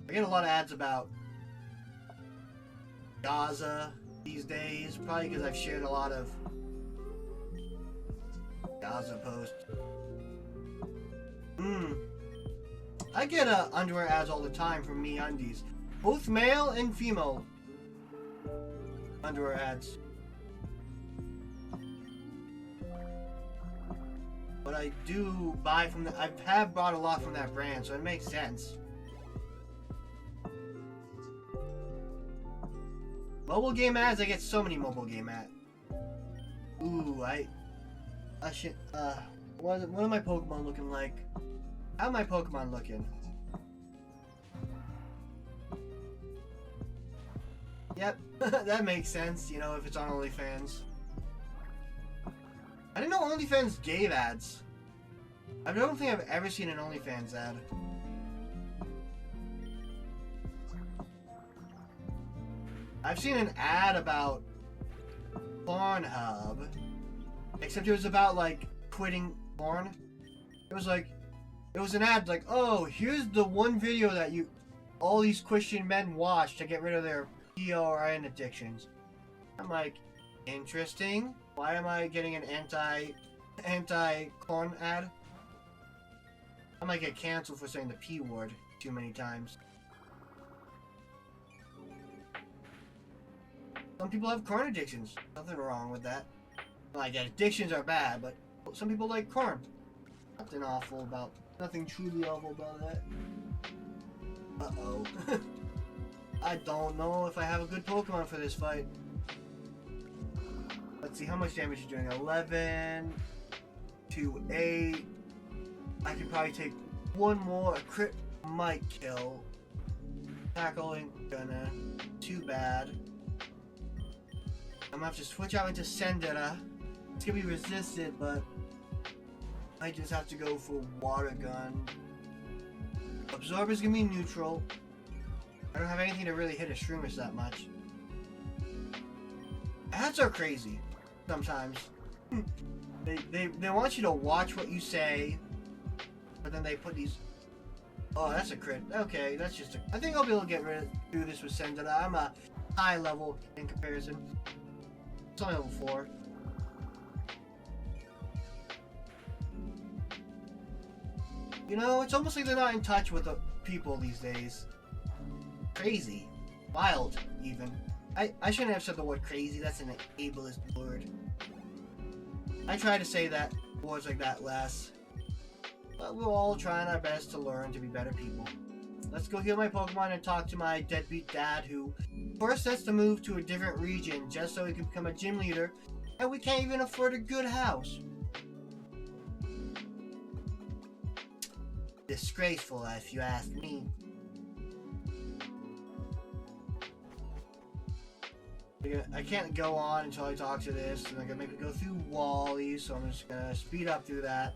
I get a lot of ads about Gaza these days, probably because I've shared a lot of Gaza post. I get underwear ads all the time from MeUndies. Both male and female underwear ads. But I do buy from I have bought a lot from that brand, so it makes sense. Mobile game ads, I get so many mobile game ads. Ooh, I should, what are my Pokemon looking like? How are my Pokemon looking? Yep, that makes sense, you know, if it's on OnlyFans. I didn't know OnlyFans gave ads. I don't think I've ever seen an OnlyFans ad. I've seen an ad about Pornhub. Except it was about, like, quitting porn. It was like, it was an ad like, oh, here's the one video that all these Christian men watch to get rid of their PRN addictions. I'm like, interesting. Why am I getting an anti-porn ad? I might get canceled for saying the P word too many times. Some people have corn addictions. Nothing wrong with that. Like, addictions are bad, but some people like corn. Nothing truly awful about that. Uh-oh. I don't know if I have a good Pokemon for this fight. Let's see how much damage you're doing. 11 to 8. I can probably take one more. A crit might kill. Tackle ain't gonna. Too bad. I'm gonna have to switch out into Sendera. It's gonna be resisted, but I just have to go for Water Gun. Absorber's gonna be neutral. I don't have anything to really hit a Shroomish that much. Ads are crazy sometimes. They want you to watch what you say, but then they put these. Oh, that's a crit. Okay, that's just a. I think I'll be able to get through this with Sendera. I'm a high level in comparison. It's only level 4. You know, it's almost like they're not in touch with the people these days. Crazy. Wild, even. I shouldn't have said the word crazy. That's an ableist word. I try to say that words like that less. But we're all trying our best to learn to be better people. Let's go heal my Pokemon and talk to my deadbeat dad, who forced us to move to a different region just so he could become a gym leader, and we can't even afford a good house. Disgraceful, if you ask me. I can't go on until I talk to this, and I'm gonna make it go through Wally, so I'm just gonna speed up through that.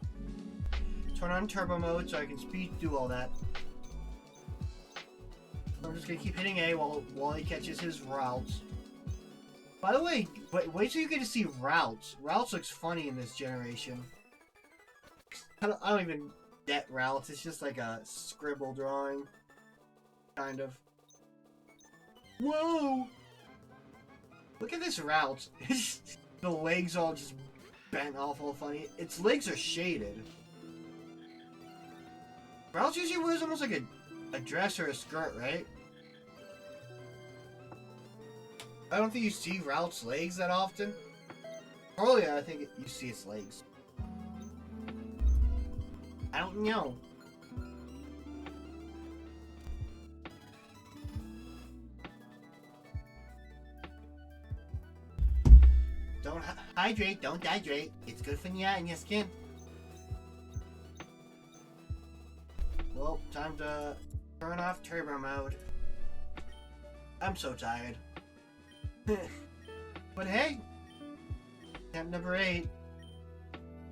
Turn on turbo mode so I can speed through all that. I'm just gonna keep hitting A while Wally catches his routes. By the way, wait till you get to see routes. Routes looks funny in this generation. I don't even get routes. It's just like a scribble drawing, kind of. Whoa! Look at this route. The legs all just bent off all funny. Its legs are shaded. Routes usually wears almost like a dress or a skirt, right? I don't think you see Routes' legs that often. Earlier, I think you see its legs. I don't know. Don't hydrate, don't dehydrate. It's good for you and your skin. Well, time to turn off turbo mode. I'm so tired. But hey, attempt number 8.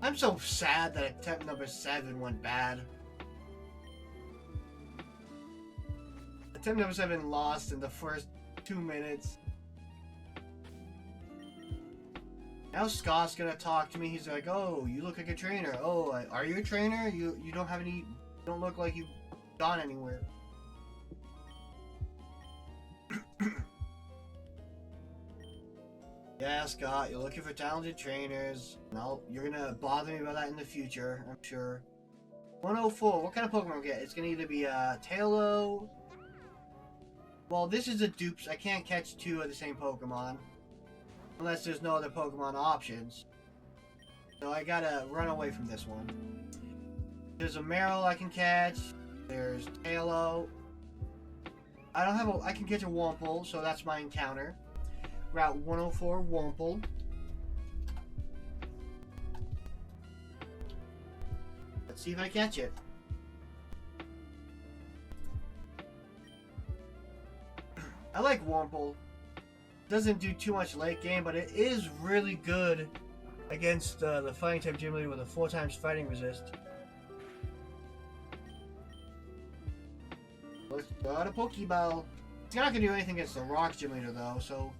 I'm so sad that attempt number 7 went bad. Attempt number 7 lost in the first 2 minutes. Now Scott's gonna talk to me. He's like, "Oh, you look like a trainer. Oh, are you a trainer? You don't have any. You don't look like you've gone anywhere." Yeah, Scott, you're looking for talented trainers. No, you're gonna bother me about that in the future, I'm sure. 104. What kind of Pokemon we get? It's gonna either be Tailo. Well, this is a dupes. I can't catch 2 of the same Pokemon. Unless there's no other Pokemon options. So I gotta run away from this one. There's a Meryl I can catch. There's Tailo. I can catch a Wurmple, so that's my encounter. Route 104, Wurmple. Let's see if I catch it. I like Wurmple. Doesn't do too much late game, but it is really good against the fighting type gym leader with a 4 times fighting resist. Let's got a Pokeball. It's not gonna do anything against the rock gym leader though, so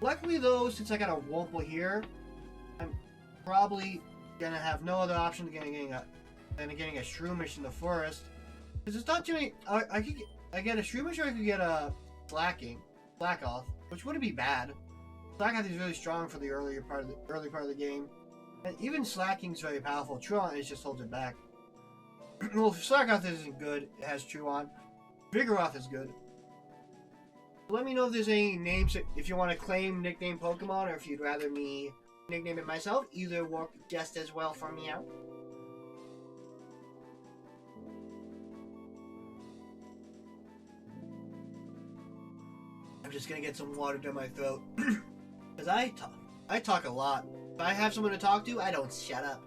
luckily though, since I got a Wurmple here, I'm probably gonna have no other option than getting a Shroomish in the forest. Because it's not too many. I get a Shroomish or I could get a Blackoff, which wouldn't be bad. Blackoff is really strong for the early part of the game, and even Slacking is very powerful. Truon is just holds it back. Well, if Slackoff isn't good, it has Truon. Vigoroth is good. Let me know if there's any names if you want to claim nickname Pokemon, or if you'd rather me nickname it myself. Either work just as well for me out. I'm just gonna get some water down my throat. Because I talk a lot. If I have someone to talk to, I don't shut up.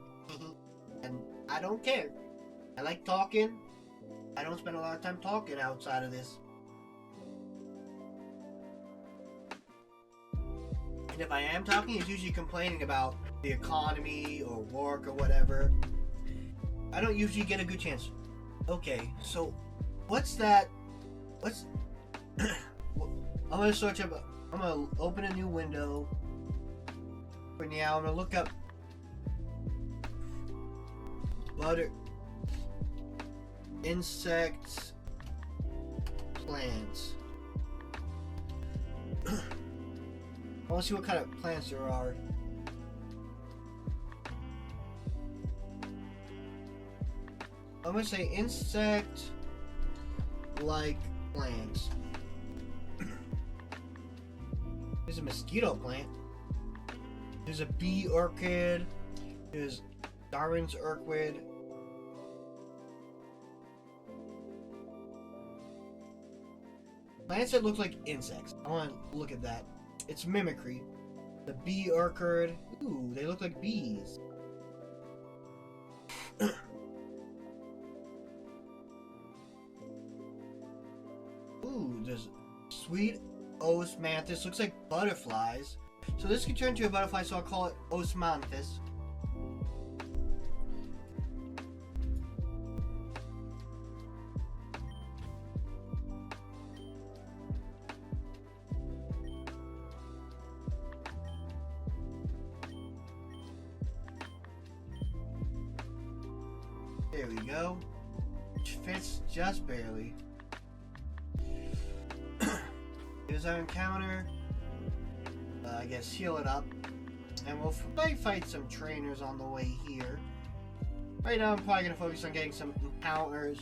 And I don't care. I like talking. I don't spend a lot of time talking outside of this. And if I am talking, it's usually complaining about the economy or work or whatever. I don't usually get a good chance. Okay, so what's that? I'm gonna search up. I'm gonna open a new window. For now, I'm gonna look up butter insects plants. I want to see what kind of plants there are. I'm gonna say insect-like plants. There's a mosquito plant. There's a bee orchid. There's Darwin's orchid. Plants that look like insects. I want to look at that. It's mimicry. The bee orchid. Ooh, they look like bees. Ooh, there's sweet Osmanthus. Looks like butterflies. So this could turn into a butterfly, so I'll call it Osmanthus. There we go. which fits just barely. Here's our encounter. I guess heal it up. And we'll fight some trainers on the way here. Right now I'm probably going to focus on getting some encounters.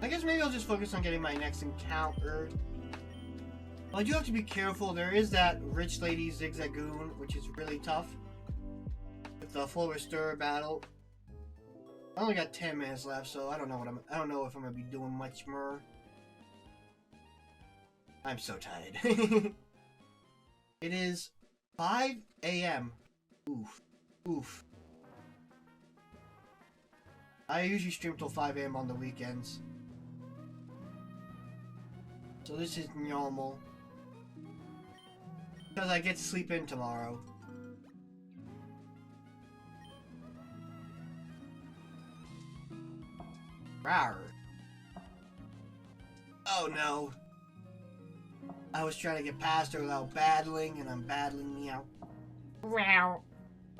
I guess maybe I'll just focus on getting my next encounter. Well, I do have to be careful. There is that rich lady Zigzagoon, which is really tough. With the full restore battle. I only got 10 minutes left, so I don't know if I'm gonna be doing much more. I'm so tired. It is 5 a.m. Oof. Oof. I usually stream till 5 a.m. on the weekends. So this is normal. Because I get to sleep in tomorrow. Rawr. Oh no. I was trying to get past her without battling, and I'm battling me out. Wow.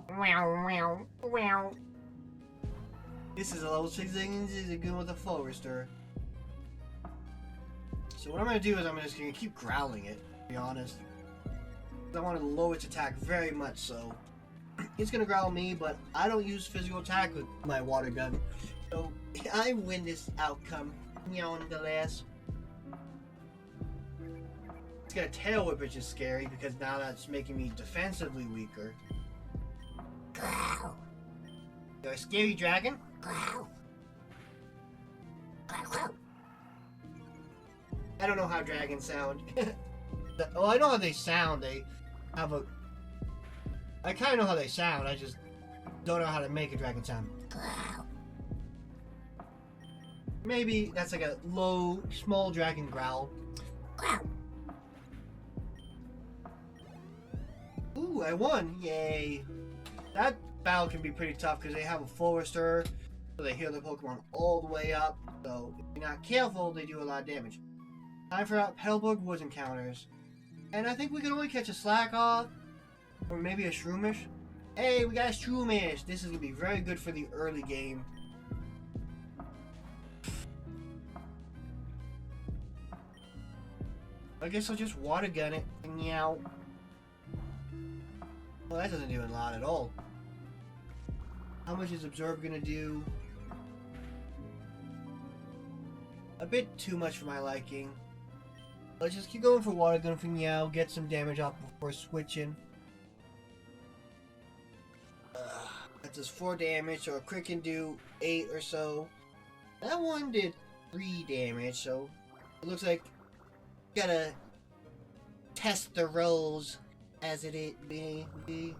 Wow, wow, wow. This is a level 6 Zigzagoon with a full restore. So what I'm going to do is I'm just going to keep growling it, to be honest. I want to lower its attack very much so. It's going to growl me, but I don't use physical attack with my water gun. So I win this outcome. Nonetheless. It's got a tail whip, which is scary because now that's making me defensively weaker. Growl. You're a scary dragon? Growl. Growl. I don't know how dragons sound. Well, I know how they sound. They have a... I kind of know how they sound. I just don't know how to make a dragon sound. Growl. Maybe that's like a low, small dragon growl. Growl. Ooh, I won. Yay. That battle can be pretty tough because they have a full restore. So they heal the Pokemon all the way up. So if you're not careful, they do a lot of damage. Time for Petalburg Woods encounters. And I think we can only catch a Slackoth. Or maybe a Shroomish. Hey, we got a Shroomish. This is going to be very good for the early game. I guess I'll just water gun it. Meow. Well, that doesn't do a lot at all. How much is Absorb gonna do? A bit too much for my liking. Let's just keep going for Water Gun for Meow, get some damage off before switching. That does 4 damage, so a crit can do 8 or so. That one did 3 damage, so it looks like gotta test the rolls as it may be.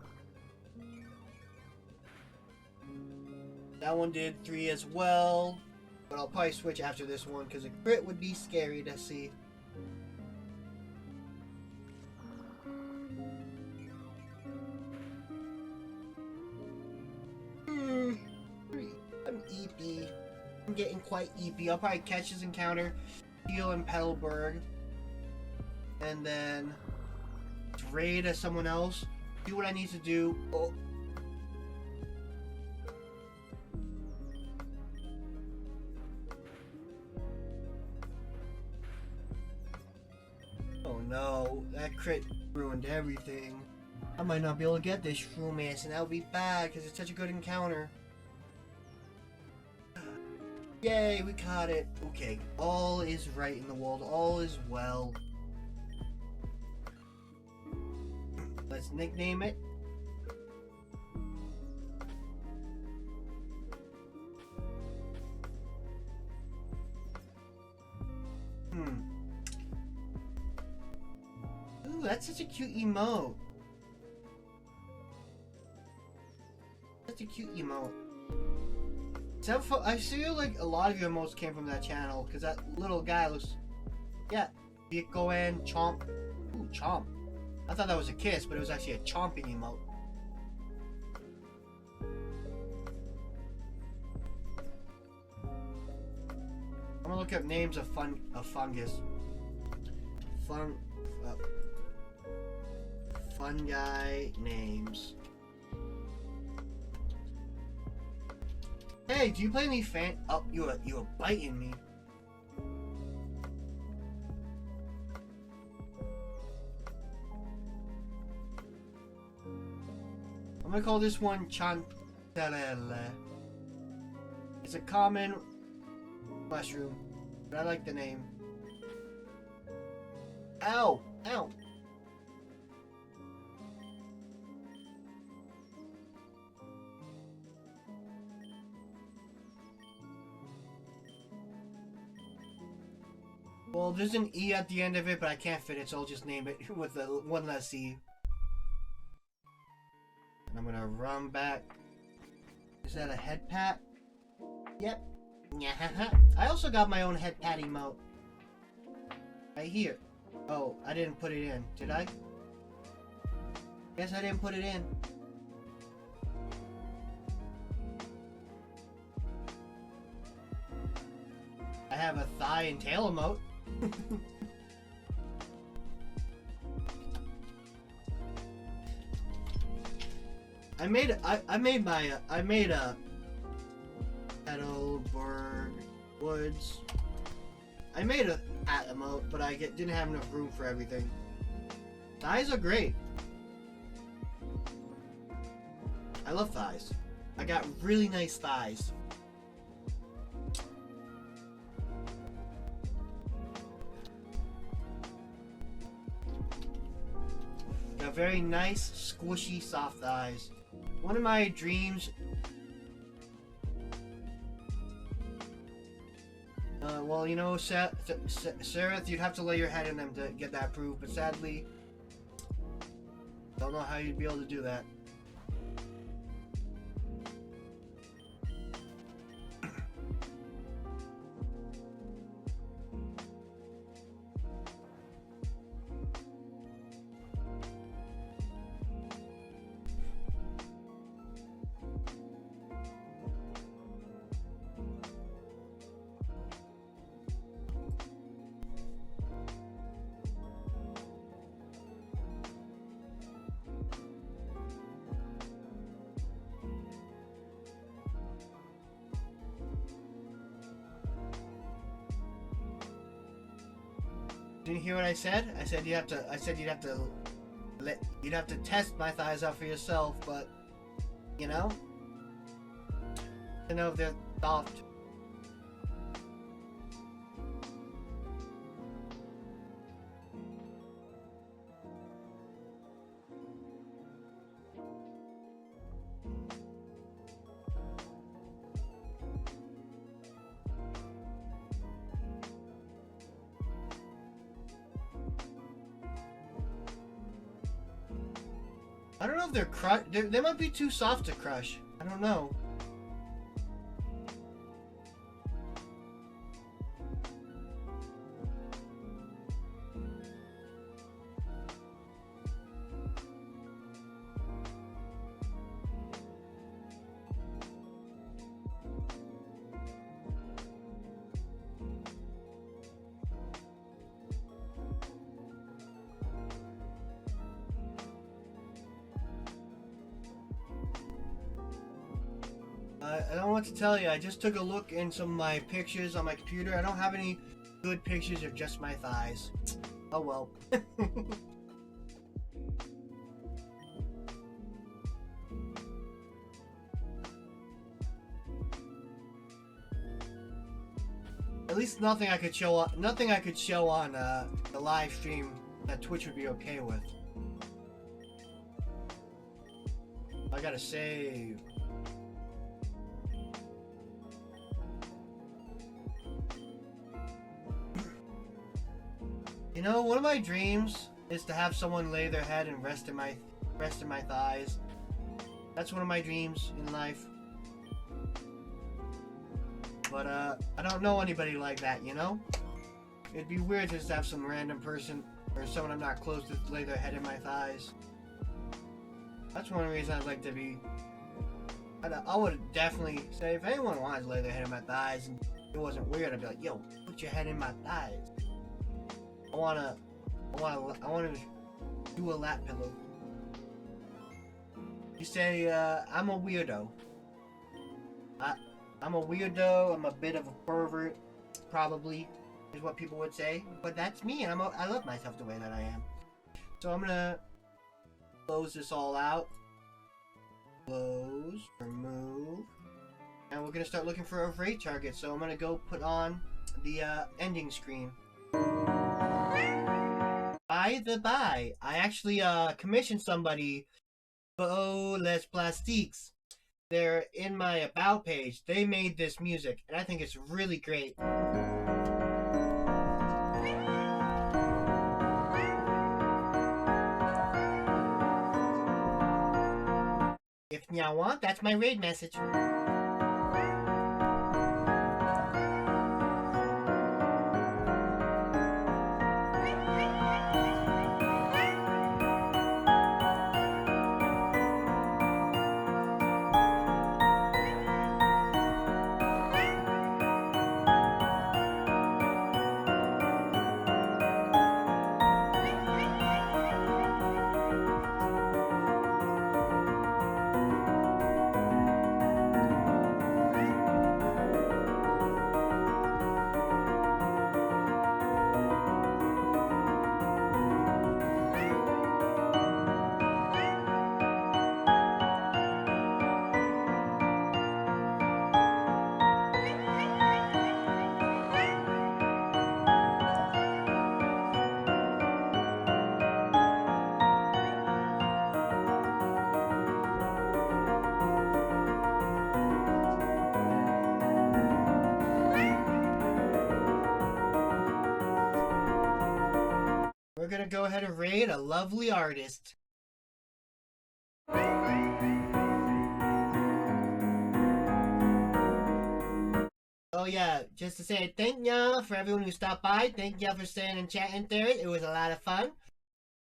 That one did 3 as well, but I'll probably switch after this one because a crit would be scary to see. I'm eepy. I'm getting quite eepy. I'll probably catch this encounter, heal in Petalburg, and then raid as someone else. Do what I need to do. Oh. Oh no, that crit ruined everything. I might not be able to get this Shroomish, and that would be bad because it's such a good encounter. Yay, we caught it. Okay, all is right in the world. All is well. Let's nickname it. Ooh, that's such a cute emote. Such a cute emote. I feel like a lot of your emotes came from that channel because that little guy looks... Yeah. Go in, chomp. Ooh, chomp. I thought that was a kiss, but it was actually a chomping emote. I'm gonna look up names of fungus. Fungi names. Hey, Hey, do you play any fan? Oh, you were biting me. I'm gonna call this one Chanterelle. It's a common mushroom, but I like the name. Ow! Ow! Well, there's an E at the end of it, but I can't fit it, so I'll just name it with the one less E. And I'm gonna run back. Is that a head pat? Yep. I also got my own head pat emote. Right here. Oh, I didn't put it in. Did I? Guess I didn't put it in. I have a thigh and tail emote. I made a Heidelberg Woods. I made a hat emote, but I didn't have enough room for everything. Thighs are great. I love thighs. I got really nice thighs. Got very nice, squishy, soft thighs. One of my dreams. Well, you know, Sarah, you'd have to lay your head in them to get that proof, but sadly, don't know how you'd be able to do that. Didn't hear what I said? I said you'd have to test my thighs out for yourself, but you know, to know if they're soft. I don't know if they're they might be too soft to crush. I don't know. I don't know what to tell you. I just took a look in some of my pictures on my computer. I don't have any good pictures of just my thighs. Oh well. At least nothing I could show on the live stream that Twitch would be okay with. I gotta save. You know, one of my dreams is to have someone lay their head and rest in my thighs. That's one of my dreams in life. But I don't know anybody like that, you know? It'd be weird just to have some random person or someone I'm not close to lay their head in my thighs. That's one reason I'd like to be. I would definitely say if anyone wanted to lay their head in my thighs and it wasn't weird, I'd be like, yo, put your head in my thighs. I wanna do a lap pillow. You say I'm a weirdo. I'm a weirdo. I'm a bit of a pervert, probably, is what people would say. But that's me, and I love myself the way that I am. So I'm gonna close this all out. Close, remove, and we're gonna start looking for a raid target. So I'm gonna go put on the ending screen. By the by, I actually commissioned somebody, Beau Les Plastiques. They're in my about page. They made this music, and I think it's really great. If y'all want, that's my raid message. We're gonna go ahead and raid a lovely artist. Oh yeah, just to say thank y'all for everyone who stopped by. Thank y'all for staying and chatting there. It was a lot of fun.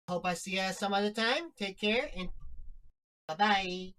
Hope I see you some other time. Take care and bye-bye.